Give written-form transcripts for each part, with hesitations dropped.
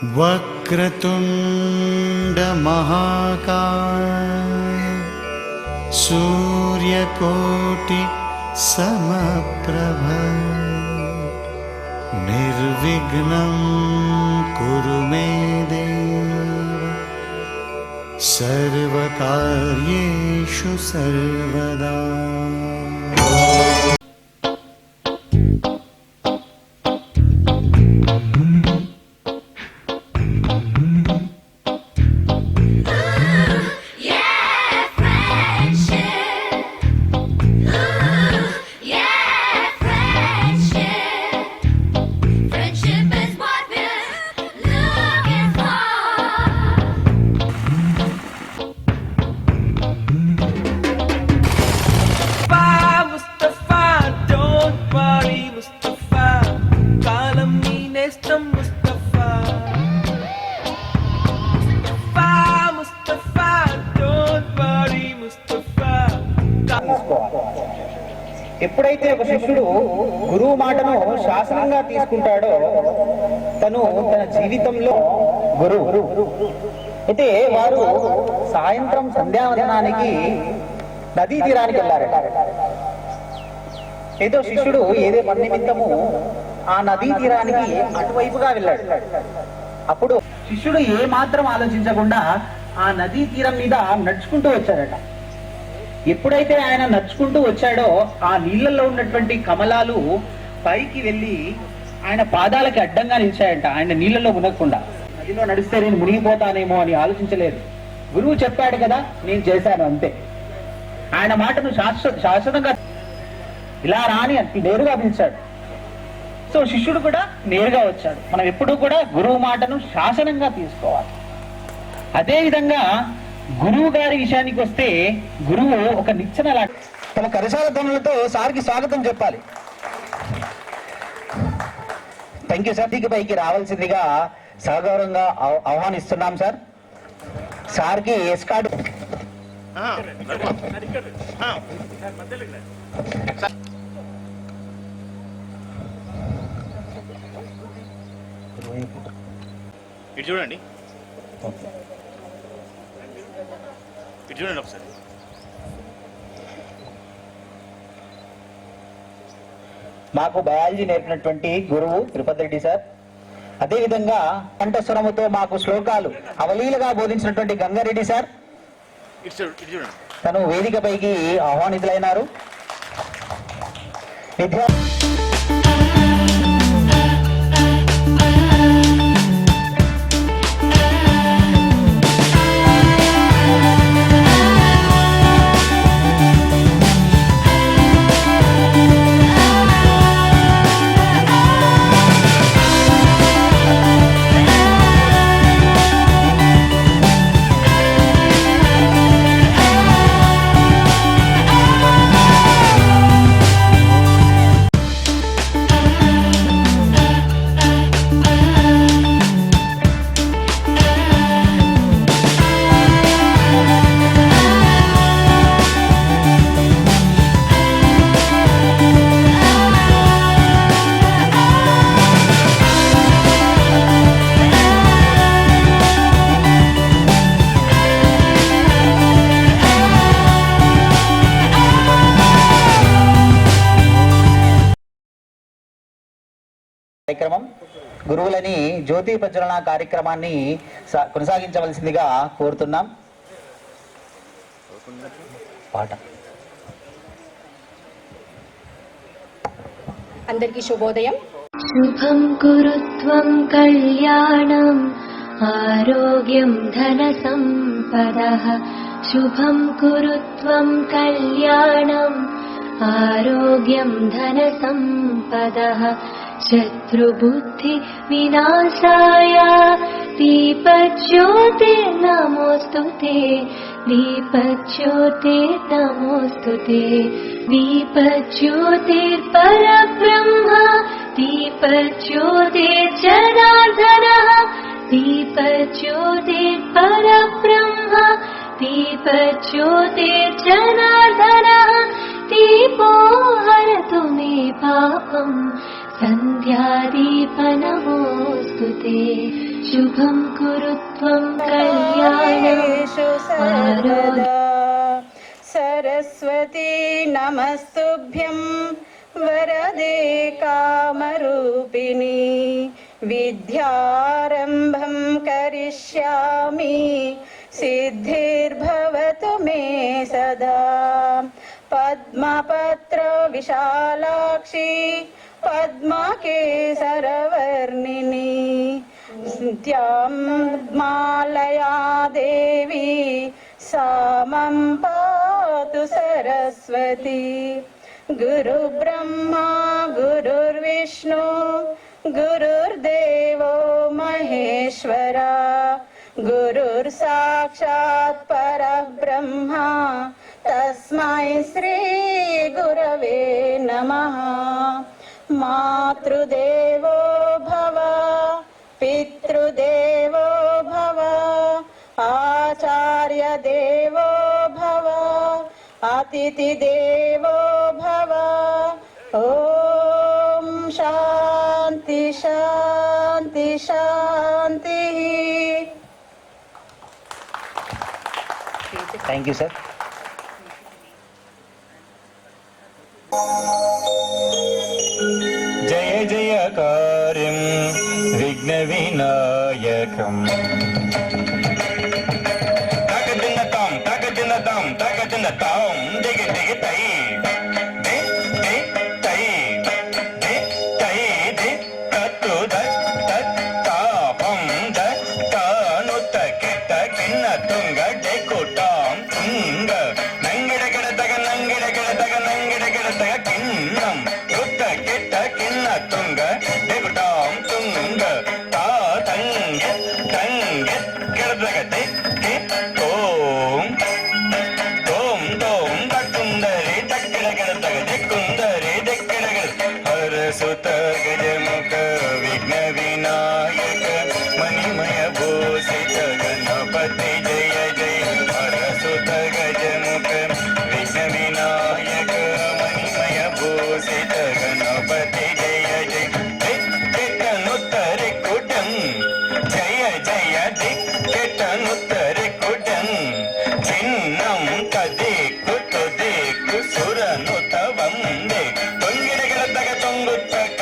वक्रतुंड महाकाय सूर्यकोटि समप्रभ निर्विघ्नं कुरु मे देव सर्वकार्येषु सर्वदा। ఎప్పుడైతే ఒక శిష్యుడు గురువు మాటను శాసనంగా తీసుకుంటాడో తను తన జీవితంలో గురువు. అయితే వారు సాయంత్రం సంధ్యావందనానికి నదీ తీరానికి వెళ్ళారట. ఏదో శిష్యుడు ఏదో పని నిమిత్తము ఆ నదీ తీరానికి అటువైపుగా వెళ్ళాడు. అప్పుడు శిష్యుడు ఏ మాత్రం ఆలోచించకుండా ఆ నదీ తీరం మీద నడుచుకుంటూ వచ్చాడట. ఎప్పుడైతే ఆయన నడుచుకుంటూ వచ్చాడో ఆ నీళ్లలో ఉన్నటువంటి కమలాలు పైకి వెళ్ళి ఆయన పాదాలకి అడ్డంగా నిలిచాయంట. ఆయన నీళ్లలో మునగకుండా నదిలో నడిస్తే నేను మునిగిపోతానేమో అని ఆలోచించలేదు. గురువు చెప్పాడు కదా, నేను చేశాను అంతే. ఆయన మాటను శాశ్వతంగా ఇలా రాని నేరుగా పిలిచాడు. సో శిష్యుడు కూడా నేరుగా వచ్చాడు. మనం ఎప్పుడూ కూడా గురువు మాటను శాసనంగా తీసుకోవాలి. అదే విధంగా గురువు గారి విషయానికి వస్తే గురువు ఒక నిచ్చెన లాంటి. తమ కరసాల ధ్వనులతో సార్కి స్వాగతం చెప్పాలి. Thank you sir. పైకి రావాల్సిందిగా సగౌరవంగా ఆహ్వానిస్తున్నాం సార్. సార్కి ఎస్కార్డ్ ఇటు చూడండి, ఇటు చూడండి ఒకసారి. మాకు బయాలజీ నేర్పినటువంటి గురువు తిరుపతి రెడ్డి సార్. అదేవిధంగా కంఠస్వరముతో మాకు శ్లోకాలు అవలీలగా బోధించినటువంటి గంగారెడ్డి సార్. తను వేదికపైకి ఆహ్వానితులైనారు. కార్యక్రమం గురువులని జ్యోతి ప్రజ్వలన కార్యక్రమాన్ని కొనసాగించవలసిందిగా కోరుతున్నాం. పాట. అందరికీ శుభోదయం. శుభం కురుత్వం కళ్యాణం ఆరోగ్యం ధన సంపదః. శుభం కురుత్వం కళ్యాణం ఆరోగ్యం ధన సంపదః. శత్రుబుద్ధి వినాశాయ దీపజ్యోతిర్నమోస్తుతే. దీపజ్యోతిర్నమోస్తుతే. దీపజ్యోతిర్పరబ్రహ్మ దీపజ్యోతిర్జనార్దనః. దీపజ్యోతిర్పరబ్రహ్మ దీపజ్యోతిర్జనార్దనః. దీపో హరతు మే పాపం సంధ్యాదీప నమోస్తుతే. ते शुभं कुरु त्वं कल्याणम् कार्येषु सर्वदा सरस्वती नमस्तुभ्यं वरदे कामरूपिणी विद्यारम्भं करिष्यामि सिद्धिर्भवतु मे सदा पद्मपत्र विशालाक्षी पद्मकेसरवर्णिनी नित्यां मालया देवी सा मम पातु सरस्वती गुरुब्रह्मा गुरुर्विष्णु गुरुर्देवो महेश्वरा गुरुर्साक्षात् परब्रह्मा तस्मै श्री गुरवे नमः मातृदेवो भव पितृदेवो भव आचार्यदेवो भव अतिथिदेवो भव ॐ शान्ति शान्ति शान्तिः థ్యాంక్ యూ సార్. జయ జయకార్యం విఘ్న వినాయకం తగదినతాం తగదినతాం తగదినతాం దిగి దిగి తై ది ది తై ది తై ది తత్తు దత్ తాపం తాను తకిట కిన్న తుంగ డెకుటాం తుంగ నంగిడగడ తగ నంగిడగడ తగ నంగిడగడ తగ కిన్నం రుత్త కిట్ట కిన్న తుంగ డెకుటాం తుంగ తా తంగ తంగ కిడదగ ది ది ఓం ఓం ఓం దక్కుందరి దక్కిడగడ తగ దిక్కుందరి దిక్కిడగడ హరసుత గజముఖ విఘ్న వినాయక మణిమయ భూషిత గణపతి జయ జయ హరసుత గజముఖ విఘ్న వినాయక మణిమయ భూషిత గణపతి జయ జయ దిక్కెటనుత్తరి కుటం జయ జయ దిక్కెటనుత్తరి కుటం చిన్నం కదిక్కు తుదిక్కు సురనుత వందే తొంగిడగల తగ తొంగుతక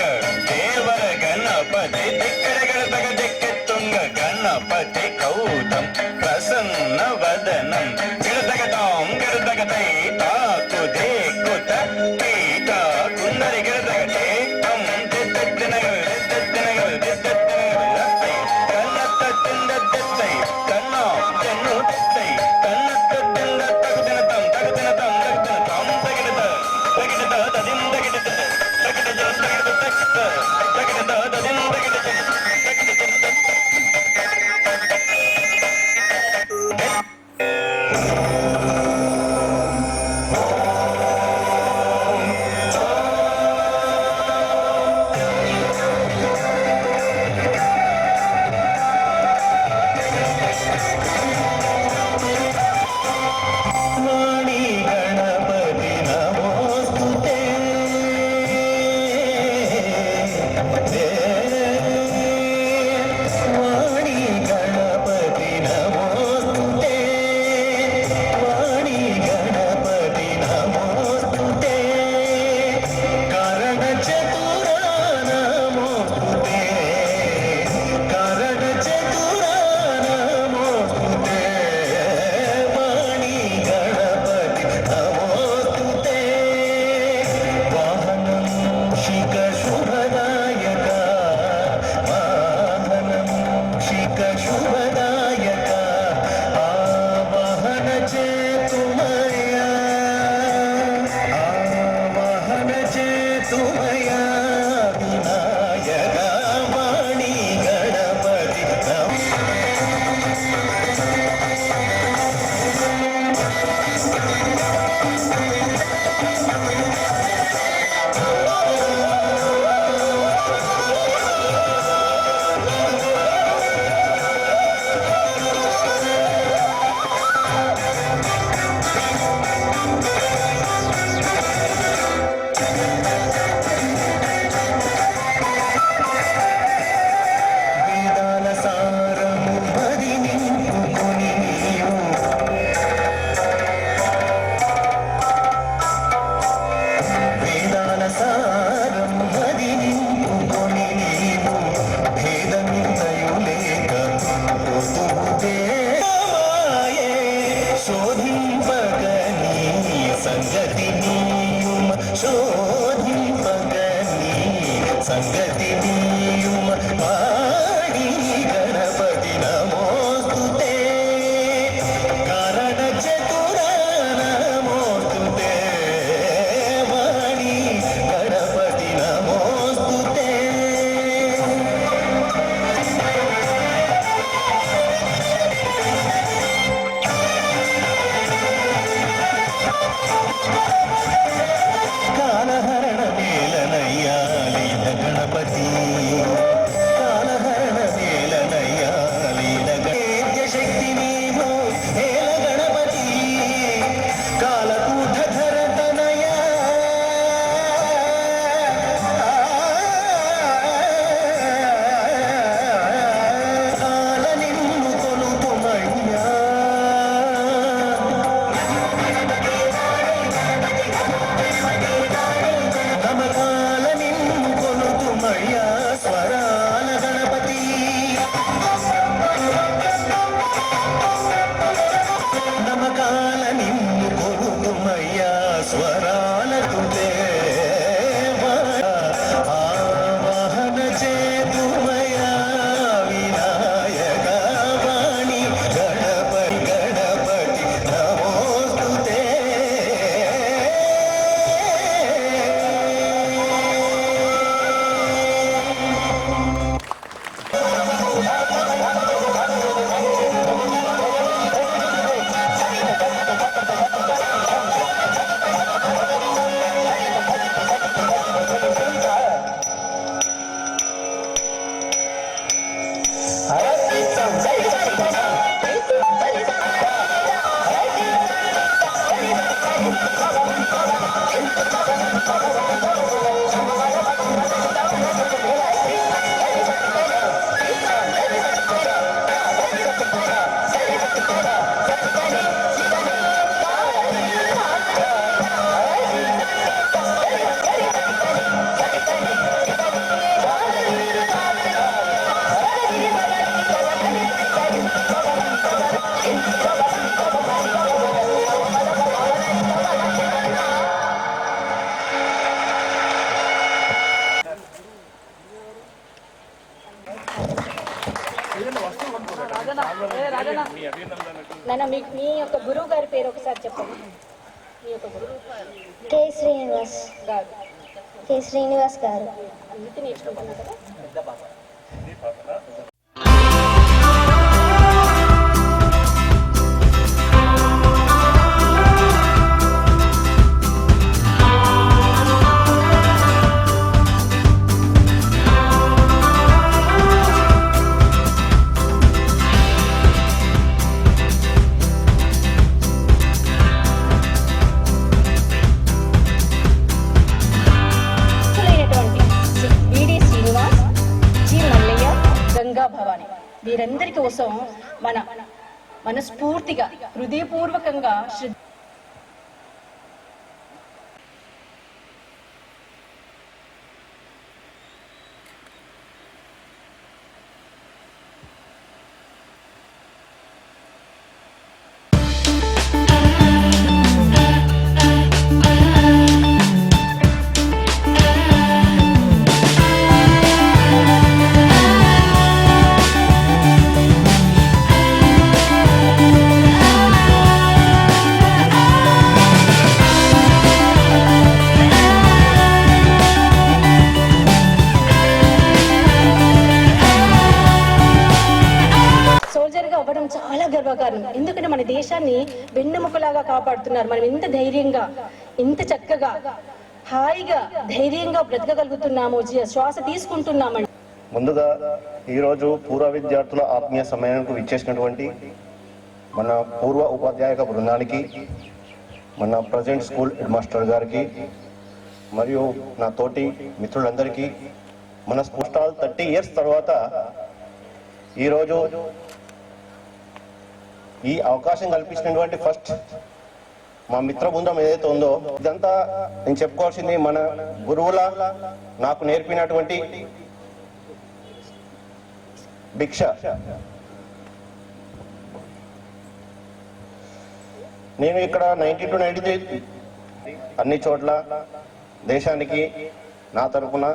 దేవర గణపతి దిక్కడగల తగ దిక్కెత్తుంగ గణపతి కౌతం ప్రసన్న వదనం గిడతగతాం గిడతగతై తాకు దేకుత పీత కుందరి గిడతగతే తం దిద్దనగల్ దిద్దనగల్ దిద్దనగల్ కన్నత్త తిందత్తై కన్నా తెన్ను తెత్తై కన్నత్త తింద తగుదినతం తగుదినతం తగుదినతం తగిడత తగిడత తదిం తగిడత తగిడత తగిడత తగిడత తగిడత తదిం తగిడత తగిడత నాన్న మీ యొక్క గురువు గారి పేరు ఒకసారి చెప్పండి. మీ యొక్క గురువు కె శ్రీనివాస్ గారు కె శ్రీనివాస్ గారు. అందుకే నేర్చుకుంటున్నా కదా. భవాని వీరందరి కోసం మనస్ఫూర్తిగా హృదయపూర్వకంగా అవ్వడం చాలా గర్వకారణం. ఎందుకంటే మన దేశాన్ని వెన్నెముకలాగా కాపాడుతున్నారు. మనం ఎంత ధైర్యంగా, ఎంత చక్కగా, హాయిగా, ధైర్యంగా బ్రతకగలుగుతున్నాము, శ్వాస తీసుకుంటున్నామండి. ముందుగా ఈరోజు పూర్వ విద్యార్థుల ఆత్మీయ సమ్మేళనకు విచ్చేసినటువంటి మన పూర్వ ఉపాధ్యాయక బృందానికి, మన ప్రజెంట్ స్కూల్ హెడ్ మాస్టర్ గారికి మరియు నా తోటి మిత్రులందరికీ మన స్కూల్ స్టాల్ 30 years తర్వాత ఈరోజు ఈ అవకాశం కల్పించినటువంటి ఫస్ట్ మా మిత్ర బృందం ఏదైతే ఉందో, ఇదంతా నేను చెప్పుకోవాల్సింది మన గురువుల నాకు నేర్పినటువంటి భిక్ష. నేను ఇక్కడ 90 to 93 అన్ని చోట్ల దేశానికి నా తరఫున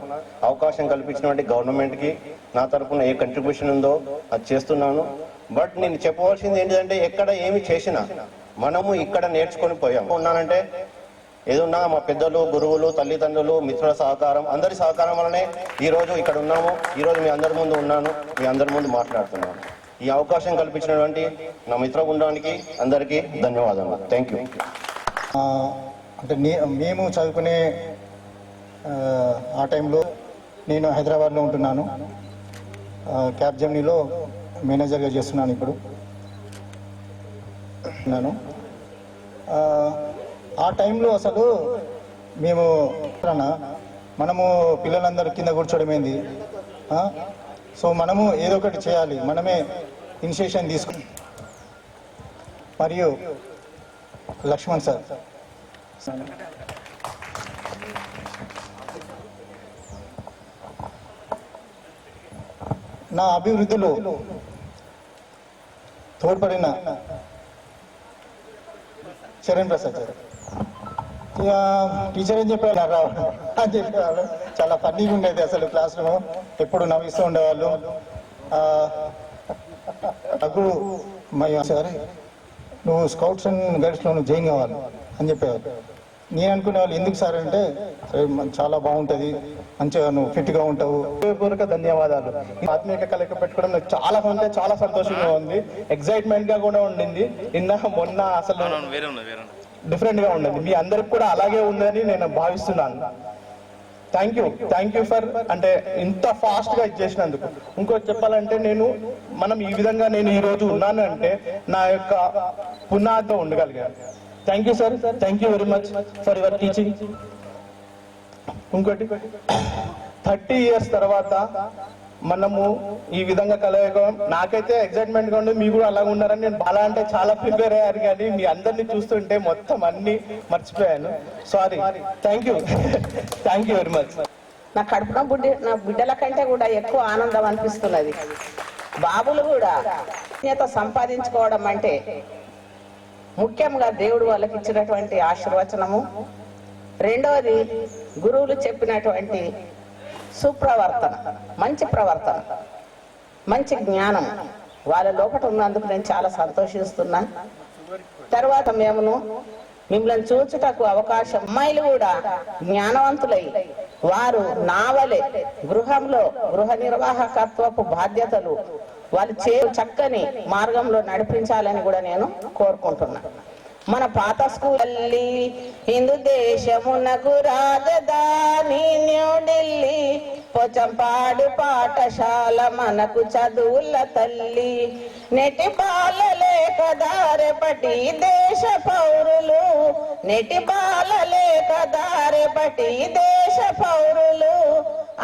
అవకాశం కల్పించినటువంటి గవర్నమెంట్కి నా తరఫున ఏ కంట్రిబ్యూషన్ ఉందో అది చేస్తున్నాను. బట్ నేను చెప్పవలసింది ఏంటంటే, ఎక్కడ ఏమి చేసినా మనము ఇక్కడ నేర్చుకొని పోయాం ఉన్నానంటే ఏదున్నా మా పెద్దలు, గురువులు, తల్లిదండ్రులు, మిత్రుల సహకారం, అందరి సహకారం వల్లనే ఈరోజు ఇక్కడ ఉన్నాము. ఈరోజు మీ అందరి ముందు ఉన్నాను, మీ అందరి ముందు మాట్లాడుతున్నాను. ఈ అవకాశం కల్పించినటువంటి నా మిత్ర బృందానికి అందరికీ ధన్యవాదాలు. Thank you. అంటే మేము చదువుకునే ఆ టైంలో నేను హైదరాబాద్లో ఉంటున్నాను. క్యాబ్ జర్నీలో మేనేజర్గా చేస్తున్నాను ఇప్పుడు. ఆ టైంలో అసలు మనము పిల్లలందరూ కింద కూర్చోవడం ఏంది, సో మనము ఏదో ఒకటి చేయాలి, మనమే ఇనిషియేషన్ తీసుకుని. మరియు లక్ష్మణ్ సార్, నా అభివృద్ధిలో తోడ్పడిన చరణ్ ప్రసాద్ సార్. ఇక టీచర్ ఏం చెప్పేవాళ్ళు అని చెప్పేవాళ్ళు. చాలా ఫన్నీగా ఉండేది అసలు. క్లాస్ రూమ్ ఎప్పుడు నవ్విస్తూ ఉండేవాళ్ళు. నాకు సార్ నువ్వు స్కౌట్స్ అండ్ గైడ్స్లో నువ్వు జాయిన్ కావాలి అని చెప్పేవాళ్ళు. నేను అనుకునే వాళ్ళు ఎందుకు సార్ అంటే, చాలా బాగుంటుంది, మంచిగా నువ్వు ఫిట్గా ఉంటావు. హృదయపూర్వక ధన్యవాదాలు. ఆత్మీయ కలయిక పెట్టుకోవడం నాకు చాలా అంటే చాలా సంతోషంగా ఉంది, ఎక్సైట్మెంట్ గా కూడా ఉండింది. మొన్న అసలు డిఫరెంట్ గా ఉండింది. మీ అందరికి కూడా అలాగే ఉందని నేను భావిస్తున్నాను. థ్యాంక్ యూ ఫర్ అంటే ఇంత ఫాస్ట్ గా ఇచ్చేసినందుకు. ఇంకోటి చెప్పాలంటే, మనం ఈ విధంగా నేను ఈ రోజు ఉన్నాను అంటే నా యొక్క పునాదితో ఉండగలిగాను. Thank you sir, thank you very much for your teaching. ఇంకోటి 30 years తర్వాత మనము ఈ విధంగా కలగడం నాకైతే ఎక్సైట్మెంట్ గా ఉంది. మీరు కూడా అలాగ ఉన్నారని నేను చాలా అంటే చాలా ప్రిపేర్ అయ్యారు, కానీ మీ అందరినీ చూస్తుంటే మొత్తం అన్ని మర్చిపోయాను. Sorry. Thank you very much. నా కడుపున నా బిడ్డల కంటే కూడా ఎక్కువ ఆనందం అనిపిస్తున్నది. బాబులు కూడా సంపాదించుకోవడం అంటే ముఖ్యంగా దేవుడు వాళ్ళకి ఇచ్చినటువంటి ఆశీర్వచనము. రెండవది గురువులు చెప్పినటువంటి సుప్రవర్తన, మంచి ప్రవర్తన, మంచి జ్ఞానం, వాళ్ళ లోపల ఉన్నందుకు నేను చాలా సంతోషిస్తున్నా. తర్వాత మిమ్మల్ని చూచుటకు అవకాశం, అమ్మాయిలు కూడా జ్ఞానవంతులై వారు నావలే గృహంలో గృహ నిర్వాహకత్వపు బాధ్యతలు వాళ్ళు చక్కని మార్గంలో నడిపించాలని కూడా నేను కోరుకుంటున్నా. మన పాత స్కూల్లీ హిందూ దేశమునకు రాజధాని న్యూఢిల్లీ, పోచంపాడు పాఠశాల మనకు చదువుల తల్లి, నెటి బాలలే కదారెపటి దేశ పౌరులు, నెటి బాలలే కదారెపటి దేశ పౌరులు,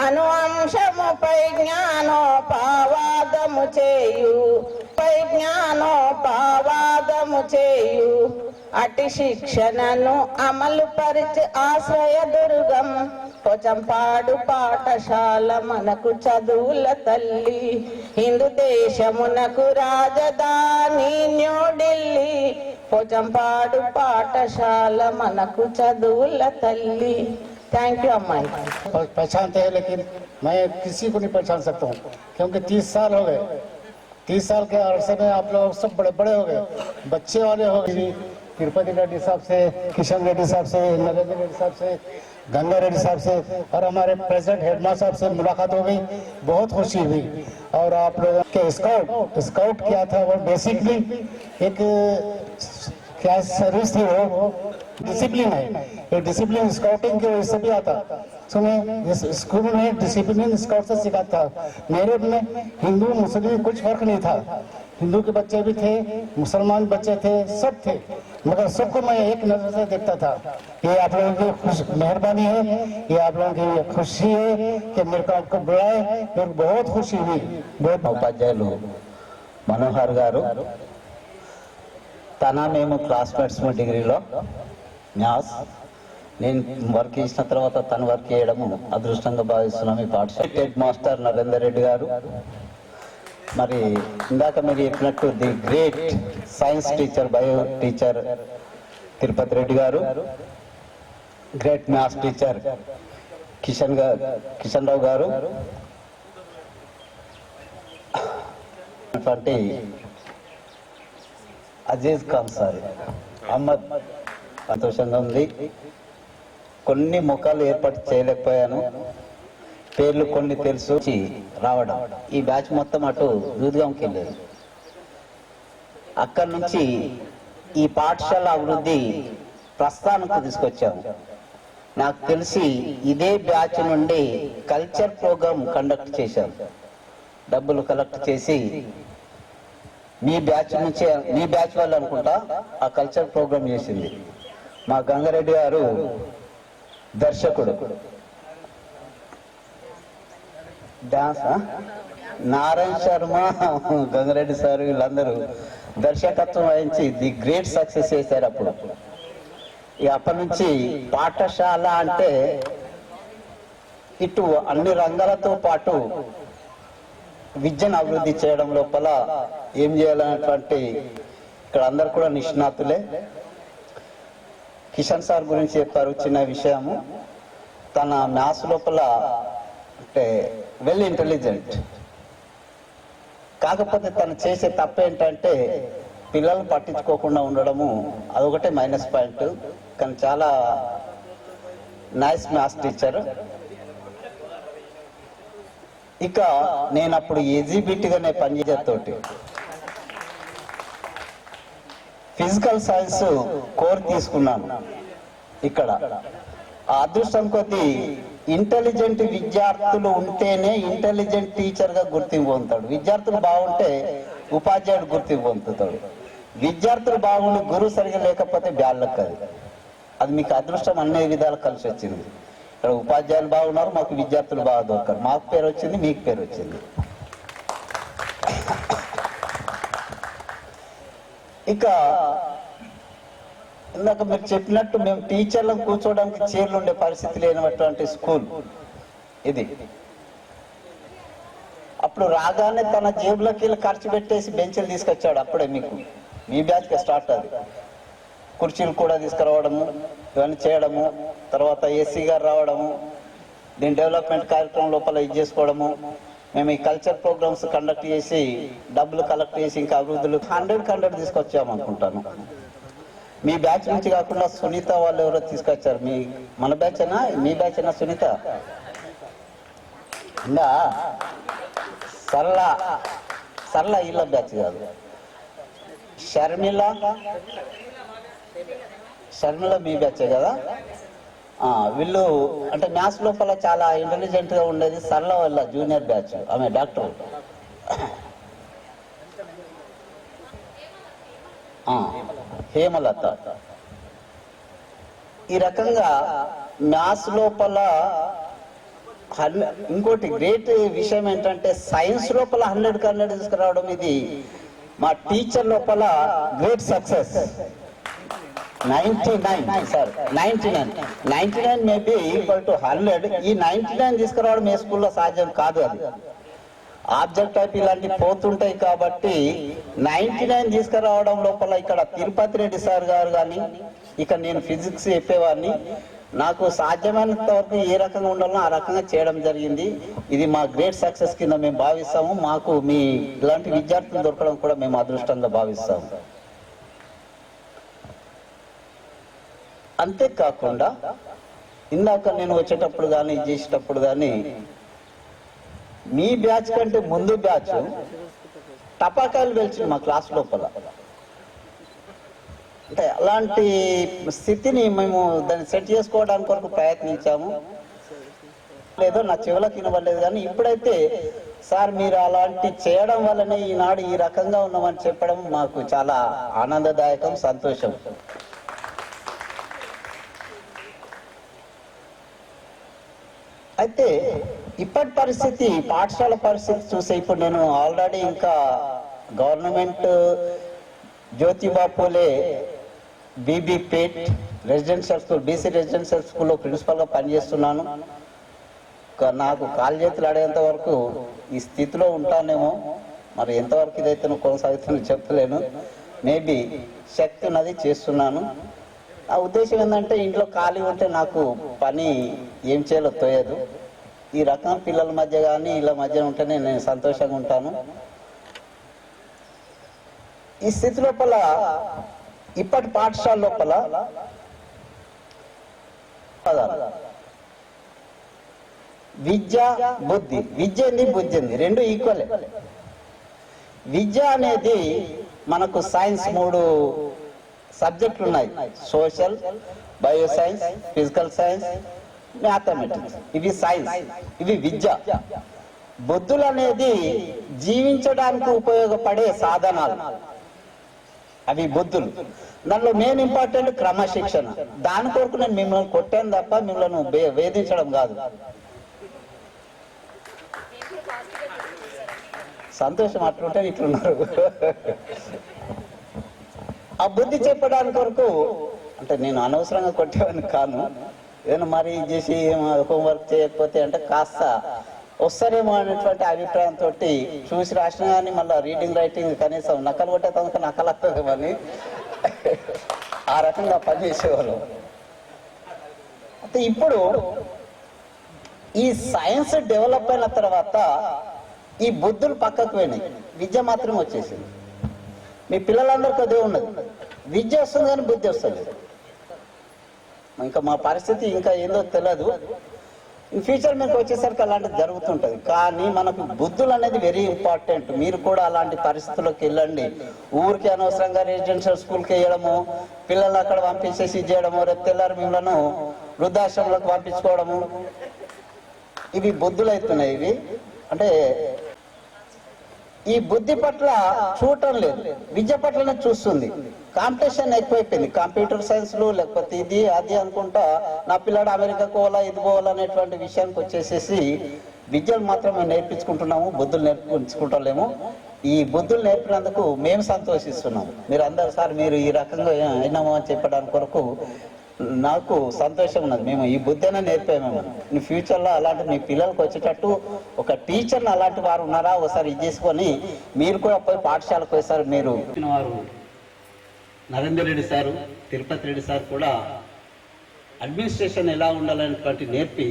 అను అంశముపై జ్ఞానోపవాదము చేయు, పై జ్ఞానోపవాదము చేయు, అటి శిక్షణను అమలు పరిచి ఆశ్రయ దుర్గం, పోచంపాడు పాఠశాల మనకు చదువుల తల్లి, హిందూ దేశమునకు రాజధాని న్యూఢిల్లీ, పోచంపాడు పాఠశాల మనకు చదువుల తల్లి. थैंक यू अम्मा। पहचानते हैं लेकिन मैं किसी को नहीं पहचान सकता हूँ क्योंकि 30 साल हो गए। 30 साल के अरसे में आप लोग सब बड़े बड़े हो गए, बच्चे वाले हो गए। तिरुपति रेड्डी साहब से, किशन रेड्डी साहब से, नरेंद्र रेड्डी साहब से, गंगा रेड्डी साहब से और हमारे प्रेसिडेंट हेडमास्टर साहब से मुलाकात हो गई, बहुत खुशी हुई। और आप लोगों के स्काउट किया था वो बेसिकली एक क्या सर्विस थी, वो डिसिप्लिन है। ये डिसिप्लिन स्काउटिंग की वजह से भी आता। सुने इस स्कूल में डिसिप्लिन स्काउट से सिखाता था। मेरे में हिंदू मुस्लिम कुछ फर्क नहीं था, हिंदू के बच्चे भी थे, मुसलमान बच्चे थे, सब थे, मगर सबको मैं एक नजर से देखता था। ये आप लोगों की मेहरबानी है, ये आप लोगों की खुशी है कि मेरे को आपको बुलाए, मेरे को बहुत खुशी हुई। बहुत ఉపాధ్యాయులు మనోహర్ గారు తన మేము క్లాస్మేట్స్ డిగ్రీలో మ్యాథ్స్, నేను వర్క్ చేసిన తర్వాత తను వర్క్ చేయడము అదృష్టంగా భావిస్తున్నాం. ఈ పాఠశాల హెడ్ మాస్టర్ నరేందర్ రెడ్డి గారు, మరి ఇందాక మీరు చెప్పినట్టు the great science teacher, bio teacher Tirupati Reddy గారు, great maths teacher Kishan Rao గారు, అటువంటి అజీజ్ ఖాన్ సార్, అహ్మద్, సంతోషంగా ఉంది. కొన్ని ముఖాలు ఏర్పాటు చేయలేకపోయాను, పేర్లు కొన్ని తెలుసు రావడం. ఈ బ్యాచ్ మొత్తం అటు దూద్గాంకి వెళ్ళేది. అక్కడి నుంచి ఈ పాఠశాల అభివృద్ధి ప్రస్థానంకు తీసుకొచ్చాము. నాకు తెలిసి ఇదే బ్యాచ్ నుండి కల్చర్ ప్రోగ్రామ్ కండక్ట్ చేశాం. డబ్బులు కలెక్ట్ చేసి మీ బ్యాచ్ నుంచి, మీ బ్యాచ్ వాళ్ళు అనుకుంటా ఆ కల్చర్ ప్రోగ్రామ్ చేసింది. మా గంగారెడ్డి గారు దర్శకుడు, డాన్స్ నారాయణ శర్మ, గంగారెడ్డి సార్ వీళ్ళందరూ దర్శకత్వం వహించి ది గ్రేట్ సక్సెస్ చేశారు. అప్పుడు అప్పటి నుంచి పాఠశాల అంటే ఇటు అన్ని రంగాలతో పాటు విద్యను అభివృద్ధి చేయడం లోపల ఏం చేయాలనేటువంటి ఇక్కడ అందరు కూడా నిష్ణాతులే. కిషన్ సార్ గురించి చెప్పారు చిన్న విషయము. తన మ్యాథ్స్ లోపల అంటే వెల్ ఇంటెలిజెంట్, కాకపోతే తను చేసే తప్పు ఏంటంటే పిల్లలు పట్టించుకోకుండా ఉండడము, అదొకటే మైనస్ పాయింట్. కానీ చాలా నైస్ మ్యాథ్స్ టీచర్. ఇక నేను అప్పుడు ఎగ్జిబిట్గానే పనిచేసేతోటి ఫిజికల్ సైన్స్ కోర్ తీసుకున్నాను. ఇక్కడ ఆ అదృష్టం కొద్దీ ఇంటెలిజెంట్ విద్యార్థులు ఉంటేనే ఇంటెలిజెంట్ టీచర్ గా గుర్తింపు పొందుతాడు. విద్యార్థులు బాగుంటే ఉపాధ్యాయుడు గుర్తింపు పొందుతాడు. విద్యార్థులు బాగుండి గురువు సరిగా లేకపోతే బ్యాళ్ళకు అది మీకు అదృష్టం అన్ని విధాలు కలిసి వచ్చింది. ఇక్కడ ఉపాధ్యాయులు బాగున్నారు, మాకు విద్యార్థులు బాగా దొరకారు. మాకు పేరు వచ్చింది, మీకు పేరు వచ్చింది. ఇక ఇందాక మీరు చెప్పినట్టు మేము టీచర్లను కూర్చోవడానికి చైర్లు ఉండే పరిస్థితి లేనటువంటి స్కూల్ ఇది. అప్పుడు రాగానే తన జేబులోకి వెళ్ళి ఖర్చు పెట్టేసి బెంచ్లు తీసుకొచ్చాడు. అప్పుడే మీకు మీ బ్యాచ్కి స్టార్ట్ అది. కుర్చీలు కూడా తీసుకురావడము, ఇవన్నీ చేయడము. తర్వాత ఏసీ గారు రావడము, దీని డెవలప్మెంట్ కార్యక్రమం లోపల ఇది చేసుకోవడము. మేము ఈ కల్చర్ ప్రోగ్రామ్స్ కండక్ట్ చేసి డబ్బులు కలెక్ట్ చేసి ఇంకా అభివృద్ధులు 100 తీసుకొచ్చాము అనుకుంటాను. మీ బ్యాచ్ నుంచి కాకుండా సునీత వాళ్ళు ఎవరో తీసుకొచ్చారు. మన బ్యాచ్ అయినా మీ బ్యాచ్ అయినా సునీత ఇంకా సరళ ఇళ్ళ బ్యాచ్ కాదు, షర్మిల మీ బ్యాచే కదా. వీళ్ళు అంటే మ్యాథ్స్ లోపల చాలా ఇంటెలిజెంట్ గా ఉండేది సరళ వాళ్ళ జూనియర్ బ్యాచ్, ఆమె డాక్టర్. హేమలత. ఈ రకంగా మ్యాథ్స్ లోపల ఇంకోటి గ్రేట్ విషయం ఏంటంటే సైన్స్ లోపల 100 తీసుకురావడం ఇది మా టీచర్ లోపల great success. 99 maybe equal to 100. ఈ 99 తీసుకురావడం ఏ స్కూల్లో సాధ్యం కాదు. అది ఆబ్జెక్ట్ టైప్ ఇలాంటివి పోతుంటాయి కాబట్టి 99 తీసుకురావడం లోపల ఇక్కడ తిరుపతి రెడ్డి సార్ గారు కానీ ఇక నేను ఫిజిక్స్ చెప్పేవాడిని, నాకు సాధ్యమైనంత వరకు ఏ రకంగా ఉండాలో ఆ రకంగా చేయడం జరిగింది. ఇది మా గ్రేట్ సక్సెస్ కింద మేము భావిస్తాము. మాకు మీ ఇలాంటి విద్యార్థులు దొరకడం కూడా మేము అదృష్టంగా భావిస్తాము. అంతేకాకుండా ఇందాక నేను వచ్చేటప్పుడు కానీ చేసేటప్పుడు కానీ మీ బ్యాచ్ కంటే ముందు బ్యాచ్ టపాకాయలు వెలిచింది మా క్లాస్ లోపల. అంటే అలాంటి స్థితిని మేము దాన్ని సెట్ చేసుకోవడానికి కొరకు ప్రయత్నించాము. లేదో నా చెవులకు వినబడలేదు, కానీ ఇప్పుడైతే సార్ మీరు అలాంటి చేయడం వల్లనే ఈనాడు ఈ రకంగా ఉన్నామని చెప్పడం మాకు చాలా ఆనందదాయకం, సంతోషం. అయితే ఇప్పటి పరిస్థితి, పాఠశాల పరిస్థితి చూసే ఇప్పుడు నేను ఆల్రెడీ ఇంకా గవర్నమెంట్ జ్యోతిబా పూలే బీబీ పేట్ రెసిడెన్షియల్ స్కూల్, బీసీ రెసిడెన్షియల్ స్కూల్లో ప్రిన్సిపల్గా పనిచేస్తున్నాను. నాకు కాలు చేతులు ఆడేంత వరకు ఈ స్థితిలో ఉంటానేమో, మరి ఎంతవరకు ఇదైతే కొనసాగుతుందో చెప్పలేను. మేబీ శక్తి ఉన్నది చేస్తున్నాను. ఆ ఉద్దేశం ఏంటంటే ఇంట్లో ఖాళీ ఉంటే నాకు పని ఏం చేయాలో తోయదు. ఈ రకం పిల్లల మధ్య కానీ వీళ్ళ మధ్య ఉంటేనే నేను సంతోషంగా ఉంటాను. ఈ స్థితి లోపల ఇప్పటి పాఠశాల లోపల విద్య బుద్ధి, విద్య ఏంది బుద్ధి ఏంది రెండు ఈక్వలే. విద్య అనేది మనకు సైన్స్ 3 సబ్జెక్టులు ఉన్నాయి, social, bio science, physical science, mathematics. ఇవి సైన్స్, ఇవి విద్య. బుద్ధులు అనేది జీవించడానికి ఉపయోగపడే సాధనాలు, అవి బుద్ధులు. దానిలో మెయిన్ ఇంపార్టెంట్ క్రమశిక్షణ. దాని కొరకు నేను మిమ్మల్ని కొట్టాను తప్ప మిమ్మల్ని వేధించడం కాదు. సంతోషం అట్లుంటే ఇట్లున్నారు. ఆ బుద్ధి చెప్పడానికి కొరకు అంటే నేను అనవసరంగా కొట్టేవాడిని కాను. ఏదైనా మరీ చేసి హోంవర్క్ చేయకపోతే అంటే కాస్త వస్తారేమో అనేటువంటి అభిప్రాయంతో చూసి రాసిన కానీ మళ్ళీ రీడింగ్ రైటింగ్ కనీసం నకలు కొట్టే తనక నకలు వస్తుందేమని ఆ రకంగా పనిచేసేవారు. అయితే ఇప్పుడు ఈ సైన్స్ డెవలప్ అయిన తర్వాత ఈ బుద్ధులు పక్కకు పోయినాయి, విద్య మాత్రం వచ్చేసింది. మీ పిల్లలందరికీ అదే ఉన్నది, విద్య వస్తుంది కానీ బుద్ధి వస్తుంది. ఇంకా మా పరిస్థితి ఇంకా ఏందో తెలియదు. ఇన్ ఫ్యూచర్ మీకు వచ్చేసరికి అలాంటిది జరుగుతుంటది. కానీ మనకు బుద్ధులు అనేది వెరీ ఇంపార్టెంట్. మీరు కూడా అలాంటి పరిస్థితుల్లోకి వెళ్ళండి. ఊరికి అనవసరంగా రెసిడెన్షియల్ స్కూల్కి వేయడము, పిల్లలు అక్కడ పంపించేసి చేయడము, రేపు తెల్లారు మిమ్మల్ని వృద్ధాశ్రమంలోకి పంపించుకోవడము, ఇవి బుద్ధులు అవుతున్నాయి. ఇవి అంటే ఈ బుద్ధి పట్ల చూడటం లేదు, విద్య పట్లనే చూస్తుంది. కాంపిటీషన్ ఎక్కువైపోయింది. కంప్యూటర్ సైన్స్లు లేకపోతే ఇది అది అనుకుంటా నా పిల్లాడు అమెరికాకు పోవాలా ఇది పోవాలా అనేటువంటి విషయానికి వచ్చేసేసి విద్యను మాత్రమే నేర్పించుకుంటున్నాము, బుద్ధులు నేర్పించుకుంటలేము. ఈ బుద్ధులు నేర్పినందుకు మేము సంతోషిస్తున్నాము. మీరు అందరు సార్ మీరు ఈ రకంగా అయినాము అని చెప్పడానికి కొరకు నాకు సంతోషం ఉన్నది. మేము ఈ బుద్ధినే నేర్పాము. మీ ఫ్యూచర్లో అలాంటి మీ పిల్లలకు వచ్చేటట్టు ఒక టీచర్ని అలాంటి వారు ఉన్నారా ఒకసారి ఇది చేసుకొని మీరు కూడా పోయి పాఠశాలకు పోయేసారి మీరు వారు నరేందర్ రెడ్డి సారు, తిరుపతి రెడ్డి సార్ కూడా అడ్మినిస్ట్రేషన్ ఎలా ఉండాలనేటువంటి నేర్పి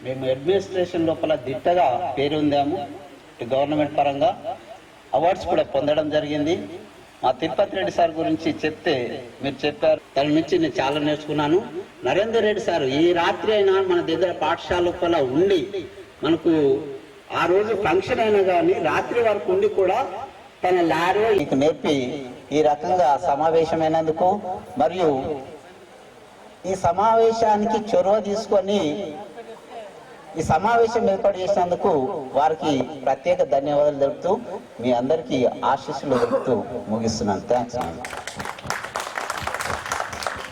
మేము అడ్మినిస్ట్రేషన్ లోపల దిట్టగా పేరు ఉందాము. గవర్నమెంట్ పరంగా అవార్డ్స్ కూడా పొందడం జరిగింది. మా తిరుపతి రెడ్డి సార్ గురించి చెప్తే మీరు చెప్పారు, దాని నుంచి నేను చాలా నేర్చుకున్నాను. నరేందర్ రెడ్డి సార్ ఈ రాత్రి అయినా మన దగ్గర పాఠశాల లోపల ఉండి మనకు ఆ రోజు ఫంక్షన్ అయినా కానీ రాత్రి వరకు ఉండి కూడా తన లారీ మీకు నేర్పి ఈ రకంగా సమావేశమైనందుకు మరియు ఈ సమావేశానికి చొరవ తీసుకొని ఈ సమావేశం ఏర్పాటు చేసినందుకు వారికి ప్రత్యేక ధన్యవాదాలు తెలుపుతూ మీ అందరికీ ఆశీస్సులు తెలుపుతూ ముగిస్తున్నాను. థ్యాంక్స్.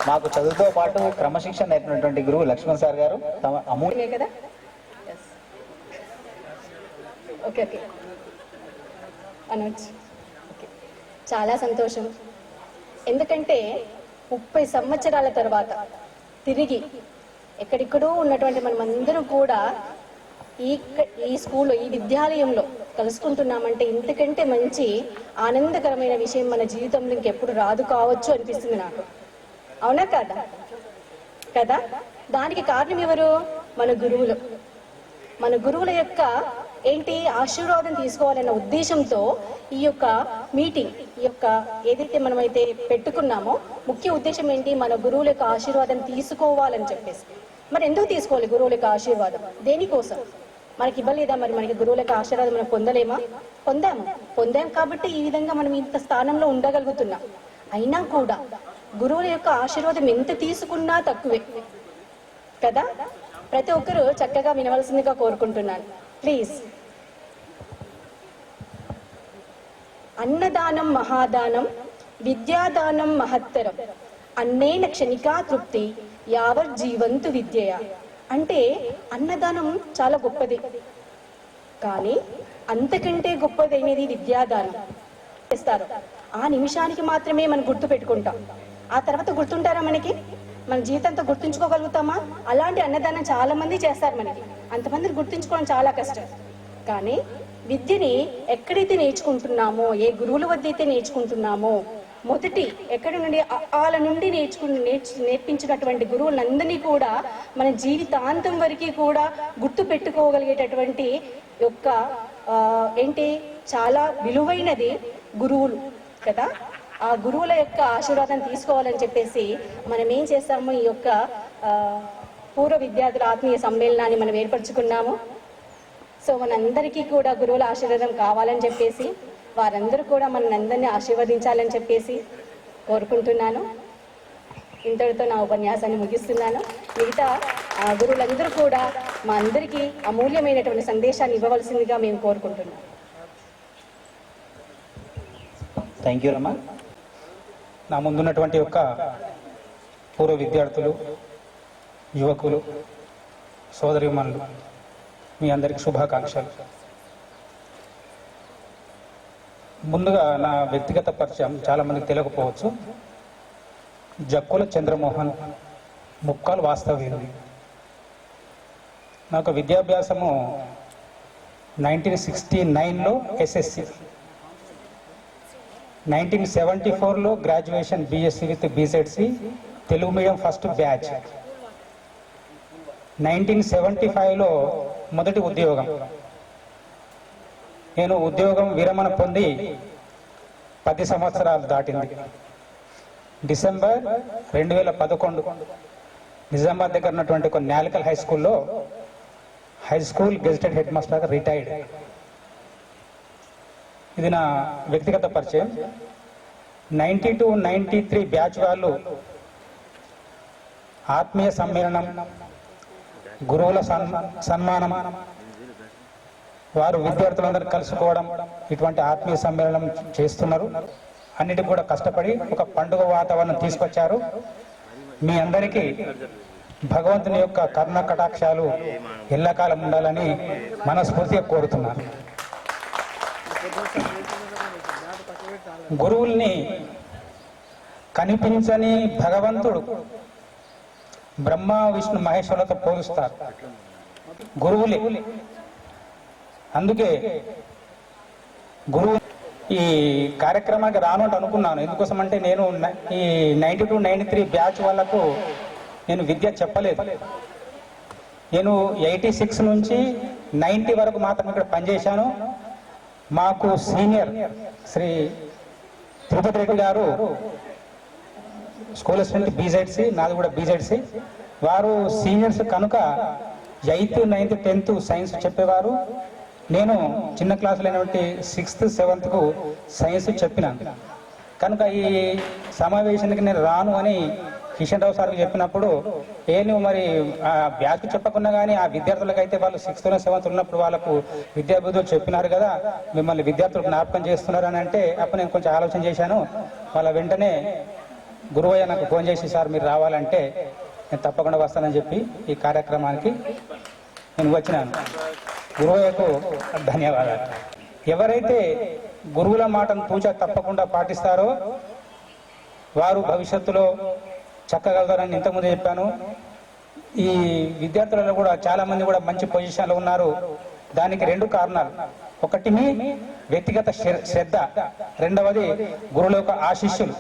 మాకు చదువుతో పాటు క్రమశిక్షణ నేర్పినటువంటి గురువు లక్ష్మణ్ సార్ గారు తమ అమూల్య కదా. ఓకే ఓకే అనొచ్చు. ఓకే, చాలా సంతోషం. ఎందుకంటే 30 సంవత్సరాల తర్వాత తిరిగి ఎక్కడిక్కడో ఉన్నటువంటి మనమందరం కూడా ఈ స్కూల్లో, ఈ విద్యాలయంలో కలుసుకుంటున్నామంటే ఇంతకంటే మంచి ఆనందకరమైన విషయం మన జీవితంలో ఇంకెప్పుడు రాదు కావచ్చు అనిపిస్తుంది నాకు. అవునా కదా? కదా, దానికి కారణం ఎవరు? మన గురువులు. మన గురువుల యొక్క ఆశీర్వాదం తీసుకోవాలన్న ఉద్దేశంతో ఈ యొక్క మీటింగ్, ఈ యొక్క ఏదైతే మనమైతే పెట్టుకున్నామో ముఖ్య ఉద్దేశం ఏంటి? మన గురువుల యొక్క ఆశీర్వాదం తీసుకోవాలని చెప్పేసి. మరి ఎందుకు తీసుకోవాలి గురువుల యొక్క ఆశీర్వాదం? దేనికోసం? మనకి ఇవ్వలేదా? మరి మనకి గురువుల యొక్క ఆశీర్వాదం మనం పొందలేమా? పొందాం కాబట్టి ఈ విధంగా మనం ఇంత స్థానంలో ఉండగలుగుతున్నాం. అయినా కూడా గురువుల యొక్క ఆశీర్వాదం ఎంత తీసుకున్నా తక్కువే కదా. ప్రతి ఒక్కరూ చక్కగా వినవలసిందిగా కోరుకుంటున్నాను. ప్లీజ్. అన్నదానం మహాదానం, విద్యాదానం మహత్తరం, అన్నేన క్షణికా తృప్తి యావజ్జీవంతు విద్యయ. అంటే అన్నదానం చాలా గొప్పది, కానీ అంతకంటే గొప్పదైనది విద్యాదానం. చేస్తారు ఆ నిమిషానికి మాత్రమే మనం గుర్తు పెట్టుకుంటాం. ఆ తర్వాత గుర్తుంటారా? మనకి మన జీవితంతో గుర్తుంచుకోగలుగుతామా? అలాంటి అన్నదానం చాలా మంది చేస్తారు. మనకి అంతమందిని గుర్తుంచుకోవడం చాలా కష్టం. కానీ విద్యని ఎక్కడైతే నేర్చుకుంటున్నామో, ఏ గురువుల వద్ద అయితే నేర్చుకుంటున్నామో, మొదటి ఎక్కడి నుండి వాళ్ళ నుండి నేర్పించినటువంటి గురువులందరినీ కూడా మన జీవితాంతం వరకు కూడా గుర్తు పెట్టుకోగలిగేటటువంటి యొక్క చాలా విలువైనది గురువులు కదా. ఆ గురువుల యొక్క ఆశీర్వాదం తీసుకోవాలని చెప్పేసి మనం ఏం చేస్తాము? ఈ యొక్క పూర్వ విద్యార్థుల ఆత్మీయ సమ్మేళనాన్ని మనం ఏర్పరచుకున్నాము. సో మనందరికీ కూడా గురువుల ఆశీర్వాదం కావాలని చెప్పేసి, వారందరూ కూడా మనందరినీ ఆశీర్వదించాలని చెప్పేసి కోరుకుంటున్నాను. ఇంతటితో నా ఉపన్యాసాన్ని ముగిస్తున్నాను. మిగతా గురువులందరూ కూడా మా అందరికీ అమూల్యమైనటువంటి సందేశాన్ని ఇవ్వవలసిందిగా మేము కోరుకుంటున్నాం. థ్యాంక్ యూ రమ్మా. నా ముందున్నటువంటి యొక్క పూర్వ విద్యార్థులు, యువకులు, సోదరిమణులు, మీ అందరికి శుభాకాంక్షలు. ముందుగా నా వ్యక్తిగత పరిచయం చాలా మందికి తెలియకపోవచ్చు. జక్కుల చంద్రమోహన్, ముక్కాల్ వాస్తవ్యుని. నాకు విద్యాభ్యాసము 1969లో ఎస్ఎస్సి, 1974లో graduation BSc with BZC Telugu medium first batch. 1975లో మొదటి ఉద్యోగం. నేను ఉద్యోగం విరమణ పొంది 10 సంవత్సరాలు దాటింది. డిసెంబర్ 2011 నిజామాబాద్ దగ్గర ఉన్నటువంటి ఒక న్యాలికల్ హై స్కూల్లో హై స్కూల్ గెజిటెడ్ హెడ్ మాస్టర్గా రిటైర్డ్. ఇది నా వ్యక్తిగత పరిచయం. 92-93 బ్యాచ్ వాళ్ళు ఆత్మీయ సమ్మేళనం, గురువుల సన్మానం, వారు విద్యార్థులందరూ కలుసుకోవడం, ఇటువంటి ఆత్మీయ సమ్మేళనం చేస్తున్నారు. అన్నిటికి కూడా కష్టపడి ఒక పండుగ వాతావరణం తీసుకొచ్చారు. మీ అందరికీ భగవంతుని యొక్క కరుణ కటాక్షాలు ఎల్లకాలం ఉండాలని మనస్ఫూర్తిగా కోరుతున్నాను. గురువుల్ని కనిపించని భగవంతుడు బ్రహ్మ విష్ణు మహేశ్వరులతో పోలుస్తారు గురువులే. అందుకే గురువు ఈ కార్యక్రమానికి రానుంటే అనుకున్నాను. ఎందుకోసం అంటే నేను ఈ 92-93 బ్యాచ్ వాళ్ళకు నేను విద్య చెప్పలేదు. నేను 86 నుంచి 90 వరకు మాత్రం ఇక్కడ పనిచేశాను. మాకు సీనియర్ శ్రీ తిరుపతి రెడ్డి గారు స్కూల్ అసిస్టెంట్ బీజెడ్సి, నాది కూడా బీజెడ్సి. వారు సీనియర్స్ కనుక 8th, 9th, 10th సైన్స్ చెప్పేవారు. నేను చిన్న క్లాసులు అయినటువంటి 6th, 7th సైన్స్ చెప్పినాను. కనుక ఈ సమావేశానికి నేను రాను అని కిషన్ రావు సార్కి చెప్పినప్పుడు, నువ్వు మరి ఆ బ్యాచ్ చెప్పకున్నా కానీ ఆ విద్యార్థులకు అయితే వాళ్ళు 6th, 7th ఉన్నప్పుడు వాళ్ళకు విద్యాబుద్ధులు చెప్పినారు కదా, మిమ్మల్ని విద్యార్థులకు జ్ఞాపకం చేస్తున్నారు అని అంటే, అప్పుడు నేను కొంచెం ఆలోచన చేశాను. వాళ్ళ వెంటనే గురువయ్య నాకు ఫోన్ చేసి, సార్ మీరు రావాలంటే నేను తప్పకుండా వస్తానని చెప్పి ఈ కార్యక్రమానికి నేను వచ్చినాను. గురువయ్యకు ధన్యవాదాలు. ఎవరైతే గురువుల మాటను తూచా తప్పకుండా పాటిస్తారో వారు భవిష్యత్తులో చక్కగలుగుతారని ఇంతకుముందు చెప్పాను. ఈ విద్యార్థులలో కూడా చాలా మంది కూడా మంచి పొజిషన్లో ఉన్నారు. దానికి 2 కారణాలు. ఒకటి మీ వ్యక్తిగత శ్రద్ధ, రెండవది గురువుల యొక్క ఆశీస్సులు.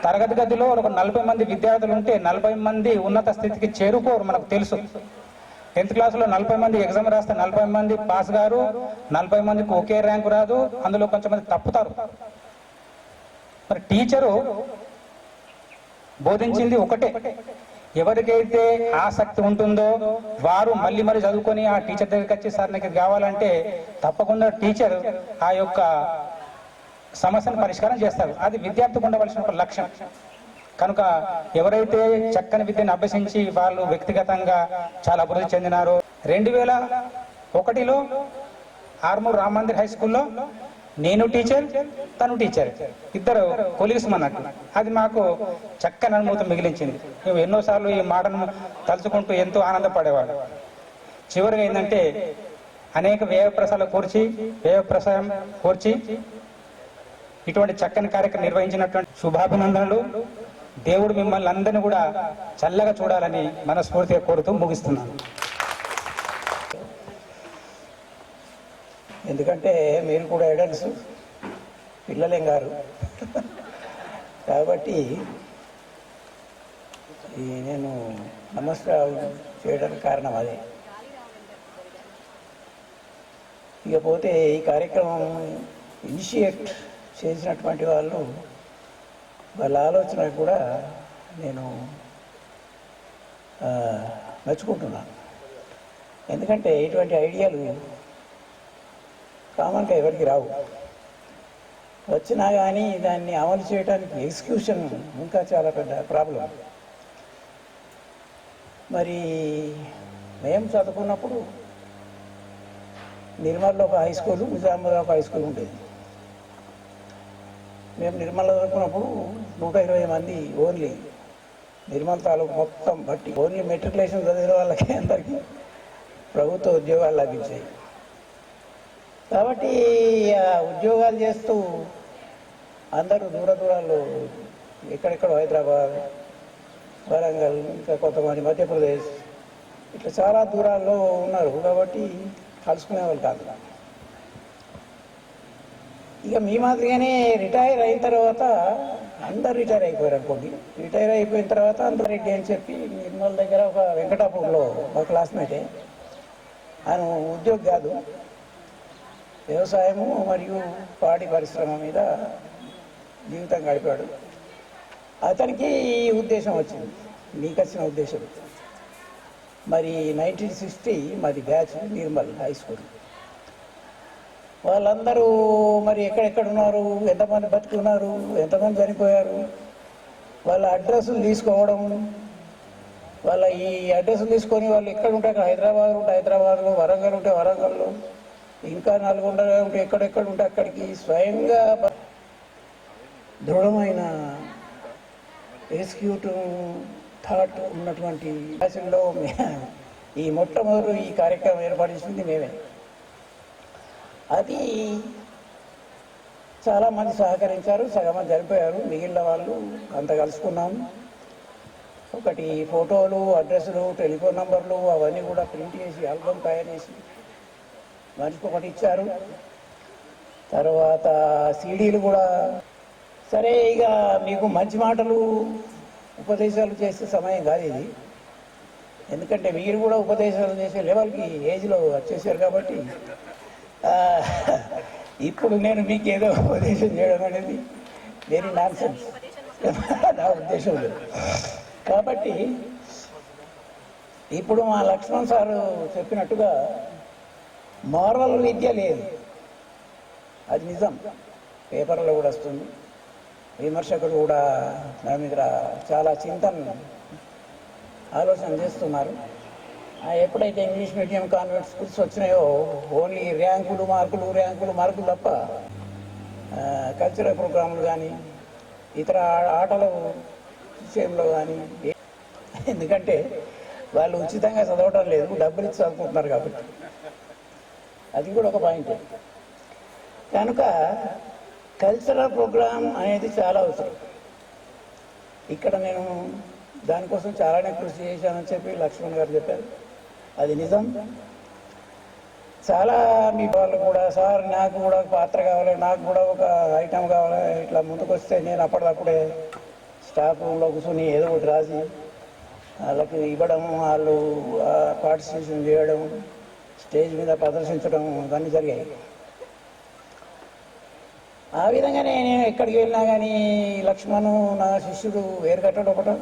తరగతి గదిలో ఒక 40 మంది విద్యార్థులు ఉంటే 40 మంది ఉన్నత స్థితికి చేరుకోరు, మనకు తెలుసు. 10th క్లాసులో 40 మంది ఎగ్జామ్ రాస్తే 40 మంది పాస్ గారు, 40 మందికి ఒకే ర్యాంకు రాదు, అందులో కొంచెం మంది తప్పుతారు. మరి టీచరు బోధించింది ఒకటే. ఎవరికైతే ఆసక్తి ఉంటుందో వారు మళ్ళీ మళ్ళీ చదువుకొని ఆ టీచర్ దగ్గరికి వచ్చి, సార్ నాకు ఇది కావాలంటే తప్పకుండా టీచర్ ఆ యొక్క సమస్యను పరిష్కారం చేస్తారు. అది విద్యార్థికి ఉండవలసిన ఒక లక్ష్యం. కనుక ఎవరైతే చక్కని విద్యను అభ్యసించి వాళ్ళు వ్యక్తిగతంగా చాలా అభివృద్ధి చెందినారో, 2001లో ఆర్మూర్ రామ్ మందిర్ హై స్కూల్లో నేను టీచర్, తను టీచర్, ఇద్దరు కొలీగ్స్ అన్నట్టు. అది మాకు చక్కని అనుభూతి మిగిలించింది. మేము ఎన్నోసార్లు ఈ మాటను తలుచుకుంటూ ఎంతో ఆనందపడేవాడు. చివరిగా ఏంటంటే అనేక వ్యయప్రసాదాలు కోర్చి ఇటువంటి చక్కని కార్యక్రమం నిర్వహించినటువంటి శుభాభినందనలు. దేవుడు మిమ్మల్ని అందరినీ కూడా చల్లగా చూడాలని మనస్ఫూర్తిగా కోరుతూ ముగిస్తున్నాను. ఎందుకంటే మీరు కూడా ఎడల్స్, పిల్లలేం గారు కాబట్టి నేను నమస్కారం చేయడానికి కారణం అదే. ఇకపోతే ఈ కార్యక్రమం ఇనిషియేట్ చేసినటువంటి వాళ్ళ ఆలోచన కూడా నేను మెచ్చుకుంటున్నాను. ఎందుకంటే ఇటువంటి ఐడియాలు కామన్గా ఎవరికి రావు. వచ్చినా కానీ దాన్ని అమలు చేయడానికి ఎగ్జిక్యూషన్ ఇంకా చాలా పెద్ద ప్రాబ్లం. మరి మేము చదువుకున్నప్పుడు నిర్మల్లో ఒక హై స్కూల్, నిజామాబాద్లో ఒక హై స్కూల్ ఉండేది. మేము నిర్మల్లో చదువుకున్నప్పుడు 120 మంది ఓన్లీ నిర్మల్ తాలూకు మొత్తం బట్టి ఓన్లీ మెట్రికులేషన్ చదివిన వాళ్ళకి అందరికీ ప్రభుత్వ ఉద్యోగాలు లభించాయి. కాబట్టి ఉద్యోగాలు చేస్తూ అందరూ దూరాల్లో ఎక్కడెక్కడ హైదరాబాద్, వరంగల్, ఇంకా కొంతమంది మధ్యప్రదేశ్, ఇట్లా చాలా దూరాల్లో ఉన్నారు. కాబట్టి కలుసుకునేవాళ్ళు కాదు. ఇక మీ మాదిరిగానే రిటైర్ అయిన తర్వాత అందరు రిటైర్ అయిపోయారు అనుకోండి. రిటైర్ అయిపోయిన తర్వాత అందరు రెడ్డి అని చెప్పి నిర్మల్ దగ్గర ఒక వెంకటాపూర్లో మా క్లాస్మేటే, ఆయన ఉద్యోగి కాదు, వ్యవసాయము మరియు పాడి పరిశ్రమ మీద జీవితం గడిపాడు. అతనికి ఈ ఉద్దేశం వచ్చింది, మీకు వచ్చిన ఉద్దేశం. మరి 1960 మాది బ్యాచ్ నిర్మల్ హై స్కూల్. వాళ్ళందరూ మరి ఎక్కడెక్కడ ఉన్నారు, ఎంతమంది బతుకున్నారు, ఎంతమంది చనిపోయారు, వాళ్ళ అడ్రస్లు తీసుకోవడం, వాళ్ళ ఈ అడ్రస్లు తీసుకొని వాళ్ళు ఎక్కడ ఉంటే అక్కడ హైదరాబాద్ ఉంటే హైదరాబాద్లో, వరంగల్ ఉంటే వరంగల్లో, ఇంకా నల్గొండ ఉంటే ఎక్కడెక్కడ ఉంటే అక్కడికి స్వయంగా దృఢమైన ఎగ్జిక్యూటివ్ థాట్ ఉన్నటువంటి భాషల్లో ఈ మొట్టమొదటి ఈ కార్యక్రమం ఏర్పడించింది మేమే. అది చాలామంది సహకరించారు, సగం మంది చనిపోయారు, మిగిలిన వాళ్ళు అంత కలుసుకున్నాము. ఒకటి ఫోటోలు, అడ్రస్లు, టెలిఫోన్ నంబర్లు అవన్నీ కూడా ప్రింట్ చేసి ఆల్బమ్ తయారు చేసి మనిషికి ఒకటి ఇచ్చారు. తర్వాత సీడీలు కూడా. సరే, ఇక మీకు మంచి మాటలు ఉపదేశాలు చేసే సమయం కాదు ఇది. ఎందుకంటే మీరు కూడా ఉపదేశాలు చేసే లెవెల్కి ఏజ్లో వచ్చేసారు కాబట్టి ఇప్పుడు నేను మీకు ఏదో ఉపదేశం చేయడం అనేది వెరీ నాన్ సెన్స్ నా ఉద్దేశం లేదు. కాబట్టి ఇప్పుడు మా లక్ష్మణ్ సారు చెప్పినట్టుగా మారల్ విద్య లేదు, అది నిజం. పేపర్లో కూడా వస్తుంది, విమర్శకులు కూడా దాని మీద చాలా చింతన ఆలోచన చేస్తున్నారు. ఎప్పుడైతే ఇంగ్లీష్ మీడియం కాన్వెంట్ స్కూల్స్ వచ్చినాయో ఓన్లీ ర్యాంకులు మార్కులు తప్ప కల్చరల్ ప్రోగ్రాంలు కానీ ఇతర ఆటల విషయంలో కానీ, ఎందుకంటే వాళ్ళు ఉచితంగా చదవడం లేదు, డబ్బులు ఇచ్చి చదువుకుంటున్నారు కాబట్టి అది కూడా ఒక పాయింట్. కనుక కల్చరల్ ప్రోగ్రామ్ అనేది చాలా అవసరం. ఇక్కడ నేను దానికోసం చాలానే కృషి చేశానని చెప్పి లక్ష్మణ్ గారు చెప్పారు, అది నిజం. చాలా మీ వాళ్ళు కూడా సార్ నాకు కూడా ఒక పాత్ర కావాలి, నాకు కూడా ఒక ఐటమ్ కావాలి, ఇట్లా ముందుకు వస్తే నేను అప్పటికప్పుడే స్టాఫ్ రూమ్లో కూర్చొని ఏదో ఒకటి రాసి వాళ్ళకి ఇవ్వడం, వాళ్ళు పార్టిసిపేషన్ చేయడం, స్టేజ్ మీద ప్రదర్శించడం ఇవన్నీ జరిగాయి. ఆ విధంగానే నేను ఎక్కడికి వెళ్ళినా కానీ లక్ష్మణు నా శిష్యుడు ఏరుగట్టడు ఒకటి,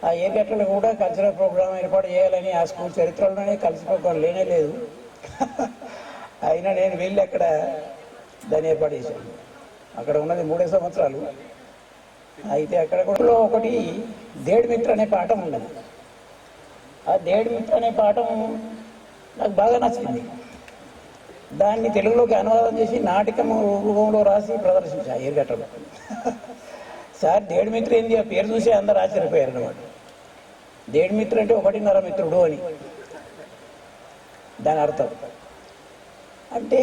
ఆ ఏరుగట్టలు కూడా కల్చరల్ ప్రోగ్రాం ఏర్పాటు చేయాలని ఆ స్కూల్ చరిత్రలోనే కల్చరల్ ప్రోగ్రాం లేనే లేదు. అయినా నేను వెళ్ళి అక్కడ దాన్ని ఏర్పాటు చేశాను. అక్కడ ఉన్నది 3 సంవత్సరాలు. అయితే అక్కడ కూడా ఒకటి దేడిమిత్ర అనే పాఠం ఉన్నది. ఆ దేడిమిత్ర అనే పాఠం నాకు బాగా నచ్చింది. దాన్ని తెలుగులోకి అనువాదం చేసి నాటకం రూపంలో రాసి ప్రదర్శించా ఏరుగట్టలో. సార్ దేడిమిత్ర ఏంది, ఆ పేరు చూసి అందరు ఆశ్చర్యపోయారు అన్నమాట. దేడిమిత్ర అంటే 1.5 మిత్రుడు అని దాని అర్థం. అంటే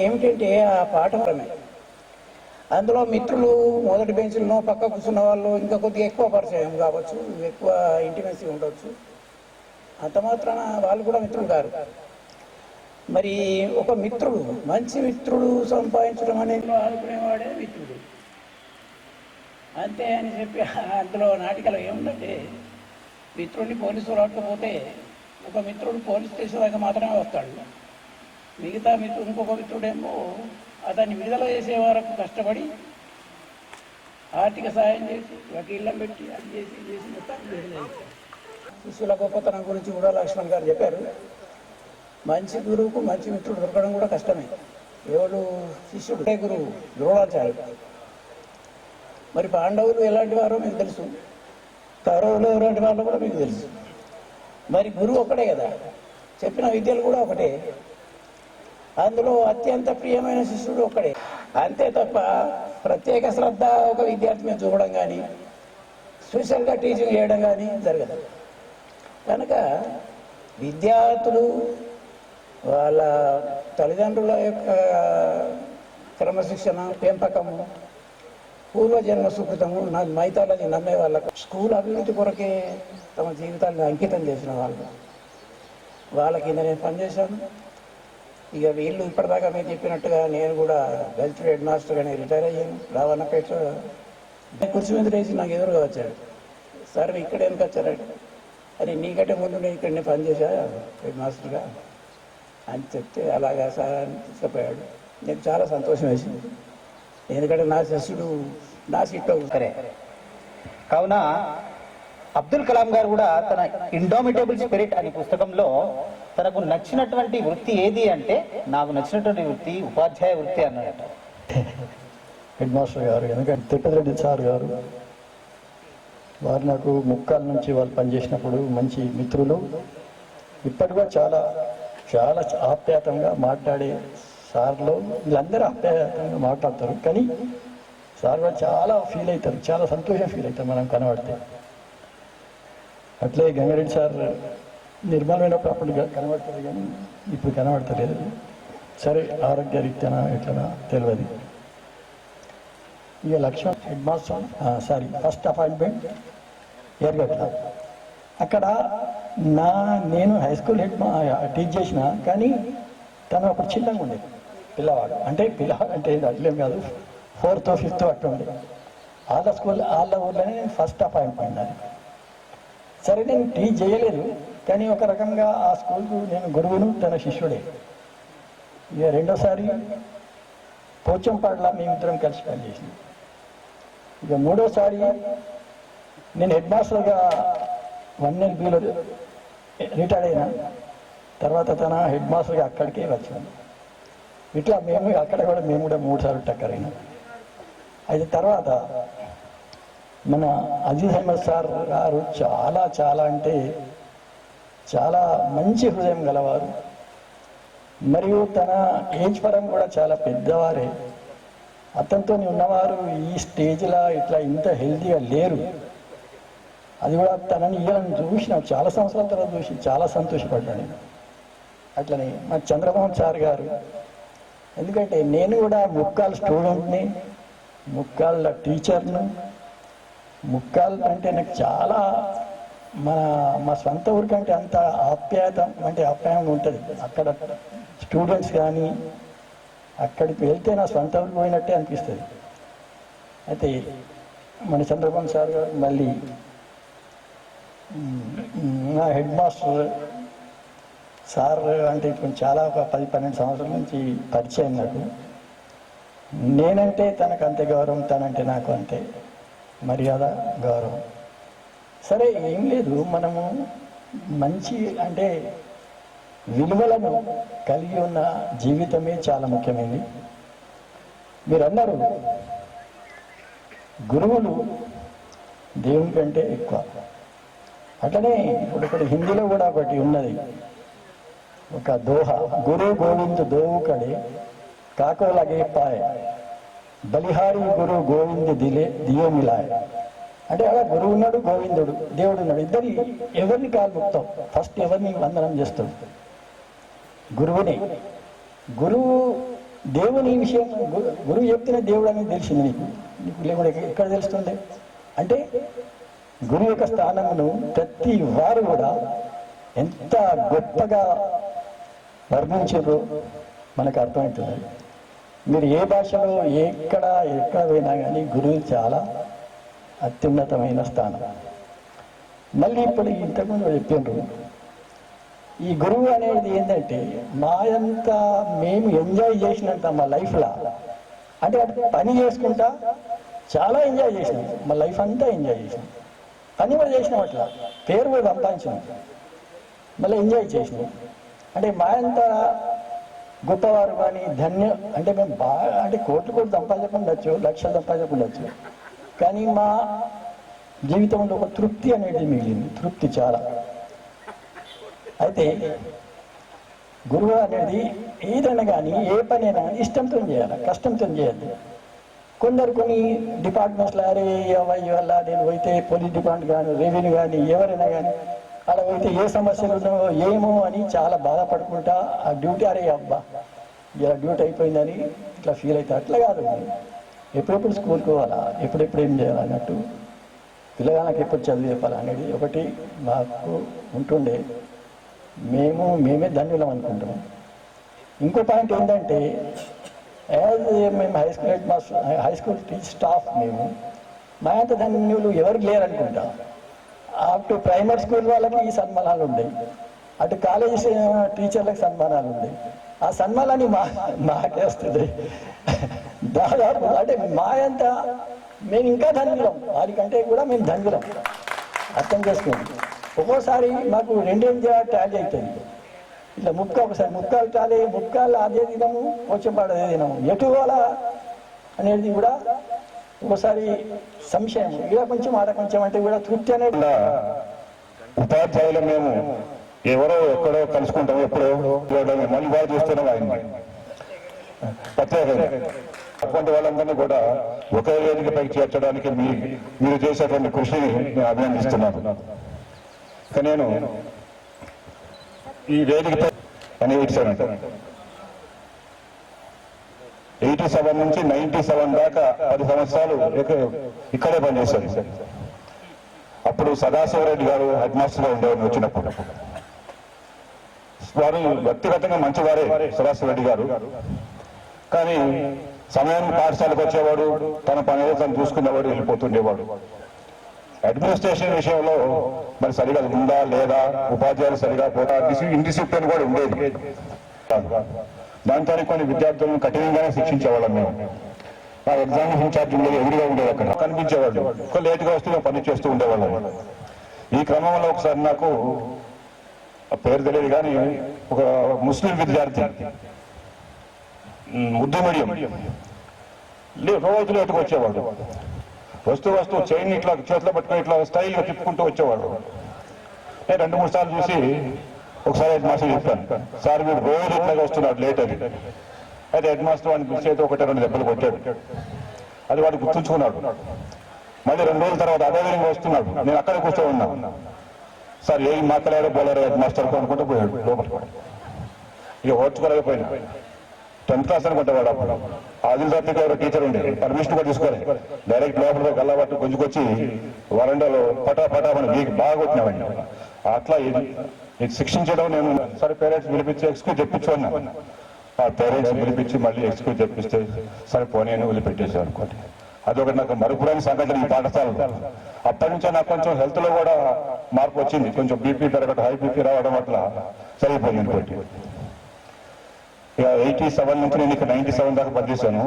ఏమిటంటే ఆ పాఠమే, అందులో మిత్రులు మొదటి బెంచ్లో పక్క కూర్చున్న వాళ్ళు ఇంకా కొద్దిగా ఎక్కువ పరిచయం కావచ్చు, ఎక్కువ ఇంటిమెసీ ఉండవచ్చు. అంత మాత్రాన వాళ్ళు కూడా మిత్రులు కారు. మరి ఒక మిత్రుడు, మంచి మిత్రుడు సంపాదించడం అనేది ఆడుకునేవాడే మిత్రుడు అంతే అని చెప్పి అందులో నాటికలో ఏముందంటే, మిత్రుడిని పోలీసులు ఆడకపోతే ఒక మిత్రుడు పోలీస్ స్టేషన్ దాకా మాత్రమే వస్తాడు, మిగతా మిత్రుడు ఇంకొక మిత్రుడేమో అతన్ని విడుదల చేసే వరకు కష్టపడి ఆర్థిక సాయం చేసి వకీళ్ళం పెట్టి అది చేసి మొత్తాన్ని విడుదల చేశారు. శిష్యుల గొప్పతనం గురించి కూడా లక్ష్మణ్ గారు చెప్పారు. మంచి గురువుకు మంచి మిత్రుడు దొరకడం కూడా కష్టమే. ఎవరు శిష్యుడు గురువు ద్రోణాచార్యుడు. మరి పాండవులు ఎలాంటి వారో మీకు తెలుసు, కౌరవులు ఎలాంటి వారో కూడా మీకు తెలుసు. మరి గురువు ఒకటే కదా, చెప్పిన విద్యలు కూడా ఒకటే, అందులో అత్యంత ప్రియమైన శిష్యుడు ఒక్కడే. అంతే తప్ప ప్రత్యేక శ్రద్ధ ఒక విద్యార్థి మీద చూపడం కానీ స్పెషల్గా టీచింగ్ చేయడం కానీ జరగదు. కనుక విద్యార్థులు వాళ్ళ తల్లిదండ్రుల యొక్క క్రమశిక్షణ, పెంపకము, పూర్వజన్మ సుకృతము, మైథాలజీ నమ్మే వాళ్ళకు స్కూల్ అభివృద్ధి కొరకే తమ జీవితాన్ని అంకితం చేసిన వాళ్ళ కింద నేను పనిచేశాను. ఇక వీళ్ళు ఇప్పటిదాకా మీరు చెప్పినట్టుగా నేను కూడా గల్చ్ హెడ్ మాస్టర్గానే రిటైర్ అయ్యాను. రావన్నపేట కుర్చీ మీద వేసి నాకు ఎదురుగా వచ్చాడు, సార్ ఇక్కడ ఎందుకు వచ్చారంటే, అరే నీకంటే ముందు నేను ఇక్కడనే పనిచేశా హెడ్ మాస్టర్గా అని చెప్తే, అలాగా సార్ అని తీసుకుపోయాడు. నేను చాలా సంతోషం వేసింది, ఎందుకంటే నా శిష్యుడు నా సీట్లో సరే. కావున అబ్దుల్ కలాం గారు కూడా తన ఇండోమిటబుల్ స్పిరిట్ అనే పుస్తకంలో తనకు నచ్చినటువంటి వృత్తి ఏది అంటే, నాకు నచ్చినటువంటి వృత్తి ఉపాధ్యాయ వృత్తి అన్నాడట. హెడ్ మాస్టర్ గారు, ఎందుకంటే తిరుపతి సార్ గారు వారు నాకు ముక్కాల నుంచి వాళ్ళు పనిచేసినప్పుడు మంచి మిత్రులు. ఇప్పటి కూడా చాలా చాలా ఆప్యాయతంగా మాట్లాడే సార్లు వీళ్ళందరూ ఆప్యాయతంగా మాట్లాడతారు. కానీ సార్ కూడా చాలా ఫీల్ అవుతారు, చాలా సంతోషం ఫీల్ అవుతారు మనం కనబడితే. అట్లే గంగారెడ్డి సార్ నిర్మలమైనప్పుడు అప్పుడు కనబడతారు, కానీ ఇప్పుడు కనబడతలేదు. సరే ఆరోగ్య రీత్యానా ఎట్లనా తెలియదు. ఇక Laxman headmaster first appointment ఎర్గట్ల. అక్కడ నేను హై స్కూల్ టీచ్ చేసిన, కానీ తను అప్పుడు చిన్నగా ఉండేది పిల్లవాడు. అంటే పిల్లవాడు అంటే అట్లేం కాదు, 4th or 5th అట్లా ఉండేది. వాళ్ళ ఊళ్ళోనే నేను ఫస్ట్ అపాయింట్మెంట్ అది. సరే నేను టీచ్ చేయలేదు, కానీ ఒక రకంగా ఆ స్కూల్కు నేను గురువును, తన శిష్యుడే. ఇక రెండోసారి పోచంపాడులో మేమిద్దరం కలిసి పనిచేసినాం. ఇక మూడోసారి నేను హెడ్ మాస్టర్గా 1 LBలో రిటైర్డ్ అయినా తర్వాత తన హెడ్ మాస్టర్గా అక్కడికే వచ్చాను. ఇట్లా అక్కడ కూడా మేము కూడా 3 సార్లు టక్కర్ అయినాం. అయితే తర్వాత మన అజీజ్ అహ్మద్ సార్ గారు చాలా చాలా అంటే చాలా మంచి హృదయం గలవారు, మరియు తన ఏజ్ పరం కూడా చాలా పెద్దవారే. అతనితో ఉన్నవారు ఈ స్టేజ్లో ఇట్లా ఇంత హెల్తీగా లేరు. అది కూడా తనని ఇయ్యాలని చూసిన చాలా సంవత్సరాల తర్వాత చూసి చాలా సంతోషపడ్డాను. అట్లనే మా చంద్రమోహన్ సార్ గారు, ఎందుకంటే నేను కూడా ముక్కాల్ స్టూడెంట్ని, ముక్కాళ్ళ టీచర్ను. ముక్కాల్ అంటే నాకు చాలా మా సొంత ఊరికంటే అంత ఆప్యాయంగా ఉంటుంది. అక్కడ స్టూడెంట్స్ కానీ అక్కడికి వెళ్తే నా సొంత ఊరికి పోయినట్టే అనిపిస్తుంది. అయితే మన చంద్రబాబు సార్ గారు మళ్ళీ నా హెడ్ మాస్టర్ సార్ అంటే ఇప్పుడు చాలా ఒక 10-12 సంవత్సరాల నుంచి పరిచయం నాకు. నేనంటే తనకు అంతే గౌరవం, తనంటే నాకు అంతే మర్యాద, గౌరవం. సరే ఏం లేదు, మనము మంచి అంటే విలువలను కలిగి ఉన్న జీవితమే చాలా ముఖ్యమైనది. మీరు అన్నారు గురువులు దేవుని కంటే ఎక్కువ. అట్లనే ఇప్పుడు హిందీలో కూడా ఒకటి ఉన్నది, ఒక దోహ, గురు గోవింద్ దోవు కడే కాకో లగే పాయ బలిహారి గురు గోవింద్ దియే మిలాయ. అంటే అలా గురువు ఉన్నాడు, గోవిందుడు, దేవుడు ఉన్నాడు. ఇద్దరి ఎవరిని కాలు మొత్తం ఫస్ట్ ఎవరిని వందనం చేస్తాడు? గురువుని. గురువు దేవుని విషయం గురువు చెప్తేనే దేవుడు అనేది తెలిసింది నీకు లేకుండా ఎక్కడ తెలుస్తుంది? అంటే గురువు యొక్క స్థానమును ప్రతి వారు కూడా ఎంత గొప్పగా వర్ణించారో మనకు అర్థమవుతుంది. మీరు ఏ భాషలో ఎక్కడ పోయినా కానీ గురువు చాలా అత్యున్నతమైన స్థానం. మళ్ళీ ఇప్పుడు ఇంతకుముందు చెప్పిండ్రు, ఈ గురువు అనేది ఏంటంటే మాయంత మేము ఎంజాయ్ చేసినంత మా లైఫ్లో, అంటే అటు పని చేసుకుంటా చాలా ఎంజాయ్ చేసినాం, మా లైఫ్ అంతా ఎంజాయ్ చేసినాం. పని కూడా చేసినాం, అట్లా పేరు కూడా సంపాదించినాం, మళ్ళీ ఎంజాయ్ చేసినాం. అంటే మాయంత గొప్పవారు కానీ అంటే మేము బాగా అంటే కోట్లు సంపాదించకుండొచ్చు, లక్షలు సంపాదించకుండొచ్చు, కానీ మా జీవితంలో ఒక తృప్తి అనేది మిగిలింది. తృప్తి చాలా. అయితే గురువు అనేది ఏదైనా కానీ ఏ పని అయినా కానీ ఇష్టంతో చేయాలి, కష్టంతో చేయద్దు. కొన్ని డిపార్ట్మెంట్స్లో అరే వల్ల నేను పోయితే పోలీస్ డిపార్ట్మెంట్ కానీ రెవెన్యూ కానీ ఎవరైనా కానీ అలా పోయితే ఏ సమస్యలు ఉన్నాయో ఏమో అని చాలా బాధపడుకుంటా ఆ డ్యూటీ అరే అబ్బా ఇలా డ్యూటీ అయిపోయిందని ఇట్లా ఫీల్ అవుతా. అట్లా కాదు, ఎప్పుడెప్పుడు స్కూల్కి పోవాలా, ఎప్పుడెప్పుడు ఏం చేయాలన్నట్టు, పిల్లగాళ్ళకి ఎప్పుడు చదువు చెప్పాలా అనేది ఒకటి మాకు ఉంటుండే. మేమే ధన్యులం అనుకుంటాం. ఇంకో పాయింట్ ఏంటంటే మేము హై స్కూల్ స్టాఫ్ మేము మా అంత ధన్యులు ఎవరు లేరనుకుంటా. అటు ప్రైమరీ స్కూల్ వాళ్ళకి ఈ సన్మానాలు ఉన్నాయి, అటు కాలేజీ టీచర్లకు సన్మానాలు ఉన్నాయి. ఆ సన్మానాన్ని మాకే వస్తుంది దాదాపు. అంటే మా అంత మేము ఇంకా ధన్యులం, వారికంటే కూడా మేము ధన్యులం. అర్థం చేసుకోండి. ఒక్కోసారి మాకు 2 టాలీ అవుతుంది. ఇట్లా ఒకసారి ముక్కాలు టాలీ, ముక్కాలు అదే దినము, పోచంపాడు అదే దినము, ఎటు పోవాలా అనేది కూడా ఒకసారి సంశయం. ఇలా కొంచెం ఆడ కొంచెం అంటే కూడా తృప్తి అనేది. ఉపాధ్యాయులు మేము ఎవరో ఎక్కడో కలుసుకుంటాం, ఎప్పుడో మళ్ళీ బాగా చూస్తున్నాం ఆయన ప్రత్యేకంగా. అటువంటి వాళ్ళందరినీ కూడా ఒకే వేదికపై చేర్చడానికి మీరు చేసేటువంటి కృషిని నేను అభినందిస్తున్నాను. నేను ఈ వేదికపై 87 నుంచి 97 దాకా 10 సంవత్సరాలు ఇక్కడే పనిచేశారు. అప్పుడు సదాశివరెడ్డి గారు హెడ్ మాస్టర్గా ఉండేవారు. వచ్చినప్పుడు వారు వ్యక్తిగతంగా మంచివారే సదాశివరెడ్డి గారు, కానీ సమయానికి పాఠశాలకు వచ్చేవాడు, తన పని తను చూసుకునేవాడు, వెళ్ళిపోతుండేవాడు. అడ్మినిస్ట్రేషన్ విషయంలో మరి సరిగా ఉందా లేదా, ఉపాధ్యాయులు సరిగా పోతా, ఇండిసిప్లిన్ కూడా ఉండేది. దాంతో కొన్ని విద్యార్థులను కఠినంగానే శిక్షించేవాళ్ళం మేము. ఆ ఎగ్జామినేషన్ ఇన్ఛార్జ్ ఉండేది ఎదురుగా ఉండేది, అక్కడ కనిపించేవాళ్ళు. ఒక లేటుగా వస్తే మేము పని చేస్తూ ఉండేవాళ్ళం. ఈ క్రమంలో ఒకసారి నాకు ఆ పేరు తెలియదు కానీ ఒక ముస్లిం విద్యార్థి ఉర్దూ మీడియం రోజు లేటుకు వచ్చేవాడు. వస్తూ చైన్ ఇట్లా చేతిలో పట్టుకొని ఇట్లా స్టైల్గా తిప్పుకుంటూ వచ్చేవాడు. నేను 2-3 సార్లు చూసి ఒకసారి హెడ్ మాస్టర్ చెప్పాను, సార్ మీరు రోజు ఇట్లాగా వస్తున్నాడు లేట్ అని. అయితే హెడ్ మాస్టర్ వాడిని చేతి 1-2 దెబ్బలు కొట్టాడు. అది వాడు గుర్తుంచుకున్నాడు. మళ్ళీ 2 రోజుల తర్వాత అదే విధంగా వస్తున్నాడు. నేను అక్కడే కూర్చో ఉన్నా. సార్ ఏం మాట్లాడారో బోలారో హెడ్ మాస్టర్ అనుకుంటూ పోయాడు లోపలికి. ఇక ఓర్చుకోలేకపోయినా. 10th క్లాస్ అనుకుంటేవాడు అప్పుడు. ఆదిల్ రాత్రికి ఎవరో టీచర్ ఉండే, పర్మిషన్ కూడా తీసుకోవాలి. డైరెక్ట్ లోపల గల్లబట్టు గుంజుకొచ్చి వరండాలో పటాపటామని వీకి బాగా కొట్టినామండి. అట్లా శిక్షించడం నేను సరే పేరెంట్స్ పిలిపించి ఎక్స్క్యూజ్ చెప్పించుకున్నా. ఆ పేరెంట్స్ పిలిపించి మళ్ళీ ఎక్స్క్యూజ్ చెప్పిస్తే సరే పోనీ వదిలిపెట్టేసాను అనుకోండి. అదొకటి నాకు మరుపురాని సంఘటన ఈ పాఠశాలలో. అప్పటి నుంచే నాకు కొంచెం హెల్త్ లో కూడా మార్పు వచ్చింది. కొంచెం బీపీ పెరగడం, హై బీపీ రావడం అట్లా సరిపోయింది అనుకోండి. ఇక 87 నుంచి నేను ఇక్కడ 97 దాకా పనిచేశాను.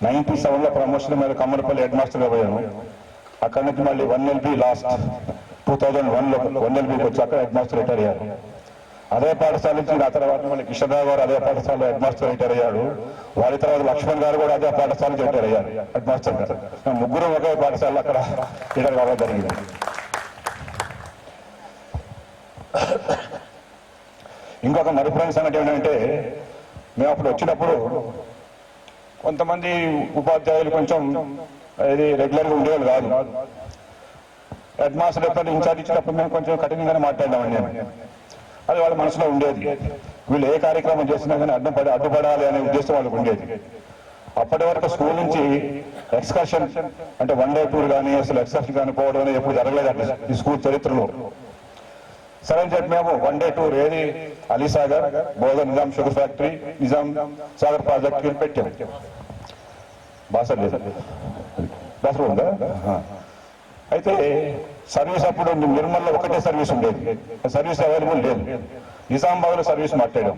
97లో ప్రమోషన్ మీద కమ్మరపల్లి హెడ్ మాస్టర్గా పోయాను. అక్కడి నుంచి మళ్ళీ 1LB లాస్ట్ 2001లో 1LBకి వచ్చి అక్కడ హెడ్ మాస్టర్ రిటైర్ అయ్యారు. అదే పాఠశాల నుంచి ఆ తర్వాత మళ్ళీ కిషన్రావు గారు అదే పాఠశాలలో హెడ్ మాస్టర్ రిటైర్ అయ్యాడు. వారి తర్వాత లక్ష్మణ్ గారు కూడా అదే పాఠశాల రిటైర్ అయ్యారు హెడ్ మాస్టర్ గారు. ముగ్గురు ఒకే పాఠశాలలో అక్కడ రిటైర్ కావడం జరిగింది. ఇంకొక మరుపురాని సంగతి ఏంటంటే మేము అప్పుడు వచ్చినప్పుడు కొంతమంది ఉపాధ్యాయులు కొంచెం ఇది రెగ్యులర్గా ఉండేవాళ్ళు కాదు. హెడ్ మాస్టర్ ఎప్పుడు ఇన్ఛార్జ్ ఇచ్చినప్పుడు మేము కొంచెం కఠినంగానే మాట్లాడినామండి నేను. అది వాళ్ళ మనసులో ఉండేది. వీళ్ళు ఏ కార్యక్రమం చేసినా కానీ అడ్డుపడాలి అనే ఉద్దేశం వాళ్ళకు ఉండేది. అప్పటి వరకు స్కూల్ నుంచి ఎక్స్కర్షన్ అంటే 1 డే టూర్ కానీ అసలు ఎక్స్కర్షన్ కానీ పోవడం అనేది ఎప్పుడు జరగలేదు ఈ స్కూల్ చరిత్రలో. సరే అని చెప్పి మేము 1 డే టూర్ ఏది Alisagar, Bodhan Nizam sugar factory, Nizam Sagar project పెట్టాము. బాసర్ లేదు, బాసర్ ఉందా? అయితే సర్వీస్ అప్పుడు నిర్మల్లో ఒకటే సర్వీస్ ఉండేది, సర్వీస్ అవైలబుల్ లేదు. నిజామాబాద్ లో సర్వీస్ మాట్లాడాం.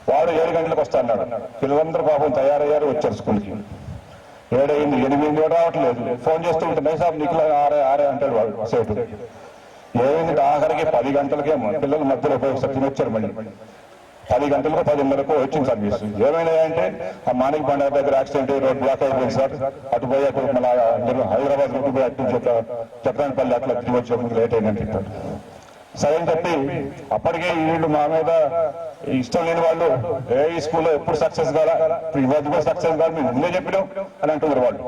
వాడు 7 గంటలకు వస్తా అన్నాడు. పిల్లలందరూ పాపం తయారయ్యారు, వచ్చారు స్కూల్కి. 7 అయింది, 8 రావట్లేదు. ఫోన్ చేస్తూ ఉంటే నైసాబ్ నీకు 6 అంటాడు వాడు సేటు. ఏమైంది ఆఖరికి 10 గంటలకే పిల్లల మధ్యలో తినొచ్చారు. మళ్ళీ 10 గంటలకు 10:30కు వచ్చింది సర్వీస్. ఏమైనా అంటే ఆ మాణిక్ బండార్ దగ్గర యాక్సిడెంట్, రోడ్ బ్లాక్ అయిపోయింది సార్. అటు పోయి అక్కడ మన హైదరాబాద్ రోడ్డు పోయి అటు నుంచి చక్రాన్పల్లి అట్లా తిరిగి వచ్చేప్పుడు లేట్ అయిందని చెప్పాడు. సరే అని చెప్పి అప్పటికే వీళ్ళు మా మీద ఇష్టం లేని వాళ్ళు ఈ స్కూల్లో ఎప్పుడు సక్సెస్ కాదా, ఇప్పుడు ఇవాళ కూడా సక్సెస్ కాదు, మేము ముందే చెప్పినాం అని అంటున్నారు వాళ్ళు.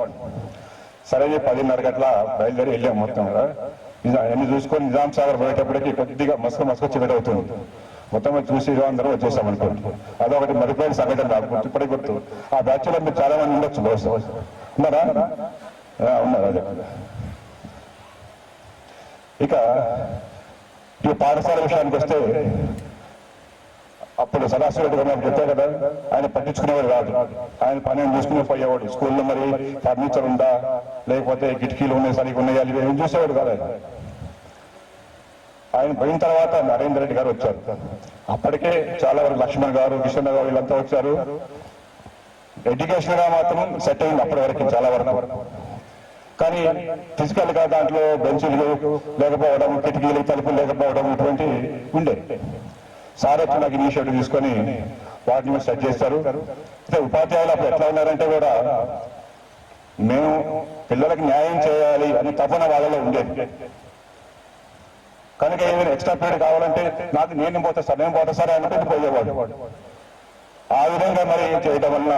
సరే 10:30 గంటల బయలుదేరి వెళ్ళాం మొత్తం కదా. అన్ని చూసుకొని నిజాం సాగర్ పోయేటప్పటికి కొద్దిగా మసక చివరి అవుతుంది. మొత్తం చూసి అందరూ వచ్చేసాం అనుకోండి. అదొకటి మరిపోయిన సంఘటన నాకు ఇప్పటికి గుర్తు. ఆ బ్యాచ్ లో మీరు చాలా మంది ఉండొచ్చు, బహుశా ఉన్నారా? ఉన్నారు. అదే ఇక ఈ పాఠశాల విషయానికి వస్తే అప్పుడు సదాశివరెడ్డి గారు నాకు చెప్పారు కదా, ఆయన పట్టించుకునేవాడు కాదు. ఆయన పని చూసుకునే పోయేవాడు. స్కూల్లో మరి ఫర్నిచర్ ఉందా లేకపోతే కిటికీలు ఉన్నాయి సరిగ్గా ఉన్నాయా ఏం చూసేవాడు కాదు ఆయన. ఆయన పోయిన తర్వాత నరేందర్ రెడ్డి గారు వచ్చారు. అప్పటికే చాలా వరకు లక్ష్మణ్ గారు, కిషన్ గారు వీళ్ళంతా వచ్చారు. ఎడ్యుకేషన్ గా మాత్రం సెట్ అయింది అప్పటి వరకు చాలా వరకు. కానీ ఫిజికల్ గా దాంట్లో బెంచీలు లేకపోవడం, కిటికీలు తలుపులు లేకపోవడం ఇటువంటి ఉండే. సార్ వచ్చి నాకు ఇనిషియేటివ్ తీసుకొని వాటిని సెట్ చేస్తారు. అయితే ఉపాధ్యాయులు అప్పుడు ఎట్లా ఉన్నారంటే కూడా మేము పిల్లలకి న్యాయం చేయాలి అని తపన వాళ్ళలో ఉండేది. కనుక ఏమైనా ఎక్స్ట్రా పీరియడ్ కావాలంటే నాకు నేను పోతా సార్ అన్నట్టు పోయేవాడు. ఆ విధంగా మరి చేయడం వలన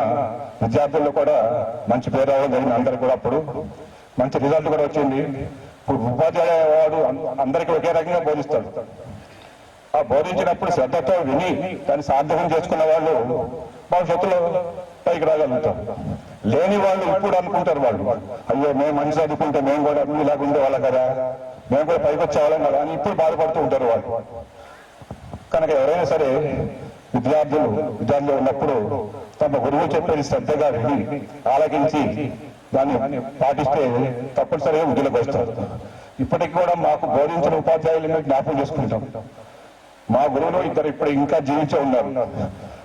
విద్యార్థుల్లో కూడా మంచి పేరు రావడం జరిగింది. అందరికి కూడా అప్పుడు మంచి రిజల్ట్ కూడా వచ్చింది. ఇప్పుడు ఉపాధ్యాయ వాడు అందరికీ ఒకే రకంగా బోధిస్తాడు. ఆ బోధించినప్పుడు శ్రద్ధతో విని దాన్ని సార్థకం చేసుకున్న వాళ్ళు భవిష్యత్తులో పైకి రాగలుగుతారు. లేని వాళ్ళు ఇప్పుడు అనుకుంటారు వాళ్ళు, అయ్యో మేము మంచి చదువుకుంటే మేము కూడా ఇలాగ ఉండేవాళ్ళం కదా, మేము కూడా పైకి వచ్చేవాళ్ళం కదా అని ఇప్పుడు బాధపడుతూ ఉంటారు వాళ్ళు. కనుక ఎవరైనా సరే విద్యార్థులు ఉన్నప్పుడు తమ గురువు చెప్పేది శ్రద్ధగా విని ఆలకించి దాన్ని పాటిస్తే తప్పనిసరిగా విద్యలకు వస్తారు. ఇప్పటికి కూడా మాకు బోధించిన ఉపాధ్యాయులు జ్ఞాపకం చేసుకుంటాం. మా గురువులు ఇద్దరు ఇప్పుడు ఇంకా జీవించే ఉన్నారు.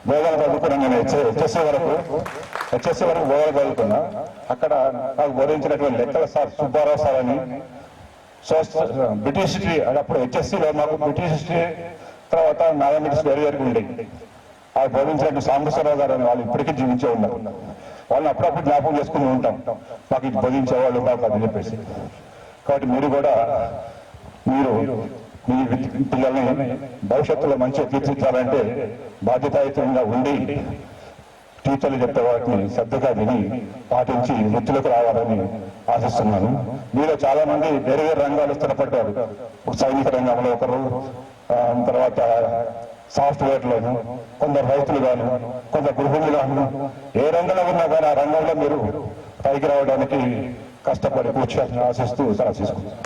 భోగాలు చదువుకున్నాను. నేను హెచ్ఎస్సీ వరకు భోగాలు చదువుకున్నా. అక్కడ నాకు బోధించినటువంటి లెక్కల సార్ సుబ్బారావు సార్ అని, బ్రిటిష్ హిస్టరీ, అప్పుడు హెచ్ఎస్సీలో మాకు బ్రిటిష్ హిస్టరీ, తర్వాత మ్యాథమెటిక్స్ వేరు ఉండేది. ఆ బోధించినట్టు సాంబశ్వరరావు గారు అని వాళ్ళు ఇప్పటికీ జీవించే ఉన్నారు. వాళ్ళని అప్పుడప్పుడు జ్ఞాపకం చేసుకుని ఉంటాం, మాకు ఇది బోధించేవాళ్ళు మాకు అని చెప్పేసి. కాబట్టి మీరు కూడా మీ పిల్లల్ని భవిష్యత్తులో మంచిగా తీర్చిదిద్దాలంటే బాధ్యతాయుతంగా ఉండి టీచర్లు చెప్పే వాటిని శ్రద్ధగా విని పాటించి వృత్తిలోకి రావాలని ఆశిస్తున్నాను. మీలో చాలా మంది వేరే వేరే రంగాలు స్థిరపడ్డారు. సైనిక రంగంలో ఒకరు, తర్వాత సాఫ్ట్వేర్లోను, కొందరు రైతులు గాను, కొందరు గృహిణులు గాను, ఏ రంగంలో ఉన్నా కానీ ఆ రంగంలో మీరు పైకి రావడానికి కష్టపడి కూర్చొని ఆశిస్తూ తీసుకుంటాను.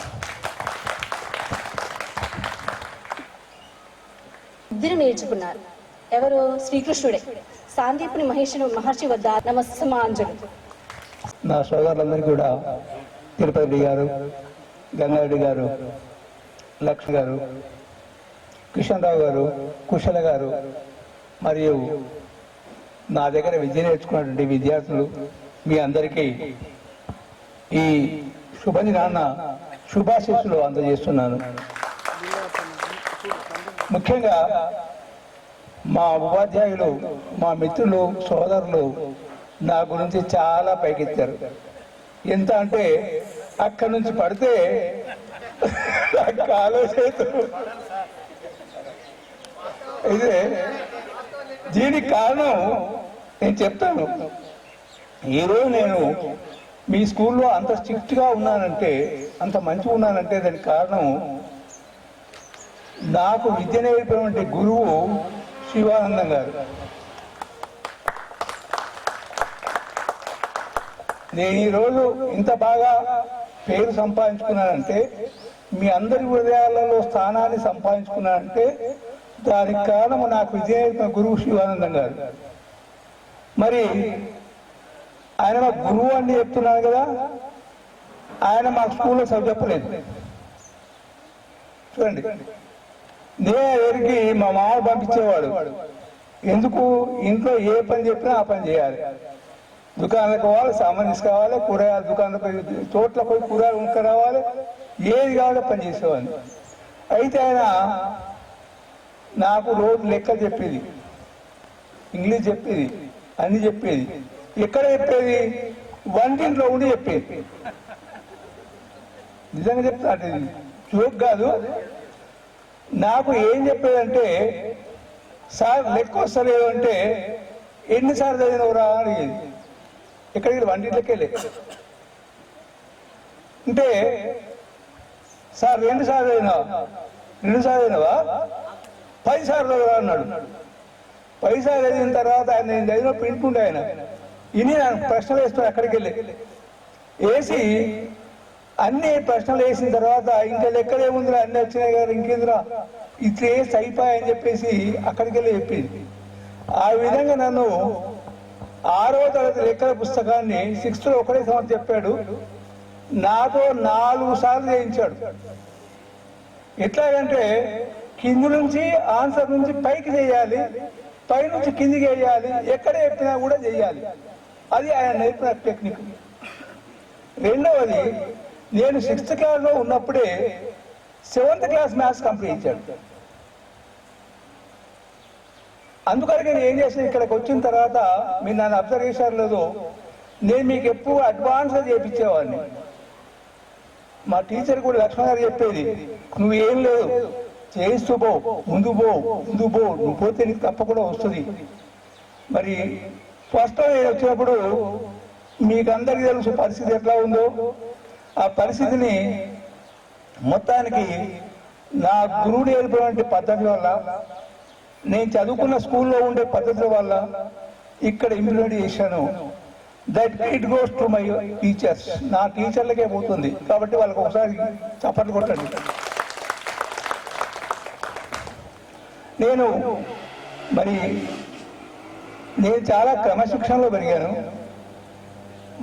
ఇద్దరు నేర్చుకున్నారు. ఎవరు? శ్రీకృష్ణుడే సాందీపుని మహర్షి వద్ద నమస్సమాంజలి. నా సోదరులందరికీ కూడా తిరుపతి గారు, గంగారెడ్డి గారు, లక్ష్మి గారు, కిషన్రావు గారు, కుశల గారు, మరియు నా దగ్గర విద్య నేర్చుకున్నటువంటి విద్యార్థులు మీ అందరికీ ఈ శుభదినాన శుభాశీస్సులు అందజేస్తున్నాను. ముఖ్యంగా మా ఉపాధ్యాయులు, మా మిత్రులు, సోదరులు నా గురించి చాలా పైకెత్తారు. ఎంత అంటే అక్కడి నుంచి పడితే ఆలోచన. అయితే దీనికి కారణం నేను చెప్తాను. ఈరోజు నేను మీ స్కూల్లో అంత స్ట్రిక్ట్గా ఉన్నానంటే, అంత మంచిగా ఉన్నానంటే దానికి కారణం నాకు విద్య నేర్పినటువంటి గురువు శివానందం గారు. నేను ఈరోజు ఇంత బాగా పేరు సంపాదించుకున్నానంటే, మీ అందరి హృదయాలలో స్థానాన్ని సంపాదించుకున్నానంటే దానికి కారణం నాకు విద్య నేర్పిన గురువు శివానందం గారు. మరి ఆయన మా గురువు అని చెప్తున్నాను కదా, ఆయన మా స్కూల్లో చదువు చెప్పలేదు. చూడండి, నేను ఎరిగి మా మామ పంపించేవాడు. ఎందుకు? ఇంట్లో ఏ పని చెప్పినా ఆ పని చేయాలి. దుకాణాలకు పోవాలి, సామాన్ తీసుకోవాలి, కూరగాయలు దుకాణాలకు చోట్ల పోయి కూరగాయలు ఉనికి రావాలి, ఏది కావాలో పని చేసేవాడిని. అయితే ఆయన నాకు రోజు లెక్కలు చెప్పేది, ఇంగ్లీష్ చెప్పేది, అన్ని చెప్పేది. ఎక్కడ చెప్పేది? వంటింట్లో ఉండి చెప్పేది. నిజంగా చెప్తా, అంటే జోక్ కాదు. నాకు ఏం చెప్పేదంటే, సార్ లెక్క వస్తలేదు అంటే, ఎన్నిసార్లు చదివినవరా అడిగేది. ఎక్కడికి? వంటింట్లోకి వెళ్ళి. అంటే సార్ 2 సార్లు చదివినావా? 2 సార్లు చదివినావా? 10 సార్లు చదివా అన్నాడు. 10 సార్లు చదివిన తర్వాత ఆయన నేను చదివిన ప్రింట్ ఉండే ఆయన ఇని ప్రశ్నలు వేస్తాను. అక్కడికి వెళ్ళి వేసి అన్ని ప్రశ్నలు వేసిన తర్వాత ఇంకా లెక్కలేముందిరా, అన్ని వచ్చినాయి కదా, ఇంకేందిరా ఇట్లా వేసి అయిపోయాయని చెప్పేసి అక్కడికి వెళ్ళి చెప్పింది. ఆ విధంగా నన్ను 6వ తరగతి లెక్కల పుస్తకాన్ని 6th లో ఒకటే సంవత్సరం చెప్పాడు. నాతో 4 సార్లు చేయించాడు. ఎట్లాగంటే కింది నుంచి ఆన్సర్ నుంచి పైకి చేయాలి, పై నుంచి కిందికి వేయాలి, ఎక్కడ చెప్పినా కూడా చేయాలి. అది ఆయన నేర్పిన టెక్నిక్. రెండవది, నేను 6th క్లాస్లో ఉన్నప్పుడే 7th క్లాస్ మ్యాథ్స్ కంప్లీట్ ఇచ్చాడు. అందుకని నేను ఏం చేసాను, ఇక్కడికి వచ్చిన తర్వాత మీరు నన్ను అబ్జర్వ్ చేశారు లేదో, నేను మీకు ఎప్పుడు అడ్వాన్స్గా చేయించేవాడిని. మా టీచర్ కూడా లక్ష్మణ్ గారు చెప్పేది, నువ్వు ఏం లేదు చేయిస్తూ పో, ముందు పో, నువ్వు పోతే నీకు తప్పకుండా వస్తుంది. మరి ఫస్ట్ నేను వచ్చినప్పుడు మీకు అందరికీ తెలుసు పరిస్థితి ఎట్లా ఉందో. ఆ పరిస్థితిని మొత్తానికి నా గురువు నేర్పినటువంటి పద్ధతుల వల్ల, నేను చదువుకున్న స్కూల్లో ఉండే పద్ధతుల వల్ల ఇక్కడ ఇంప్లిమెంట్ చేశాను. That it goes to my teachers. నా టీచర్లకే పోతుంది. కాబట్టి వాళ్ళకి ఒకసారి చప్పట్లు కొట్టండి. నేను చాలా క్రమశిక్షణలో పెరిగాను.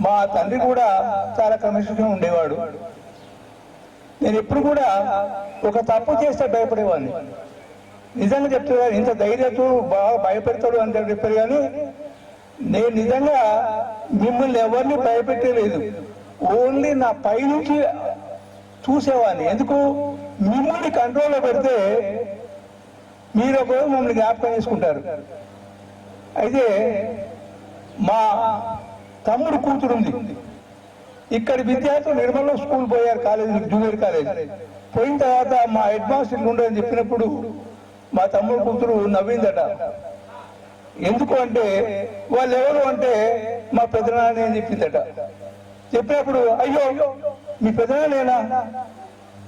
మా తండ్రి కూడా చాలా క్రమశిక్షణ ఉండేవాడు. నేను ఎప్పుడు కూడా ఒక తప్పు చేస్తే భయపడేవాడిని. నిజంగా చెప్తారు, ఇంత ధైర్యతో బాగా భయపెడతాడు అని చెప్పారు. కానీ నేను నిజంగా మిమ్మల్ని ఎవరిని భయపెట్టలేదు. ఓన్లీ నా పై నుంచి చూసేవాడిని. ఎందుకు? మిమ్మల్ని కంట్రోల్లో పెడితే మీరు ఒకవేళ మమ్మల్ని జ్ఞాపకం చేసుకుంటారు. అయితే మా తమ్ముడు కూతురుంది, ఇక్కడి విద్యార్థులు నిర్మల్లో స్కూల్ పోయారు, కాలేజీ, జూనియర్ కాలేజ్. పోయిన తర్వాత మా హెడ్ మాస్టర్ ఉండని చెప్పినప్పుడు మా తమ్ముడు కూతురు నవ్విందట. ఎందుకు అంటే వాళ్ళు ఎవరు అంటే మా పెదనాన్న అని చెప్పిందట. చెప్పినప్పుడు అయ్యో మీ పెదనాన్నేనా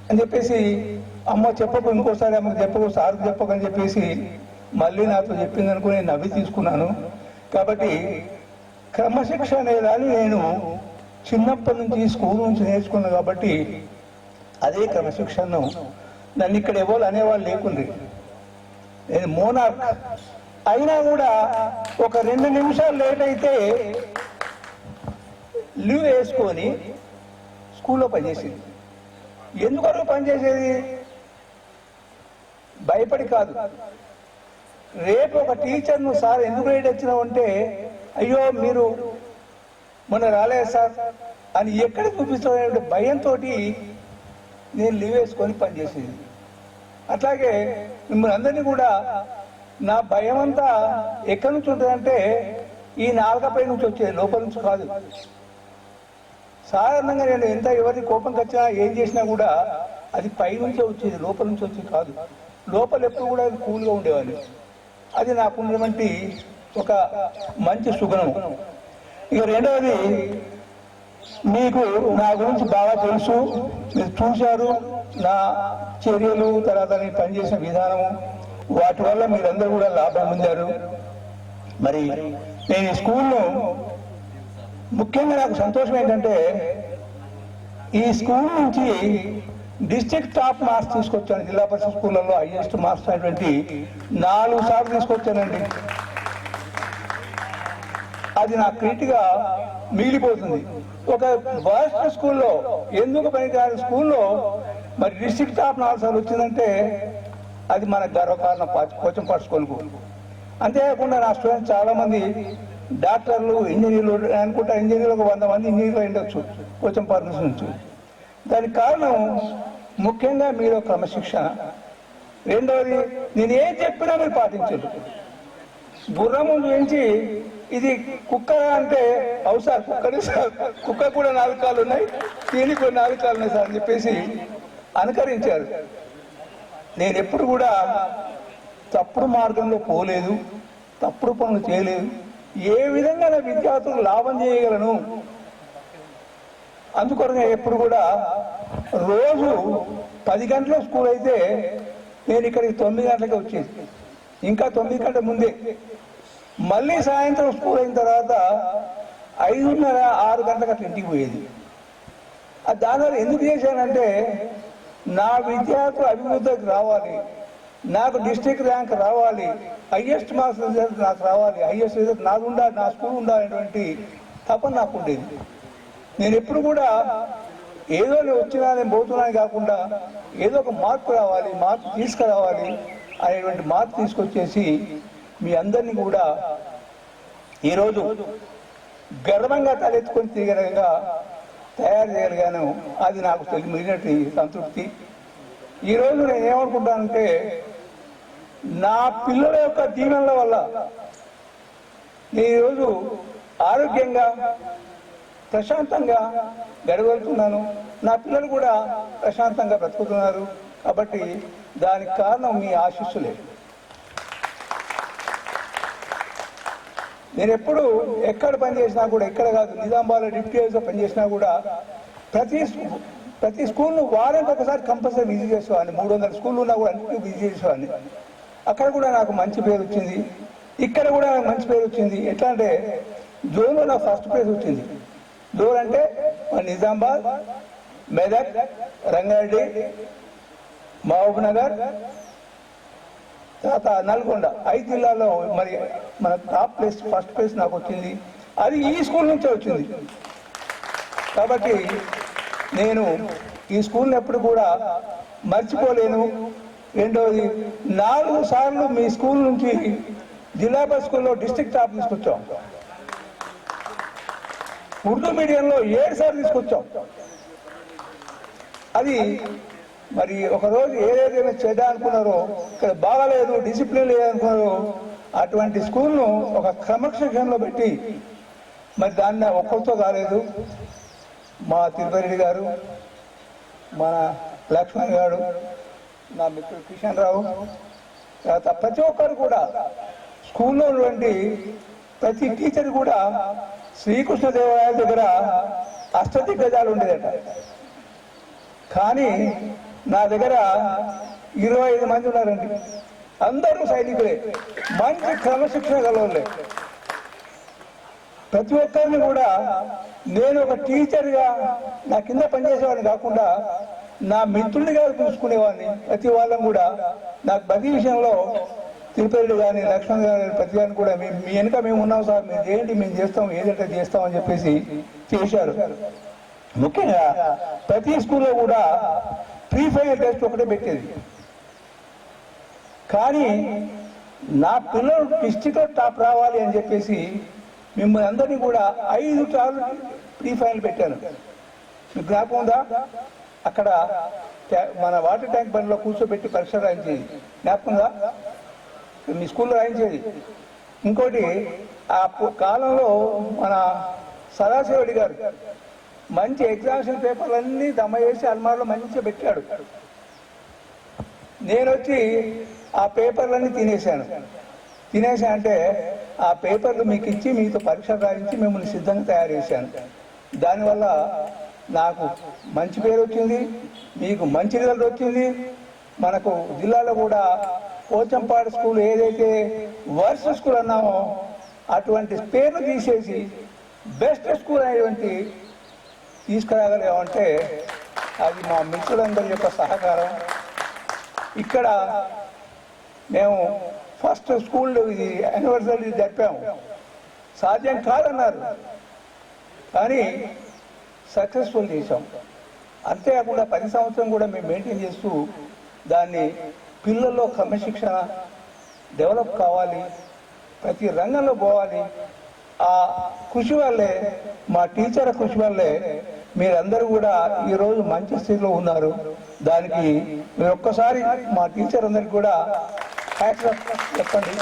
అని చెప్పేసి, అమ్మ చెప్పకు, ఇంకోసారి అమ్మకు చెప్పకు, సార్కు చెప్పకు అని చెప్పేసి మళ్ళీ నాతో చెప్పింది అనుకుని నేను నవ్వి తీసుకున్నాను. కాబట్టి క్రమశిక్షణ అనేదాన్ని నేను చిన్నప్పటి నుంచి స్కూల్ నుంచి నేర్చుకున్నాను. కాబట్టి అదే క్రమశిక్షణను నన్ను ఇక్కడ ఎవరు అనేవాళ్ళు లేకుండ్రి. నేను మోనార్క్ అయినా కూడా ఒక 2 నిమిషాలు లేట్ అయితే లీవ్ వేసుకొని స్కూల్లో పనిచేసేది. ఎందుకని పనిచేసేది? భయపడి కాదు. రేపు ఒక టీచర్ను సార్ ఎందుకు లేట్ వచ్చినావు అంటే, అయ్యో మీరు మొన్న రాలేదు సార్ అని ఎక్కడ చూపిస్తావు భయంతో నేను లీవ్ వేసుకొని పనిచేసేది. అట్లాగే మిమ్మల్ని అందరినీ కూడా నా భయం అంతా ఎక్కడి నుంచి ఉంటుందంటే ఈ నాలుకపై నుంచి వచ్చేది, లోపల నుంచి కాదు. సాధారణంగా నేను ఎంత ఎవరికి కోపం వచ్చినా ఏం చేసినా కూడా అది పై నుంచే వచ్చేది, లోపల నుంచి వచ్చేది కాదు. లోపల ఎప్పుడు కూడా కూల్గా ఉండేవాళ్ళు. అది నాకు ఉన్నటువంటి ఒక మంచి సుగుణం. ఇక రెండవది, మీకు నా గురించి బాగా తెలుసు, మీరు చూశారు నా చర్యలు, తర్వాత నేను పనిచేసిన విధానము, వాటి వల్ల మీరందరూ కూడా లాభం పొందారు. మరి నేను ఈ స్కూల్లో ముఖ్యంగా నాకు సంతోషం ఏంటంటే, ఈ స్కూల్ నుంచి డిస్ట్రిక్ట్ టాప్ మార్క్స్ తీసుకొచ్చాను. జిల్లా పరిషత్ స్కూళ్ళలో హైయెస్ట్ మార్క్స్ అయినటువంటి 4 సార్లు తీసుకొచ్చానండి. అది నా క్రిటిగా మిగిలిపోతుంది. ఒక వరస్ట్ స్కూల్లో, ఎందుకు పనికిరాని స్కూల్లో మరి డిస్ట్రిక్ట్ టాప్ 4 సార్లు వచ్చిందంటే అది మనకు గర్వకారణం పోచంపాడు స్కూల్కు. అంతేకాకుండా నా స్టూడెంట్స్ చాలా మంది డాక్టర్లు, ఇంజనీర్లు అనుకుంటా. ఇంజనీర్లు ఒక 100 మంది ఇంజనీర్లు ఉండొచ్చు పోచంపాడు నుంచి. దానికి కారణం ముఖ్యంగా మీరు క్రమశిక్షణ. రెండవది, నేను ఏం చెప్పినా మీరు పాటించదు. గుర్రము నుంచి ఇది కుక్క అంటే అవుసార్ కుక్కని సార్, కుక్క కూడా 4 కాళ్ళు ఉన్నాయి, దీనికి కూడా 4 కాళ్ళు ఉన్నాయి సార్ అని చెప్పేసి అనుకరించారు. నేను ఎప్పుడు కూడా తప్పుడు మార్గంలో పోలేదు, తప్పుడు పనులు చేయలేదు. ఏ విధంగా నా విద్యార్థులకు లాభం చేయగలను, అందుకొరగా ఎప్పుడు కూడా రోజు 10 గంటల స్కూల్ అయితే నేను ఇక్కడికి 9 గంటలకి వచ్చేది, ఇంకా 9 గంటల ముందే. మళ్ళీ సాయంత్రం స్కూల్ అయిన తర్వాత 5:30, 6 గంటలకు అట్లా ఇంటికి పోయేది. దానివల్ల ఎందుకు చేశానంటే, నా విద్యార్థులు అభివృద్ధికి రావాలి, నాకు డిస్ట్రిక్ట్ ర్యాంక్ రావాలి, హైయెస్ట్ మార్క్స్ రిజల్ట్ నాకు రావాలి, హైయెస్ట్ రిజల్ట్ నాకు ఉండాలి, నా స్కూల్ ఉండాలనేటువంటి తపన నాకు ఉండేది. నేను ఎప్పుడు కూడా ఏదో నేను వచ్చినా నేను పోతున్నాను కాకుండా ఏదో ఒక మార్పు రావాలి, మార్పు తీసుకురావాలి అనేటువంటి మార్పు తీసుకొచ్చేసి మీ అందరినీ కూడా ఈరోజు గర్వంగా తలెత్తుకొని తిరగడంగా తయారు చేయగలిగాను. అది నాకు మిగిలినట్టు సంతృప్తి. ఈరోజు నేను ఏమనుకుంటానంటే, నా పిల్లల యొక్క దీవెనల వల్ల నేను ఈరోజు ఆరోగ్యంగా ప్రశాంతంగా గడవలుతున్నాను, నా పిల్లలు కూడా ప్రశాంతంగా బ్రతుకుతున్నారు. కాబట్టి దానికి కారణం మీ ఆశీస్సులే. నేను ఎప్పుడు ఎక్కడ పనిచేసినా కూడా, ఎక్కడ కాదు నిజామాబాద్లో డిప్యూటీగా పనిచేసినా కూడా ప్రతి స్కూల్ను వారానికి ఒకసారి కంపల్సరీ విజిట్ చేసేవాడిని. 300 స్కూళ్ళు ఉన్నా కూడా అన్నింటినీ విజిట్ చేసేవాడిని. అక్కడ కూడా నాకు మంచి పేరు వచ్చింది, ఇక్కడ కూడా నాకు మంచి పేరు వచ్చింది. ఎట్లా అంటే జోన్లో నాకు ఫస్ట్ ప్లేస్ వచ్చింది. జోన్ అంటే నిజామాబాద్, మెదక్, రంగారెడ్డి, మహబూబ్ నగర్, తర్వాత నల్గొండ 5 జిల్లాల్లో మరి మన టాప్ ప్లేస్, ఫస్ట్ ప్లేస్ నాకు వచ్చింది. అది ఈ స్కూల్ నుంచే వచ్చింది. కాబట్టి నేను ఈ స్కూల్ని ఎప్పుడు కూడా మర్చిపోలేను. రెండవది 4 సార్లు మీ స్కూల్ నుంచి జిల్లా బస్ స్కూల్లో డిస్ట్రిక్ట్ టాప్ తీసుకొచ్చాం. ఉర్దూ మీడియంలో 7 సార్లు తీసుకొచ్చాం. అది మరి ఒకరోజు ఏదైతే చేద్దాం అనుకున్నారో, ఇక్కడ బాగాలేదు, డిసిప్లిన్ లేదనుకున్నారో, అటువంటి స్కూల్ను ఒక క్రమశిక్షణలో పెట్టి మరి దాన్ని ఒక్కరితో కాలేదు. మా తిరుపతి గారు, మన లక్ష్మణ్ గారు, నా మిత్రుడు కిషన్ రావు, తర్వాత ప్రతి ఒక్కరు కూడా స్కూల్లో ఉన్నటువంటి ప్రతి టీచర్ కూడా శ్రీకృష్ణదేవరాయల దగ్గర అష్టదిగ్గజాలు ఉండేదట. కానీ నా దగ్గర 25 మంది ఉన్నారండి. అందరూ సైనికులే, మంచి క్రమశిక్షణ గలవాళ్ళే. ప్రతి ఒక్కరిని కూడా నేను ఒక టీచర్గా నా కింద పనిచేసేవాడిని కాకుండా నా మిత్రుడిగా చూసుకునేవాడిని. ప్రతి వాళ్ళని కూడా నాకు ప్రతి విషయంలో తిరుపతి కానీ లక్ష్మణ్ గారు ప్రతి గారిని కూడా మీ వెనుక మేము ఉన్నాం సార్, మీరు చేయండి, మేము చేస్తాం, ఏదంటే చేస్తాం అని చెప్పేసి చేశారు. ముఖ్యంగా ప్రతి స్కూల్లో కూడా ప్రీ ఫైనల్ టెస్ట్ ఒకటే పెట్టేది. కానీ నా పిల్లలు డిస్ట్రిక్ట్లో టాప్ రావాలి అని చెప్పేసి మిమ్మల్ని అందరినీ కూడా 5 సార్లు ప్రీ ఫైనల్ పెట్టాను. మీకు జ్ఞాపకం ఉందా? అక్కడ మన వాటర్ ట్యాంక్ బండిలో కూర్చోబెట్టి పరీక్ష రాయించేది, జ్ఞాపకం ఉందా? మీ స్కూల్లో రాయించేది. ఇంకోటి ఆ కాలంలో మన సదాశివరెడ్డి గారు మంచి ఎగ్జామినేషన్ పేపర్లన్నీ దమ్మ చేసి అల్మార్లో మంచిగా పెట్టాడు. నేను వచ్చి ఆ పేపర్లన్నీ తినేశాను అంటే ఆ పేపర్లు మీకు ఇచ్చి మీతో పరీక్ష రాయించి మిమ్మల్ని సిద్ధంగా తయారు చేశాను. దానివల్ల నాకు మంచి పేరు వచ్చింది, మీకు మంచి రిజల్ట్ వచ్చింది. మనకు జిల్లాలో కూడా పోచంపాడు స్కూల్ ఏదైతే వర్స్ట్ స్కూల్ అన్నామో అటువంటి పేర్లు తీసేసి బెస్ట్ స్కూల్ అనేటువంటి తీసుకురాగలేమంటే అది మా మిత్రులందరి యొక్క సహకారం. ఇక్కడ మేము ఫస్ట్ స్కూల్ ఇది యానివర్సరీ జరిపాము. సాధ్యం కాదన్నారు కానీ సక్సెస్ఫుల్ చేసాం. అంతేకాకుండా 10 సంవత్సరం కూడా మేము మెయింటైన్ చేస్తూ దాన్ని పిల్లల్లో క్రమశిక్షణ డెవలప్ కావాలి, ప్రతి రంగంలో పోవాలి. ఆ కృషి వల్లే, మా టీచర్ కృషి వల్లే మీరందరూ కూడా ఈరోజు మంచి స్థితిలో ఉన్నారు. దానికి మీరు ఒక్కసారి మా టీచర్ అందరికి కూడా హ్యాట్స్ చెప్పండి.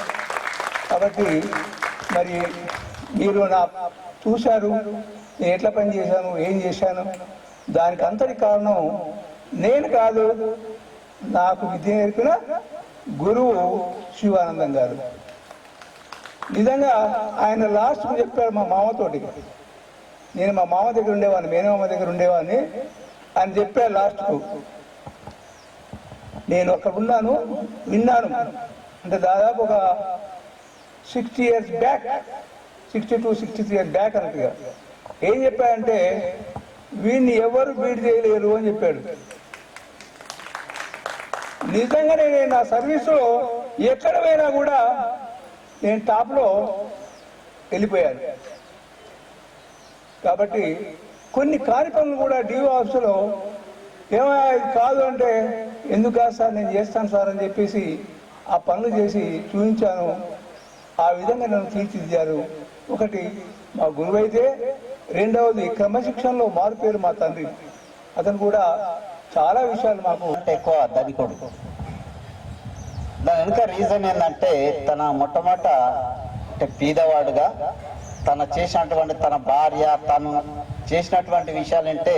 కాబట్టి మరి మీరు నా చూశారు, నేను ఎట్లా పని చేశాను, ఏం చేశాను, దానికి అంతటి కారణం నేను కాదు, నాకు విద్య నేర్పిన గురువు శివానందం గారు. నిజంగా ఆయన లాస్ట్ చెప్పారు మా మామతోటి. నేను మా మామ దగ్గర ఉండేవాడిని, మేనమామ దగ్గర ఉండేవాడిని. ఆయన చెప్పారు లాస్ట్కు, నేను అక్కడ ఉన్నాను, విన్నాను. అంటే దాదాపు ఒక 60 years బ్యాక్, 62, 63 years బ్యాక్ అన్నట్టుగా. ఏం చెప్పాడంటే వీడిని ఎవరు బీట్ చేయలేరు అని చెప్పాడు. నిజంగానే నేను నా సర్వీసులో ఎక్కడ పోయినా కూడా నేను టాప్లో వెళ్ళిపోయాను. కాబట్టి కొన్ని కాని పనులు కూడా డిఓ ఆఫీసులో ఏమైనా ఇది కాదు అంటే ఎందుకు కాదు సార్, నేను చేస్తాను సార్ అని చెప్పేసి ఆ పనులు చేసి చూపించాను. ఆ విధంగా నన్ను తీర్చిదిద్దారు. ఒకటి మా గురువు అయితే, రెండవది క్రమశిక్షణలో మారుపేరు మా తండ్రి. అతను కూడా చాలా విషయాలు మాకు ఎక్కువ ధనికుడు. దాని వెనుక రీజన్ ఏంటంటే తన మొట్టమొదట అంటే పేదవాడుగా తన చేసినటువంటి తన భార్య తను చేసినటువంటి విషయాలు అంటే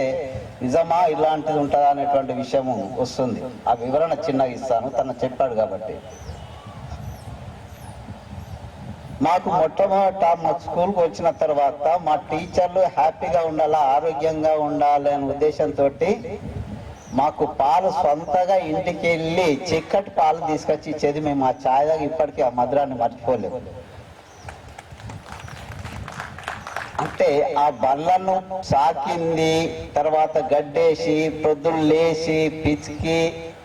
నిజమా ఇలాంటిది ఉంటుందా అనేటువంటి విషయము వస్తుంది. ఆ వివరణ చిన్నగా ఇస్తాను, తను చెప్పాడు కాబట్టి. మాకు మొట్టమొదట మా స్కూల్కి వచ్చిన తర్వాత మా టీచర్లు హ్యాపీగా ఉండాలా, ఆరోగ్యంగా ఉండాలి అనే ఉద్దేశంతో మాకు పాలు సొంతగా ఇంటికి వెళ్ళి చిక్కటి పాలు తీసుకొచ్చి ఇచ్చేది. మేము ఆ ఛాయ్ దాకా ఇప్పటికీ ఆ మధురాన్ని మర్చిపోలేము. అంటే ఆ బళ్ళను సాకింది, తర్వాత గడ్డేసి ప్రొద్దులు లేచి పిచ్చికి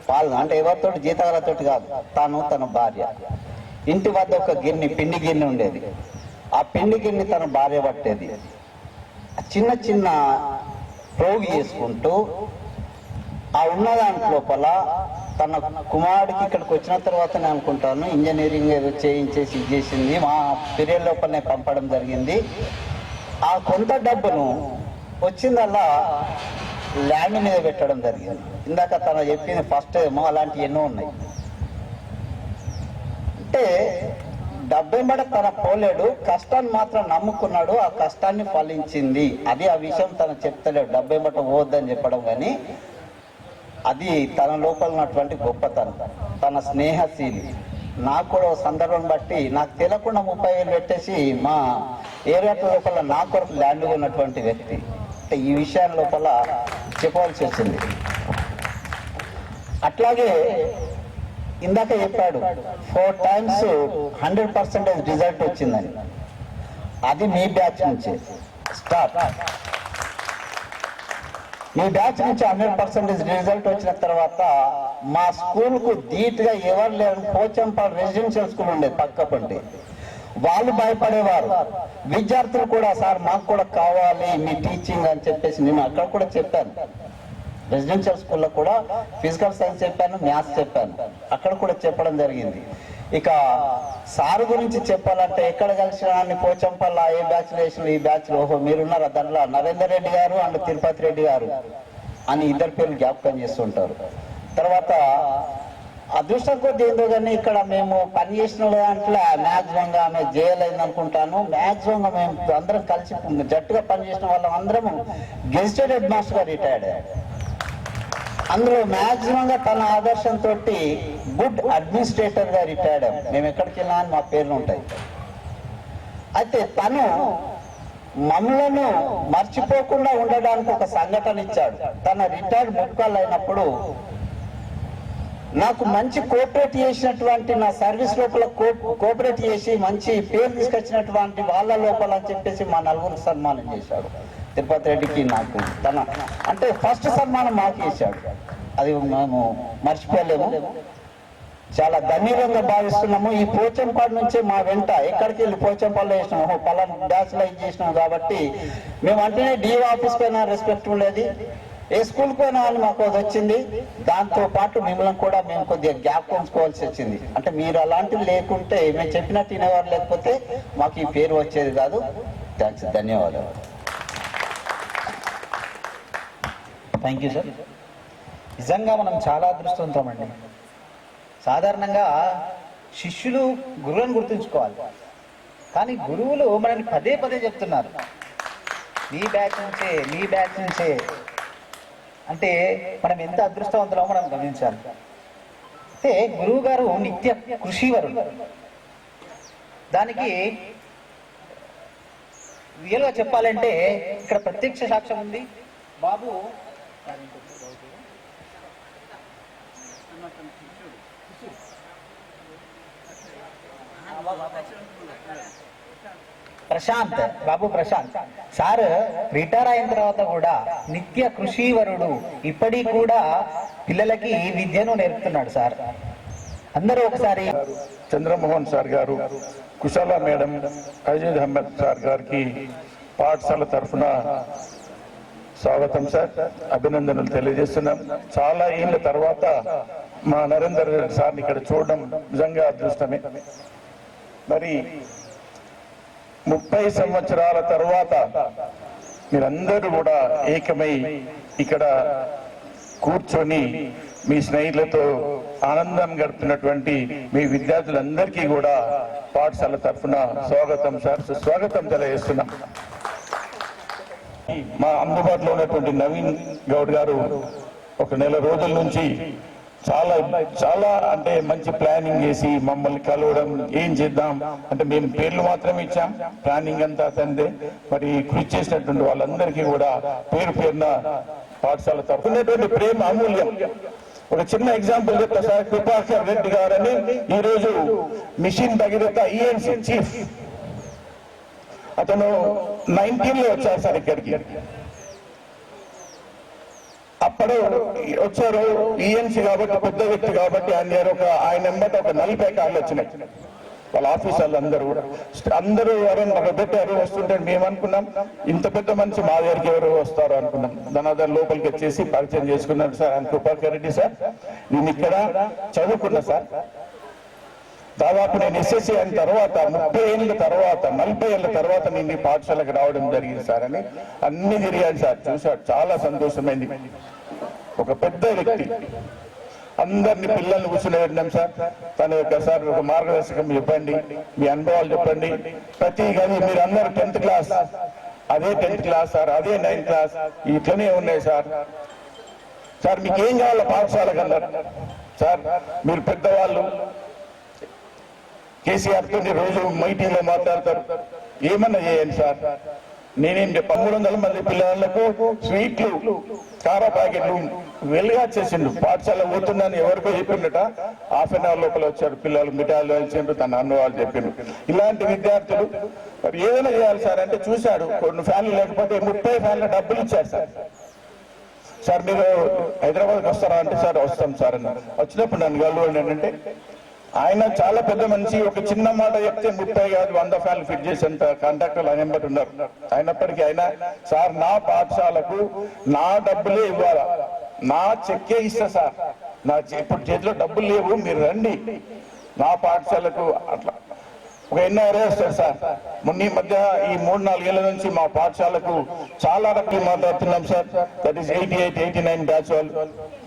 పాలు, అంటే ఎవరితోటి జీతగాలతోటి కాదు, తన భార్య. ఇంటి వద్ద ఒక గిన్నె, పిండి గిన్నె ఉండేది. ఆ పిండి గిన్నె తన భార్య పట్టేది. చిన్న చిన్న ప్రోగు చేసుకుంటూ ఆ ఉన్నదాంట్ లోపల తన కుమారుడికి ఇక్కడికి వచ్చిన తర్వాత నేను అనుకుంటాను ఇంజనీరింగ్ ఏదో చేయించేసి చేసింది మా పీరియడ్ లోపలనే పంపడం జరిగింది. ఆ కొంత డబ్బును వచ్చిందల్లా ల్యాండ్ మీద పెట్టడం జరిగింది. ఇందాక తను చెప్పింది ఫస్ట్ ఏమో అలాంటివి ఎన్నో ఉన్నాయి. అంటే డబ్బెంబడ తన పోలేడు, కష్టాన్ని మాత్రం నమ్ముకున్నాడు, ఆ కష్టాన్ని ఫలించింది. అది ఆ విషయం తను చెప్తలేడు, డబ్బెంబట పోవద్దని చెప్పడం, కానీ అది తన లోపల ఉన్నటువంటి గొప్పతనం, తన స్నేహశీలి. నాకు కూడా సందర్భం బట్టి నాకు తెలియకుండా 30,000 పెట్టేసి మా ఏరియా లోపల నా కొరకు ల్యాండ్ ఉన్నటువంటి వ్యక్తి. అంటే ఈ విషయాల లోపల చెప్పవలసి వచ్చింది. అట్లాగే ఇందాక చెప్పాడు 4 times 100% రిజల్ట్ వచ్చిందని. అది మీ బ్యాచ్ నుంచి స్టార్ట్. మీ బ్యాచ్ నుంచి 100% రిజల్ట్ వచ్చిన తర్వాత మా స్కూల్కు ధీటుగా ఎవరు లేరు. పోచంపాడు రెసిడెన్షియల్ స్కూల్ ఉండేది పక్కపంటి, వాళ్ళు భయపడేవారు. విద్యార్థులు కూడా సార్ మాకు కూడా కావాలి మీ టీచింగ్ అని చెప్పేసి నేను అక్కడ కూడా చెప్పాను. రెసిడెన్షియల్ స్కూల్లో కూడా ఫిజికల్ సైన్స్ చెప్పాను, మ్యాథ్స్ చెప్పాను, అక్కడ కూడా చెప్పడం జరిగింది. ఇక సారు గురించి చెప్పాలంటే ఎక్కడ కలిసిన పోచంపల్ల ఏ బ్యాచ్ వేసిన ఈ బ్యాచ్ ఓహో మీరున్నారా దాంట్లో నరేందర్ రెడ్డి గారు అండ్ తిరుపతి రెడ్డి గారు అని ఇద్దరు పేర్లు జ్ఞాపకం చేస్తుంటారు. తర్వాత అదృష్టం కొద్ది ఏందో కానీ ఇక్కడ మేము పని చేసిన దాంట్లో మ్యాక్సిమంగా ఆమె చేయలేదు అనుకుంటాను. మ్యాక్సిమంగా మేము అందరం కలిసి జట్టుగా పనిచేసిన వాళ్ళం అందరం గెజిటెడ్ హెడ్ మాస్టర్ గా రిటైర్డ్ అయ్యాడు. అందులో మ్యాక్సిమంగా తన ఆదర్శంతో గుడ్ అడ్మినిస్ట్రేటర్ గా రిటైర్డ్ అయ్యాం. మేము ఎక్కడికి వెళ్ళినా అని మా పేర్లు ఉంటాయి. అయితే తను మమ్మలను మర్చిపోకుండా ఉండడానికి ఒక సంఘటన ఇచ్చాడు. తన రిటైర్డ్ ముక్కలు అయినప్పుడు నాకు మంచి కోఆపరేట్ చేసినటువంటి నా సర్వీస్ లోపల కోఆపరేట్ చేసి మంచి పేరు తీసుకొచ్చినటువంటి వాళ్ళ లోపల అని చెప్పేసి మా నలుగురు సన్మానం చేశాడు. తిరుపతి రెడ్డికి నాకు తన అంటే ఫస్ట్ సన్మానం మాకు చేశాడు. అది మేము మర్చిపోలేము, చాలా ధన్యవాదంగా భావిస్తున్నాము. ఈ పోచంపాడు నుంచే మా వెంట ఎక్కడికి వెళ్ళి పోచంపాడులో వేసినాము పలానా డాన్స్ లో ఇది చేసినాము కాబట్టి మేము అంటేనే డిఓ ఆఫీస్ పైన రెస్పెక్ట్ ఉండేది, ఏ స్కూల్ పైన అని మాకు అది వచ్చింది. దాంతో పాటు మిమ్మల్ని కూడా మేము కొద్దిగా గ్యాప్ ఉంచుకోవాల్సి వచ్చింది. అంటే మీరు అలాంటివి లేకుంటే మేము చెప్పినట్టు వినేవారు లేకపోతే మాకు ఈ పేరు వచ్చేది కాదు. థ్యాంక్స్, ధన్యవాదాలు. Thank you sir. నిజంగా మనం చాలా అదృష్టవంతం అండి. సాధారణంగా శిష్యులు గురువులను గుర్తుంచుకోవాలి, కానీ గురువులు మనల్ని పదే పదే చెప్తున్నారు మీ బ్యాచ్ నుంచే మీ బ్యాచ్ నుంచే. అంటే మనం ఎంత అదృష్టవంతులో మనం గమనించాలి. అయితే గురువు గారు నిత్య కృషివరుడు. దానికి రియల్గా చెప్పాలంటే ఇక్కడ ప్రత్యక్ష సాక్ష్యం ఉంది. బాబు ప్రశాంత్, బాబు ప్రశాంత్ సార్ రిటైర్ అయిన తర్వాత కూడా నిత్య కృషివరుడు. ఇప్పటికి కూడా పిల్లలకి విద్యను నేర్పుతున్నాడు సార్. అందరూ ఒకసారి చంద్రమోహన్ సార్ గారు, కుశాల మేడం, అజీద్ అహ్మద్ సార్ గారికి పాఠశాల తరఫున స్వాగతం సార్, అభినందనలు తెలియజేస్తున్నాం. చాలా ఏళ్ళ తర్వాత మా నరేందర్ సార్ని ఇక్కడ చూడడం నిజంగా అదృష్టమే. మరి 30 సంవత్సరాల తర్వాత మీరందరూ కూడా ఏకమై ఇక్కడ కూర్చొని మీ స్నేహితులతో ఆనందం గడుపుతున్నటువంటి మీ విద్యార్థులందరికీ కూడా పాఠశాల తరఫున స్వాగతం సార్, సుస్వాగతం తెలియజేస్తున్నాం. మా అందుబాటులో ఉన్నటువంటి నవీన్ గౌడ్ గారు ఒక నెల రోజుల నుంచి చాలా అంటే మంచి ప్లానింగ్ చేసి మమ్మల్ని కలవడం, ఏం చేద్దాం అంటే మేము పేర్లు మాత్రమే ఇచ్చాం, ప్లానింగ్ అంతా తండ్రి. మరి కృషి చేసినటువంటి వాళ్ళందరికీ కూడా పేరు పేరున పాఠశాల తరఫున ప్రేమ అమూల్యం. ఒక చిన్న ఎగ్జాంపుల్ చెప్తా సార్. కృపాకర్ రెడ్డి గారని ఈరోజు మిషన్ భగీరథ ఈఎన్సీ చీఫ్, అతను 19లో వచ్చారు సార్ ఇక్కడికి. అప్పుడు వచ్చారు ఈఎన్సీ కాబట్టి పెద్ద వ్యక్తి కాబట్టి ఆయన ఎంబట ఒక 40 కార్లు వచ్చినాయి. వాళ్ళ ఆఫీసర్లు అందరూ ఎవరైనా పెట్టి ఎవరు వస్తుంటే మేము అనుకున్నాం ఇంత పెద్ద మనిషి మా దగ్గరికి ఎవరు వస్తారు అనుకున్నాం. ధనాధర్ లోపలికి వచ్చేసి పరిచయం చేసుకున్నాను. సార్ ఆయన కృపాకర్ రెడ్డి సార్, నేను ఇక్కడ చదువుకున్నా సార్. దాదాపు నేను ఎస్ఎస్సీ అయిన తర్వాత 30 ఏళ్ళ తర్వాత 40 ఏళ్ళ తర్వాత నేను ఈ పాఠశాలకు రావడం జరిగింది సార్ అని అన్ని తిరిగాను సార్. చూశాడు, చాలా సంతోషమైంది. ఒక పెద్ద వ్యక్తి అందరినీ పిల్లల్ని కూర్చుని పెట్టినాం సార్. తన యొక్క సార్ ఒక మార్గదర్శకం చెప్పండి, మీ అనుభవాలు చెప్పండి. ప్రతి గది మీరు అందరూ 10th క్లాస్, అదే 10th క్లాస్ సార్, అదే 9th క్లాస్, ఇట్లనే ఉన్నాయి సార్. సార్ మీకు ఏం కావాలో పాఠశాలకు అన్నారు సార్. మీరు పెద్దవాళ్ళు కేసీఆర్ తోటి రోజు మైటీలో మాట్లాడతారు, ఏమన్నా చేయండి సార్. నేనేం 1300 మంది పిల్లలకు స్వీట్లు కారా ప్యాకెట్లు వెలుగా చేసిండు. పాఠశాల పోతున్నాను ఎవరికో చెప్పిండట, హాఫ్ అన్ అవర్ లోపల వచ్చారు పిల్లలు, మిఠాయిలు ఇచ్చిండ్రు, తన అన్న వాళ్ళు చెప్పిండ్రు. ఇలాంటి విద్యార్థులు మరి ఏదైనా చేయాలి సార్ అంటే చూశాడు. కొన్ని ఫ్యాన్లు లేకపోతే 30 ఫ్యాన్ల డబ్బులు ఇచ్చారు సార్. సార్ మీరు హైదరాబాద్కి వస్తారా అంటే సార్ వస్తాం సార్ అన్నారు. వచ్చినప్పుడు నన్ను కలవండి అంటే ఆయన చాలా పెద్ద మనిషి. ఒక చిన్న మాట చెప్తే 30 కాదు 100 ఫ్యాన్లు ఫిట్ చేసేంత కాంట్రాక్టర్లు ఆయన వెంబడి ఉన్నారు. అయినప్పటికీ ఆయన సార్ నా పాఠశాలకు నా డబ్బులే ఇవ్వాలా, నా చెక్కే ఇస్తా సార్, నా ఇప్పుడు చేతిలో డబ్బులు లేవు, మీరు రండి నా పాఠశాలకు. అట్లా ఒక ఎన్ఆర్ఏ వస్తారు సార్. మొన్న ఈ మధ్య ఈ 3-4 ఏళ్ల నుంచి మా పాఠశాలకు చాలా రకాలు మాట్లాడుతున్నాం సార్. దట్ ఈస్ 88, 89 బ్యాచ్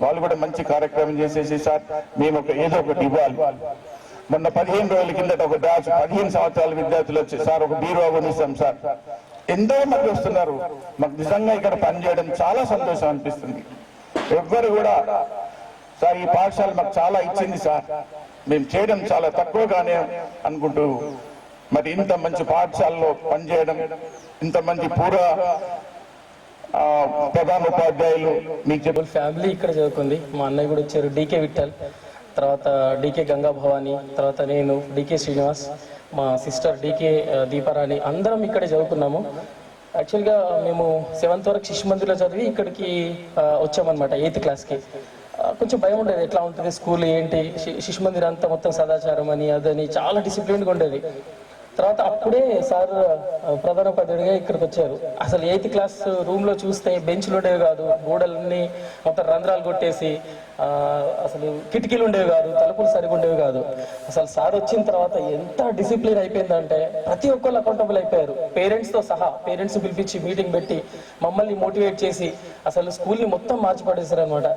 వాళ్ళు కూడా మంచి కార్యక్రమం చేసేసి సార్ మేము ఏదో ఒకటి ఇవ్వాలి. మొన్న 15 రోజుల కిందట ఒక బ్యాచ్ 15 సంవత్సరాల విద్యార్థులు వచ్చి సార్ ఒక బీరువా కొనిస్తాం సార్. ఎంతో మంది వస్తున్నారు. మాకు నిజంగా ఇక్కడ పనిచేయడం చాలా సంతోషం అనిపిస్తుంది. ఎవ్వరు కూడా సార్ ఈ పాఠశాల మాకు చాలా ఇచ్చింది సార్, మేము చేయడం చాలా తక్కువగానే అనుకుంటూ మరి ఇంత మంచి పాఠశాలలో పనిచేయడం, ఇంతమంది పూర్వ ప్రధాన ఉపాధ్యాయులు మీకు చెప్పిన ఫ్యామిలీ ఇక్కడ చదువుకుంది. మా అన్నయ్య కూడా వచ్చారు, డీకే విఠల్, తర్వాత డీకే గంగా భవాని, తర్వాత నేను డీకే శ్రీనివాస్, మా సిస్టర్ డీకే దీపారాణి, అందరం ఇక్కడే చదువుకున్నాము. యాక్చువల్గా మేము 7th వరకు శిశు మందిర్లో చదివి ఇక్కడికి వచ్చామన్నమాట 8th క్లాస్కి. కొంచెం భయం ఉండేది, ఎట్లా ఉంటుంది స్కూల్ ఏంటి, శిశు మందిర్ అంతా మొత్తం సదాచారం అని అదని చాలా డిసిప్లిన్గా ఉండేది. తర్వాత అప్పుడే సార్ ప్రధాన ఉపాధ్యాయుడిగా ఇక్కడికి వచ్చారు. అసలు 8th క్లాస్ రూమ్లో చూస్తే బెంచ్లు ఉండేవి కాదు, గోడలన్నీ మొత్తం రంధ్రాలు కొట్టేసి అసలు కిటికీలు ఉండేవి కాదు, తలుపులు సరిగా ఉండేవి కాదు. అసలు సార్ వచ్చిన తర్వాత ఎంత డిసిప్లిన్ అయిపోయిందంటే ప్రతి ఒక్కళ్ళు అకౌంటబుల్ అయిపోయారు, పేరెంట్స్తో సహా. పేరెంట్స్ పిలిపించి మీటింగ్ పెట్టి మమ్మల్ని మోటివేట్ చేసి అసలు స్కూల్ని మొత్తం మార్చిపడేశారు అనమాట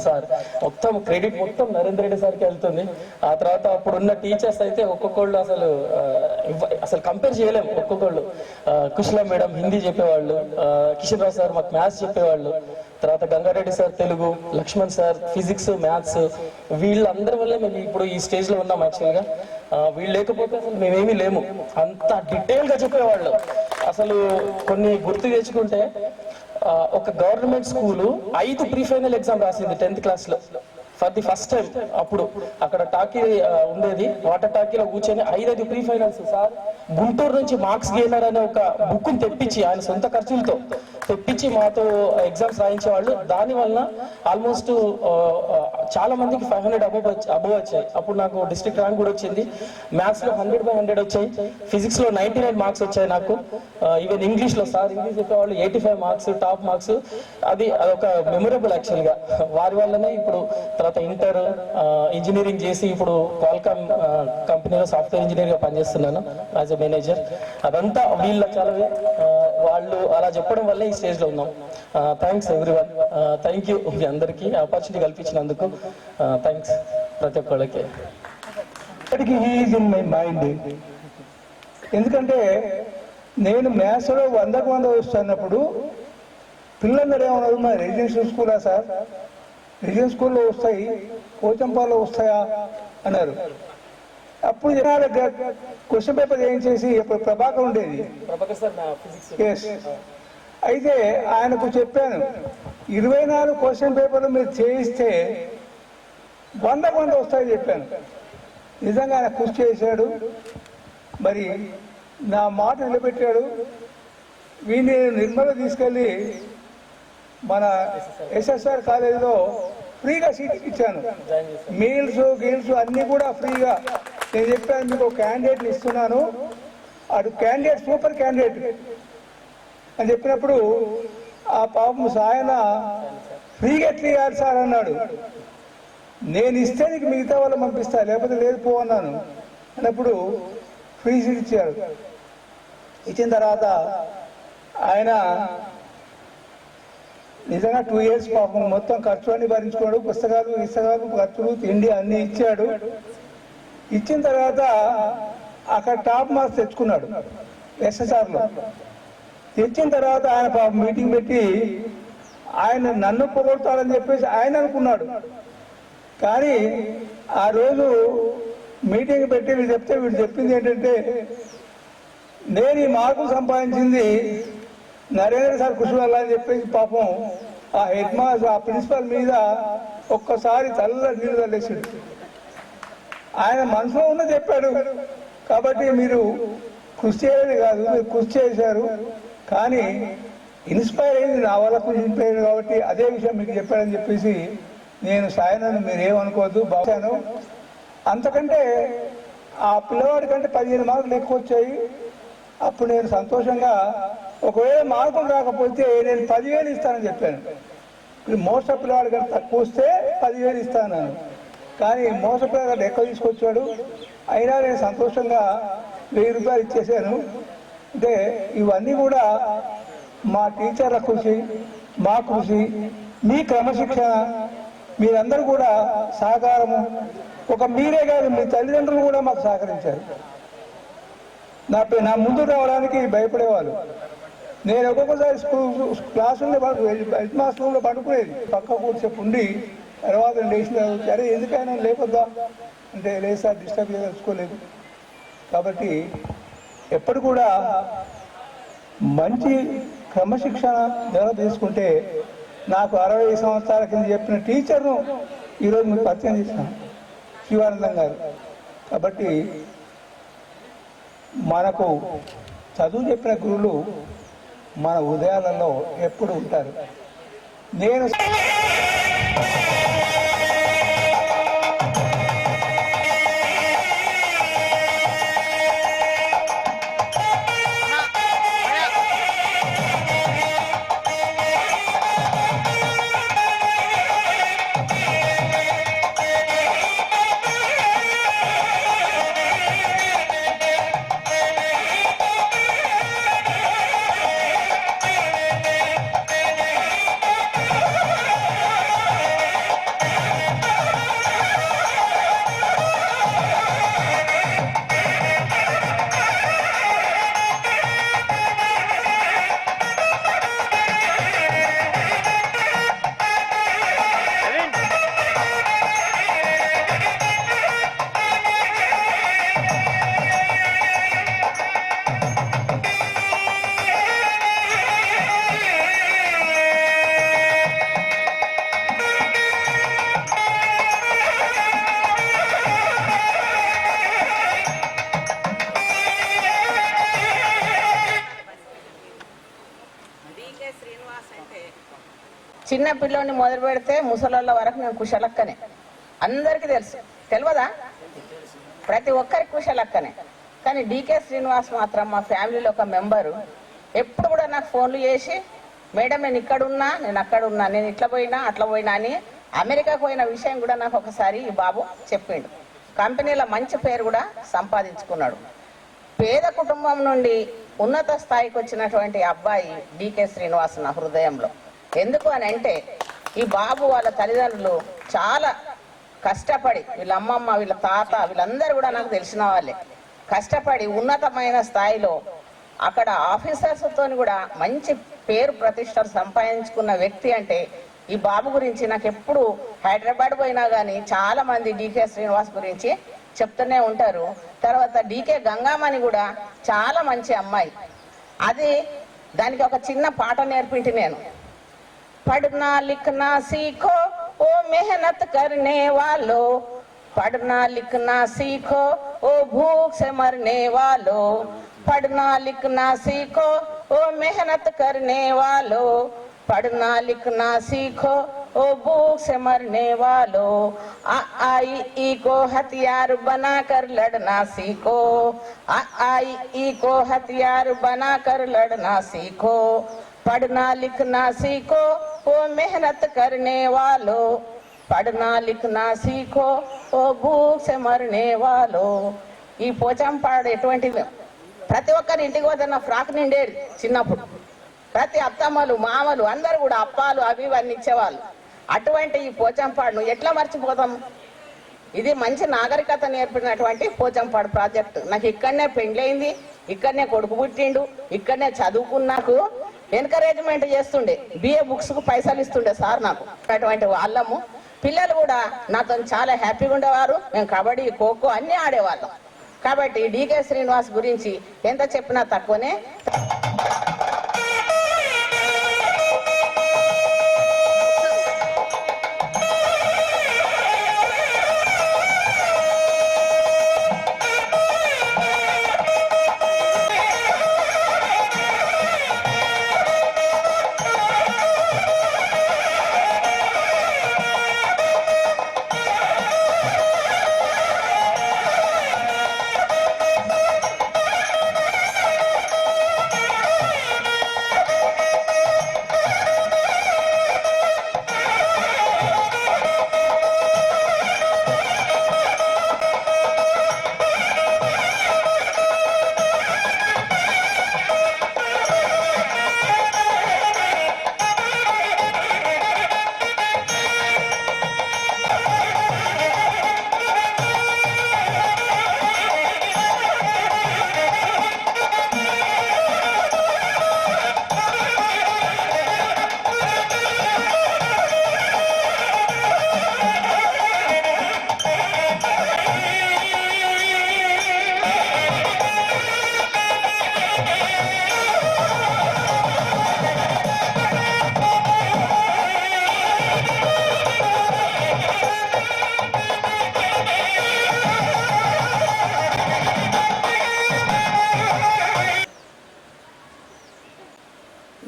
సార్. మొత్తం క్రెడిట్ మొత్తం నరేంద్ర రెడ్డి సార్కి వెళ్తుంది. ఆ తర్వాత అప్పుడున్న టీచర్స్ అయితే ఒక్కొక్కళ్ళు అసలు కంపేర్ చేయలేము. ఒక్కొక్కళ్ళు కుశల మేడం హిందీ చెప్పేవాళ్ళు, కిషన్ రావు సార్ మాకు మ్యాథ్స్ చెప్పేవాళ్ళు, తర్వాత Gangareddy sir Telugu, Laxman sir physics maths, వీళ్ళందరి వల్లే మేము ఇప్పుడు ఈ స్టేజ్ లో ఉన్నాం. యాక్చువల్గా వీళ్ళు లేకపోతే అసలు మేమేమీ లేము. అంత డీటెయిల్ గా చెప్పేవాళ్ళు. అసలు కొన్ని గుర్తు తెచ్చుకుంటే ఒక గవర్నమెంట్ స్కూలు 5 ప్రీఫైనల్ ఎగ్జామ్ రాసింది 10th క్లాస్ లో ఫర్ ది ఫస్ట్ టైం. అప్పుడు అక్కడ టాకీ ఉండేది, వాటర్ టాకీలో కూర్చొని 5 ప్రీ ఫైనల్స్. సార్ గుంటూరు నుంచి మార్క్స్ గెయినర్ అనే ఒక బుక్ తెప్పించి ఆయన సొంత ఖర్చులతో తెప్పించి మాతో ఎగ్జామ్స్ రాయించేవాళ్ళు. దాని వలన ఆల్మోస్ట్ చాలా మందికి 500 అబవ్ వచ్చాయి. అప్పుడు నాకు డిస్ట్రిక్ట్ ర్యాంక్ కూడా వచ్చింది. మ్యాథ్స్ లో 100/100 వచ్చాయి, ఫిజిక్స్ లో 99 మార్క్స్ వచ్చాయి నాకు. ఈవెన్ ఇంగ్లీష్ లో సార్ ఇంగ్లీష్ చెప్పేవాళ్ళు 85 మార్క్స్ టాప్ మార్క్స్. అది అదొక మెమొరబుల్ యాక్చువల్ గా. వారి వల్లనే ఇప్పుడు తర్వాత ఇంటర్ ఇంజనీరింగ్ చేసి ఇప్పుడు క్వాల్కామ్ కంపెనీలో సాఫ్ట్వేర్ ఇంజనీర్ గా పనిచేస్తున్నాను యాజ్ ఎ మేనేజర్. అదంతా వీళ్ళ చలవే, వాళ్ళు అలా చెప్పడం వల్లే ఈ స్టేజ్ లో ఉన్నాం. థ్యాంక్స్ ఎవ్రీవన్, థ్యాంక్ యూ మీ అందరికీ ఆపర్చునిటీ కల్పించినందుకు. థ్యాంక్స్ ప్రతి ఒక్కళ్ళకి. Is in my mind. ఎందుకంటే నేను మ్యాథ్స్లో 100కు 100 వస్తున్నప్పుడు పిల్లలందరూ ఏమన్నారు, మా రెసిడెన్షియల్ స్కూలా సార్, రెసిడెన్షియల్ స్కూల్లో వస్తాయి, పోచంపాల్లో వస్తాయా అన్నారు. అప్పుడు జనాల క్వశ్చన్ పేపర్ ఏం చేసి ఇప్పుడు ప్రభాకర్ ఉండేది, ఎస్. అయితే ఆయనకు చెప్పాను 24 క్వశ్చన్ పేపర్లు మీరు చేయిస్తే 100కు 100 వస్తాయని చెప్పాను. నిజంగా ఆయన కృషి చేశాడు, మరి నా మాట నిలబెట్టాడు. వీడిని నిర్మల తీసుకెళ్ళి మన ఎస్ఎస్ఆర్ కాలేజీలో ఫ్రీగా సీట్ ఇచ్చాను. మీల్స్ గీల్స్ అన్నీ కూడా ఫ్రీగా నేను చెప్పాను మీకు ఒక క్యాండిడేట్ని ఇస్తున్నాను, అటు క్యాండిడేట్ సూపర్ క్యాండిడేట్ అని చెప్పినప్పుడు ఆ పాపం సాయన ఫ్రీగా ఎట్లా ఇవ్వాలి సార్ అన్నాడు. నేను ఇస్తే నీకు మిగతా వాళ్ళు పంపిస్తా, లేకపోతే లేదు పో అన్నాను. అన్నప్పుడు ఫ్రీ సీట్ ఇచ్చాడు. ఇచ్చిన తర్వాత ఆయన నిజంగా 2 years పాపం మొత్తం ఖర్చు అన్ని భరించుకున్నాడు. పుస్తకాలు ఖర్చులు తిండి అన్ని ఇచ్చాడు. ఇచ్చిన తర్వాత అక్కడ టాప్ మార్క్స్ తెచ్చుకున్నాడు SSRలో. తెచ్చిన తర్వాత ఆయన పాపం మీటింగ్ పెట్టి ఆయన నన్ను పొగొడతాడని చెప్పేసి ఆయన అనుకున్నాడు. కానీ ఆ రోజు మీటింగ్ పెట్టి వీడు చెప్పింది ఏంటంటే, నేను ఈ మార్కులు సంపాదించింది నరేంద్ర సార్ కృషి వల్ల అని చెప్పేసి పాపం ఆ హెడ్ మాస్టర్ ఆ ప్రిన్సిపల్ మీద ఒక్కసారి తల్ల నీళ్ళు తల్లేసాడు. ఆయన మనసులో ఉన్న చెప్పాడు. కాబట్టి మీరు కృషి చేయలేదు కాదు, మీరు కృషి చేశారు, కానీ ఇన్స్పైర్ అయింది నా వల్ల కృషి ఇన్స్పైర్ కాబట్టి అదే విషయం మీకు చెప్పాడని చెప్పేసి నేను సాయనను మీరేమనుకోవద్దు బాగాను. అంతకంటే ఆ పిల్లవాడి కంటే 15 మార్కులు ఎక్కువ వచ్చాయి. అప్పుడు నేను సంతోషంగా ఒకవేళ మార్కులు రాకపోతే నేను 10,000 ఇస్తానని చెప్పాను. ఇప్పుడు మోస పిల్లవాడి కంటే తక్కువ వస్తే 10,000 ఇస్తాను. కానీ మోస పిల్లవాడు ఎక్కువ తీసుకొచ్చాడు. అయినా నేను సంతోషంగా 1000 రూపాయలు ఇచ్చేసాను. అంటే ఇవన్నీ కూడా మా టీచర్ల కృషి, మా కృషి, మీ క్రమశిక్షణ, మీరందరూ కూడా సహకారము. ఒక మీరే కాదు, మీ తల్లిదండ్రులు కూడా మాకు సహకరించారు. నా ముందు రావడానికి భయపడేవాళ్ళు. నేను ఒక్కొక్కసారి క్లాసుల్లో హెడ్ మాస్టర్ రూమ్లో పడుకునేది, పక్క కూర్చొని ఉండి తర్వాత లేచిన సరే ఎందుకైనా లేకొద్దా అంటే లేదు సార్ డిస్టర్బ్ చేసుకోలేదు. కాబట్టి ఎప్పుడు కూడా మంచి క్రమశిక్షణ డెవలప్ చేసుకుంటే, నాకు 60 సంవత్సరాల కింద చెప్పిన టీచర్ను ఈరోజు మీకు పరిచయం చేశాను, శివానందం గారు. కాబట్టి మనకు చదువు చెప్పిన గురువులు మన హృదయాలలో ఎప్పుడు ఉంటారు. నేను చిన్న పిల్లోని మొదలు పెడితే ముసలోళ్ళ వరకు నేను కుశలక్కనే. అందరికీ తెలుసు, తెలియదా? ప్రతి ఒక్కరికి కుశలక్కనే. కానీ డీకే శ్రీనివాస్ మాత్రం మా ఫ్యామిలీలో ఒక మెంబరు. ఎప్పుడు కూడా నాకు ఫోన్లు చేసి, మేడం నేను ఇక్కడ ఉన్నా, నేను అక్కడ ఉన్నా, నేను ఇట్లా పోయినా అట్లా పోయినా అని అమెరికాకు పోయిన విషయం కూడా నాకు ఒకసారి ఈ బాబు చెప్పిండు. కంపెనీలో మంచి పేరు కూడా సంపాదించుకున్నాడు. పేద కుటుంబం నుండి ఉన్నత స్థాయికి వచ్చినటువంటి అబ్బాయి డీకే శ్రీనివాస్ నా హృదయంలో. ఎందుకు అని అంటే, ఈ బాబు వాళ్ళ తల్లిదండ్రులు చాలా కష్టపడి, వీళ్ళ అమ్మమ్మ, వీళ్ళ తాత, వీళ్ళందరూ కూడా నాకు తెలిసిన వాళ్ళే, కష్టపడి ఉన్నతమైన స్థాయిలో అక్కడ ఆఫీసర్స్తో కూడా మంచి పేరు ప్రతిష్టలు సంపాదించుకున్న వ్యక్తి. అంటే ఈ బాబు గురించి నాకు ఎప్పుడు హైదరాబాద్ పోయినా కానీ చాలా మంది డీకే శ్రీనివాస్ గురించి చెప్తూనే ఉంటారు. తర్వాత డీకే గంగామణి కూడా చాలా మంచి అమ్మాయి. అది దానికి ఒక చిన్న పాట నేర్పింటి నేను. पढ़ना लिखना सीखो ओ मेहनत करने वालों, पढ़ना लिखना सीखो ओ भूख से मरने वालों, पढ़ना लिखना सीखो ओ मेहनत करने वालों, पढ़ना लिखना सीखो ओ ओ भूख से मरने वालों, आ आई ई को हथियार बनाकर लड़ना सीखो, आ आई ई को हथियार बनाकर लड़ना सीखो, पढ़ना लिखना सीखो ओ मेहनत करने वालों, पढ़ना लिखना सीखो ओ भूख से मरने वालों. ఈ పోచంపాడు ఎటువంటిది, ప్రతి ఒక్కరి ఇంటికి పోతే నా ఫ్రాక్ నిండేది చిన్నప్పుడు. ప్రతి అత్తమ్మలు మామలు అందరూ కూడా అప్పాలు అవి ఇవన్నీ ఇచ్చేవాళ్ళు. అటువంటి ఈ పోచంపాడును ఎట్లా మర్చిపోతాం? ఇది మంచి నాగరికత నేర్పినటువంటి పోచంపాడు ప్రాజెక్టు. నాకు ఇక్కడనే పెండ్లైంది, ఇక్కడనే కొడుకు పుట్టిండు, ఇక్కడనే చదువుకున్నాకు ఎన్కరేజ్మెంట్ చేస్తుండే, బిఏ బుక్స్ కు పైసలు ఇస్తుండే సార్ నాకు. అటువంటి వాళ్ళము పిల్లలు కూడా నాతో చాలా హ్యాపీగా ఉండేవారు. మేము కబడ్డీ ఖోఖో అన్నీ ఆడేవాళ్ళం. కాబట్టి డికే శ్రీనివాస్ గురించి ఎంత చెప్పినా తక్కువనే.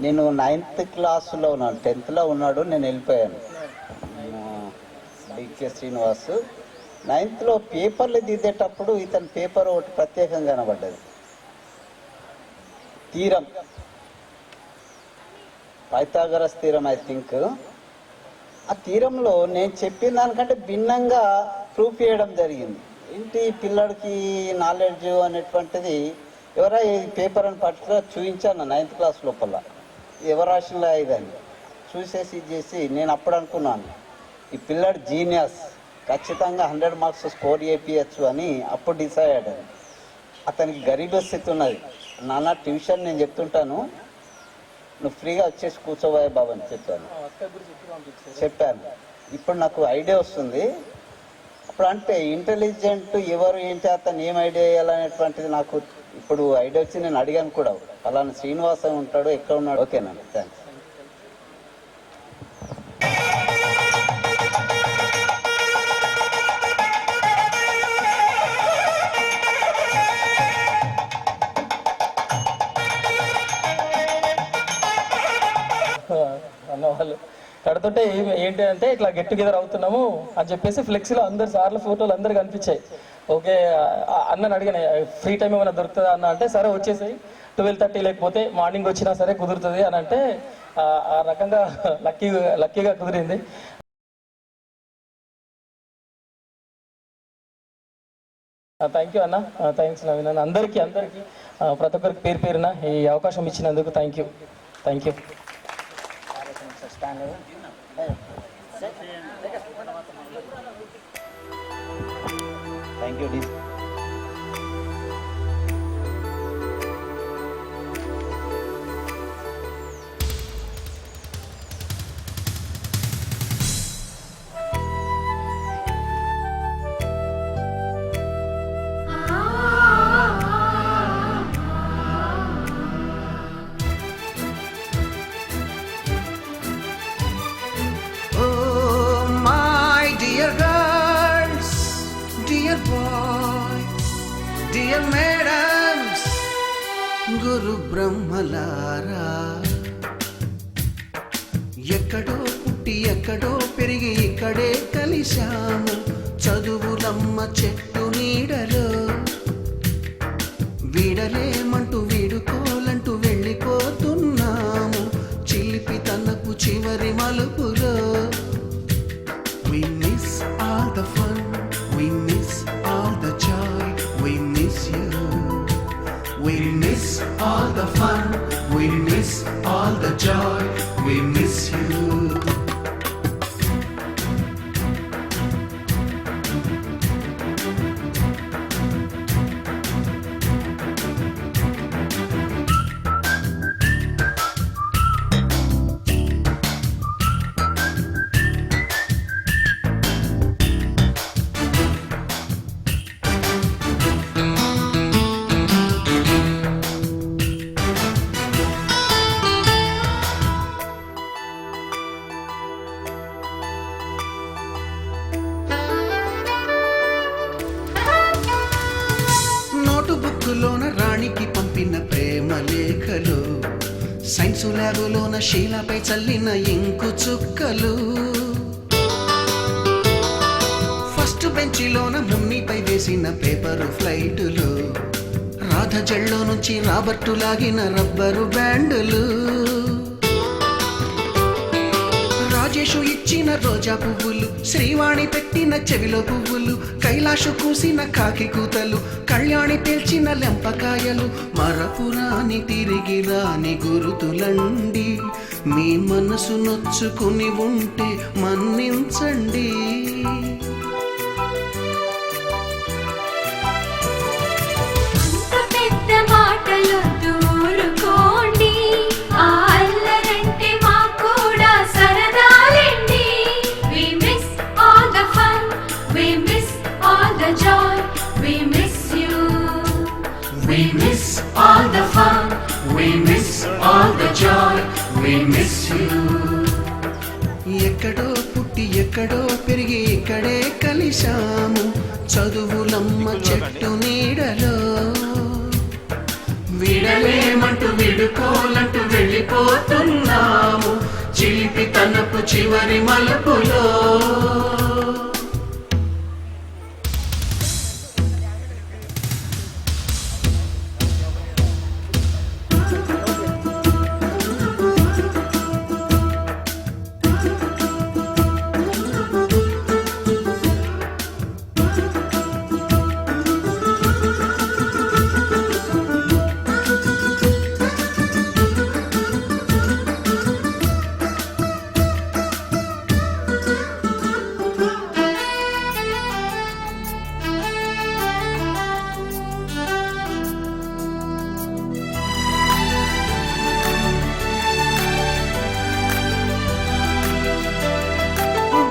నేను 9th క్లాస్లో ఉన్నాను, 10th ఉన్నాడు, నేను వెళ్ళిపోయాను. డికే శ్రీనివాస్ 9th పేపర్లు దిద్దేటప్పుడు ఇతని పేపర్ ఒకటి ప్రత్యేకంగా కనబడ్డది. తీరం, పైథాగరస్ తీరం ఐ థింక్. ఆ తీరంలో నేను చెప్పిన దానికంటే భిన్నంగా ప్రూఫ్ చేయడం జరిగింది. ఏంటి పిల్లడికి నాలెడ్జ్ అనేటువంటిది ఎవరా ఈ పేపర్ అని పర్టికులర్ చూపించాను 9th క్లాస్ లోపల. ఎవరు రాసినలా ఇదని చూసేసి చేసి నేను అప్పుడు అనుకున్నాను ఈ పిల్లడు జీనియస్, ఖచ్చితంగా 100 మార్క్స్ స్కోర్ చేయించచ్చు అని అప్పుడు డిసైడ్ అయ్యాను. అతనికి గరీబ్ స్థితి ఉన్నది. నాన్న ట్యూషన్ నేను చెప్తుంటాను, నువ్వు ఫ్రీగా వచ్చేసి కూర్చోబోయే బాబు అని చెప్పాను. ఇప్పుడు నాకు ఐడియా వస్తుంది. అప్పుడు అంటే ఇంటెలిజెంట్ ఎవరు ఏంటి, అతను ఏం ఐడియా వేయాలనేటువంటిది నాకు ఇప్పుడు ఐడియా వచ్చి నేను అడిగాను కూడా, అలానే శ్రీనివాసం ఉంటాడు, ఎక్కడ ఉన్నాడు. ఓకేనండి, థ్యాంక్స్. అన్నవాళ్ళు కడుతుంటే ఏంటి అంటే ఇట్లా గెట్ టుగెదర్ అవుతున్నాము అని చెప్పేసి ఫ్లెక్సీలో అందరు సార్ల ఫోటోలు అందరు కనిపించాయి. ఓకే అన్నని అడిగాను, ఫ్రీ టైం ఏమైనా దొరుకుతుందా అన్న అంటే సరే వచ్చేసాయి 12:30 లేకపోతే మార్నింగ్ వచ్చినా సరే కుదురుతుంది అని అంటే ఆ రకంగా లక్కీగా కుదిరింది. థ్యాంక్ యూ అన్న, థ్యాంక్స్ నవీన్ అన్న. అందరికీ ప్రతి ఒక్కరికి పేరు పేరున ఈ అవకాశం ఇచ్చినందుకు thank you. Thank you. Thank you. Dear madams, గురు బ్రహ్మలారా, ఎక్కడో పుట్టి పుట్టి ఎక్కడో పెరిగి ఇక్కడే కలిశాము చదువులమ్మ చెట్టు నీడలో వీడలేమంటూ వీడుకోలంటూ వెళ్ళిపోతున్నాము చిలిపి తనకు చివరి మలుపులో. We miss all the fun, we miss all the joy, we miss you. We miss all the fun, we miss all the joy, we miss you. నోటుబుక్కులోన రాణికి పంపిన ప్రేమ లేఖలు సైన్సు ల్యాబులోన శీలపై చల్లిన ఇంకు చుక్కలు ఫస్ట్ బెంచిలోన మున్నిపై వేసిన పేపరు ఫ్లైటులు రాధ జల్లో నుంచి రాబర్టు లాగిన rubber బ్యాండులు Rajesh ఇచ్చిన రోజా పువ్వులు శ్రీవాణి పెట్టిన చెవిలో పువ్వులు కైలాషు కూసిన కాకి కూతలు కళ్యాణి పేల్చిన లెంపకాయలు మరపురాని తిరిగి రాని గురుతులండి మీ మనసు నొచ్చుకుని ఉంటే మన్నించండి. పెద్ద మాటలొద్దు ఊరుకోండి ఆ అల్లరంటే మాకు కూడా సరదాలండి. We miss all the fun, we miss all the joy, we miss you. We miss all the fun, we miss all the joy, we miss you. ఎక్కడో పుట్టి ఎక్కడో పెరిగి ఇక్కడే కలిశాము చదువులమ్మ చెట్టు నీడలో వీడలేమంటూ వీడుకోలంటూ వెళ్ళిపోతున్నాము చిలిపి తనపు చివరి మలుపులో.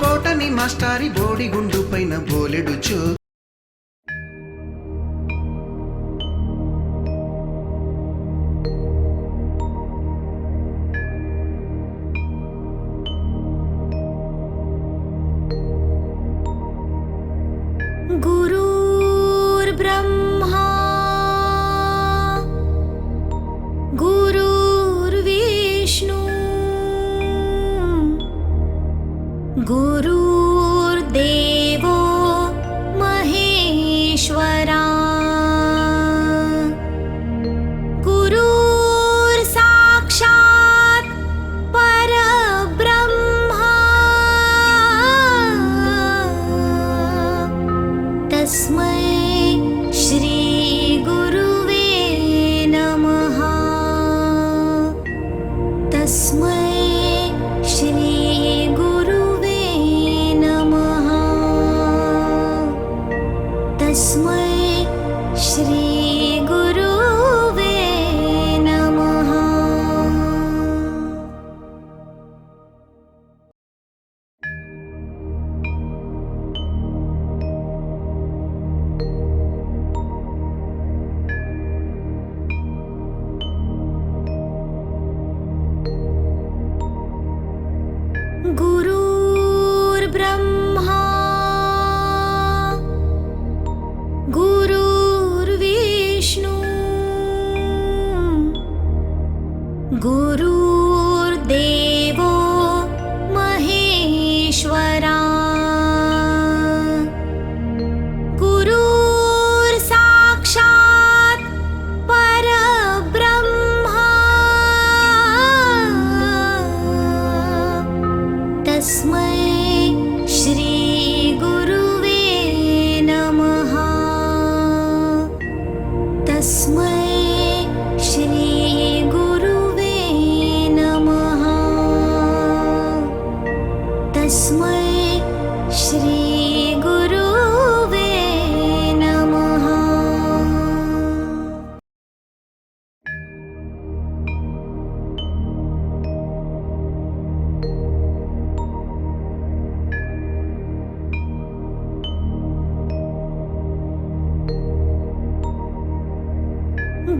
బోటని మాస్టారి బోడిగుండు పైన బోలెడు చూ गुरुर्ब्रह्मा गुरुर्विष्णु गुरुर्देवो महेश्वरा गुरुर्साक्षात् परब्रह्मा तस्मै श्री गुरुवे नमः तस्मै श्री गुरुवे नमः तस्मै श्री गुरुवे नमः. गुरुर्ब्रह्मा गुरुर्विष्णु गुरुर्देवो महेश्वरा तस्मै श्री गुरुवे नमः तस्मै श्री गुरुवे नमः तस्मै श्री गुरुवे नमः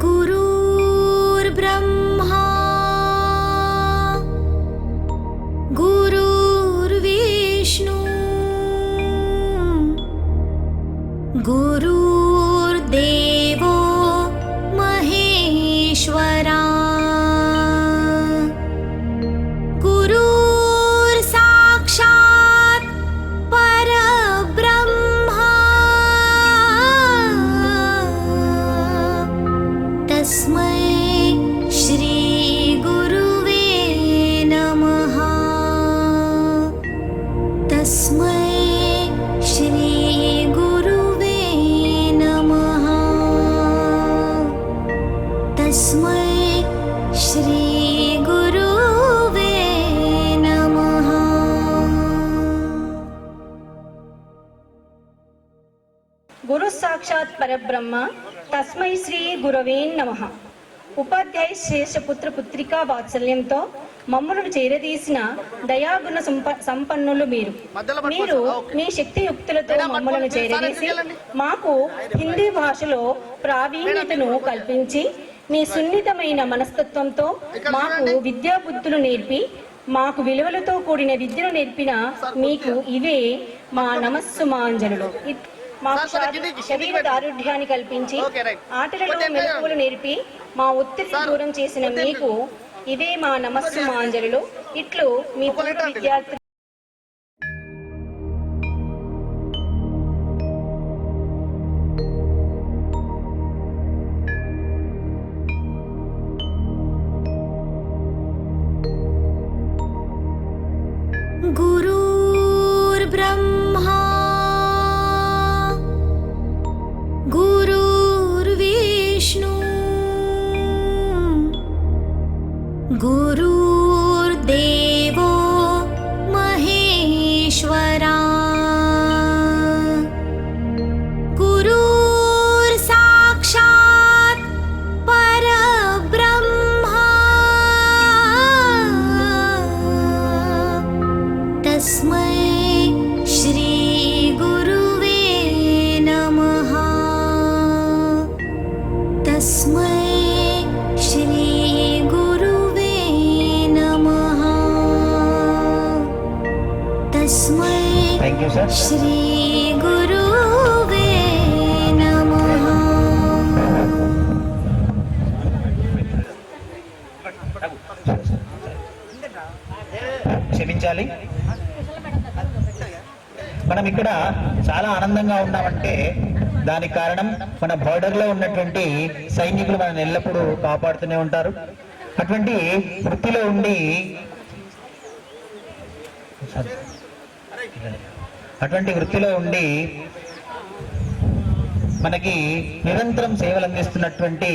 गुरुर्ब्रह्मा गुरुर्विष्णु गुरुर्देवो महेश्वरा गुरुर्साक्षात् परब्रह्मा तस्मै श्री गुरुवे नमः तस्मै श्री गुरुवे नमः तस्मै श्री गुरुवे नमः గురు సాక్షాత్ పరబ్రహ్మ తస్మై శ్రీ గురవే నమః. ఉపాధ్యాయ శ్రేష్ఠ పుత్ర పుత్రికా వాత్సల్యంతో మమ్మలను చేరదీసిన దయాగుణ సంపన్నులు మీరు. మీరు మీ శక్తియుక్తులతో మమ్మలను చేరదీసి మాకు హిందీ భాషలో ప్రావీణ్యతను కల్పించి మీ సున్నితమైన మనస్తత్వంతో మాకు విద్యా బుద్ధులు నేర్పి మాకు విలువలతో కూడిన విద్యను నేర్పిన మీకు ఇవే మా నమస్సుమాంజలులు. మాకు శరీర దారుఢ్యాన్ని కల్పించి ఆటలలో మెలకువలు నేర్పి మా ఒత్తిడిని దూరం చేసిన మీకు ఇవే మా నమస్సుమాంజలులు. ఇట్లు మీ పూర్వ విద్యార్థులు. गुरुर्ब्रह्मा गुरुर्विष्णु गुरुर्देवो महेश्वरा गुरुर्साक्षात् परब्रह्मा तस्मै श्री गुरुवे नमः तस्मै श्री गुरुवे नमः तस्मै श्री गुरुवे नमः. క్షమించాలి, మనం ఇక్కడ చాలా ఆనందంగా ఉన్నామంటే దానికి కారణం మన బార్డర్ లో ఉన్నటువంటి సైనికులు మనల్ని ఎల్లప్పుడూ కాపాడుతూనే ఉంటారు. అటువంటి వృత్తిలో ఉండి మనకి నిరంతరం సేవలు అందిస్తున్నటువంటి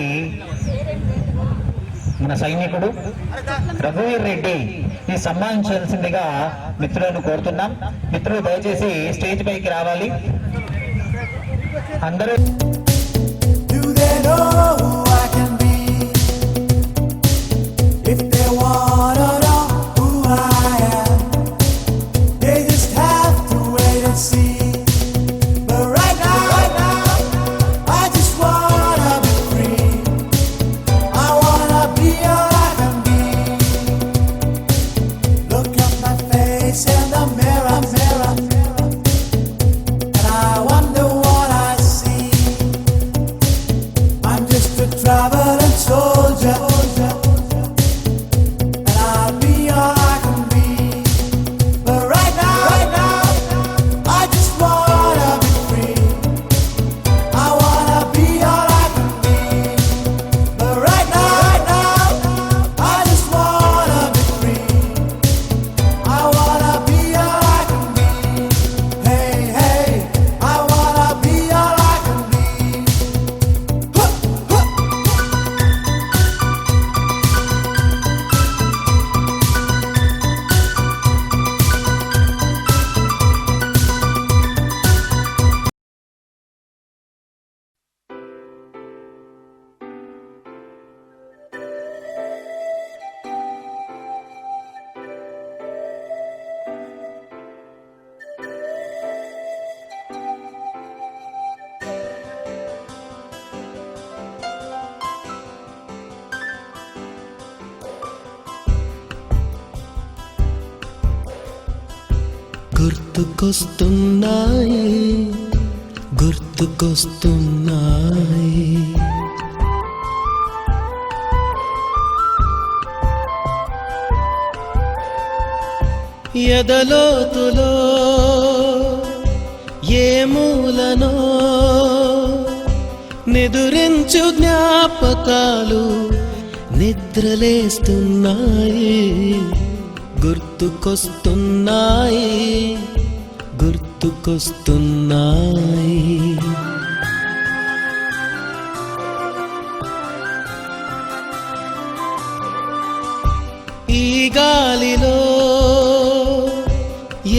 మన సైనికుడు రఘువీర్ రెడ్డి ని సన్మానించాల్సిందిగా మిత్రులను కోరుతున్నాం. మిత్రులు దయచేసి స్టేజ్ పైకి రావాలి. అందరూ to try గుర్తుకొస్తున్నాయి గుర్తుకొస్తున్నాయి. ఎదలోతులో ఏ మూలనో నిదురించు జ్ఞాపకాలు నిద్రలేస్తున్నాయి గుర్తుకొస్తున్నాయి గుర్తుకొస్తున్నాయి. ఈ గాలిలో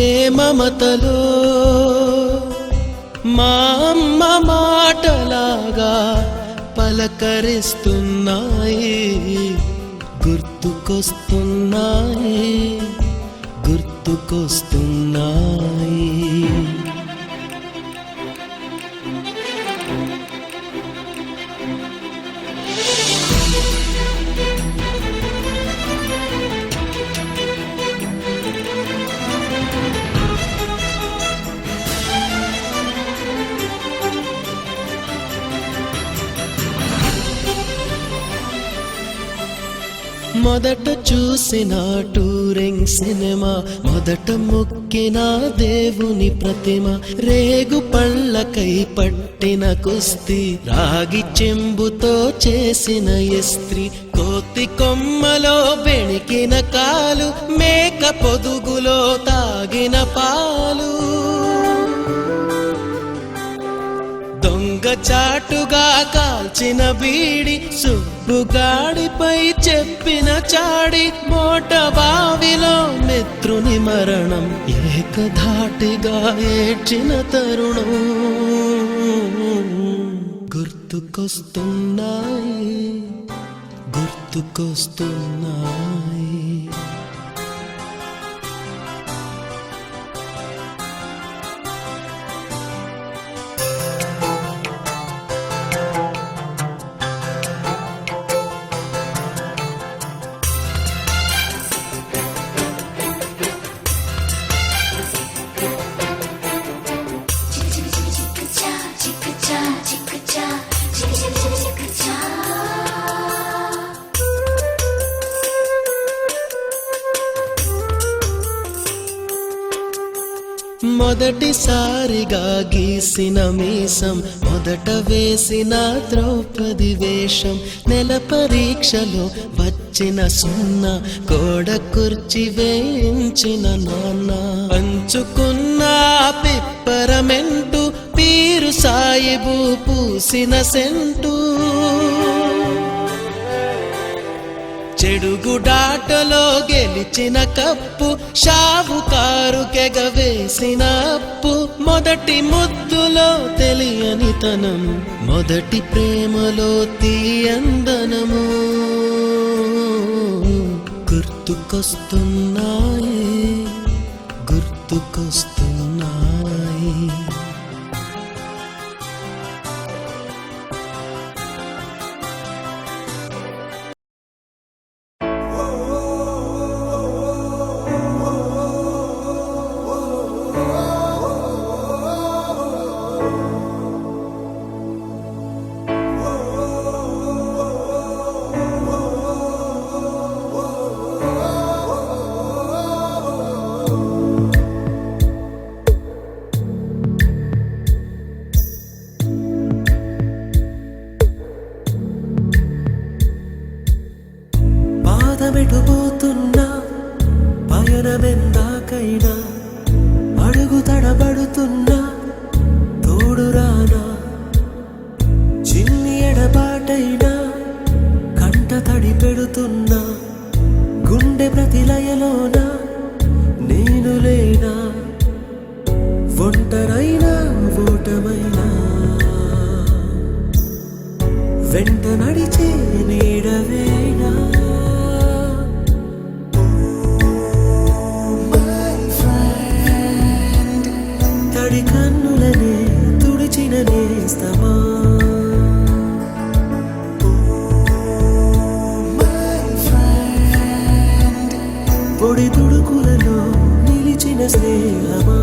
ఏ మమతలో మా అమ్మ మాటలాగా పలకరిస్తున్నాయి గుర్తుకొస్తున్నాయి గుర్తుకొస్తున్నాయి. మొదట చూసిన టూరింగ్ సినిమా, మొదట మొక్కిన దేవుని ప్రతిమ, రేగు పళ్ళకై పట్టిన కుస్తీ, రాగి చెంబుతో చేసిన ఇస్త్రీ, కోతి కొమ్మలో బెణికిన కాలు, మేక పొదుగులో తాగిన పాలు, దొంగ చాటుగా కాల్చిన బీడి, సుబ్బుగాడిపై చెప్పిన చాడి, మోట బావిలో మిత్రుని మరణం, ఏకధాటిగా ఏడ్చిన తరుణం గుర్తుకొస్తున్నాయి గుర్తుకొస్తున్నాయి. మొదటిసారిగా గీసిన మీసం, మొదట వేసిన ద్రౌపది వేషం, నెల పరీక్షలో వచ్చిన సున్నా, గోడ కుర్చీ వేయించిన నాన్న, పంచుకున్న పిప్పరమెంటు, పీరు సాయిబు పూసిన సెంటు, చెడుగుడాటలో గెలిచిన కప్పు, షావుకారుకెగ వేసిన అప్పు, మొదటి ముద్దులో తెలియని తనం, మొదటి ప్రేమలో తీయందనము గుర్తుకొస్తున్నాయి గుర్తుకొస్తున్నాయి. పాదమెటుపోతున్నా పయనమెందాకైనా, అడుగు తడబడుతున్నా తోడురానా, చిన్ని ఎడబాటైనా కంట తడి పెడుతున్నా, గుండె ప్రతిలయలోన నేను లేనా, ఒంటరైనా ఓటమైనా వెంట నడిచే నీడవేనా, తడి కన్నులనే తుడిచిన నేస్తమా, పొడి తుడుకులలో నిలిచిన స్నేహమా,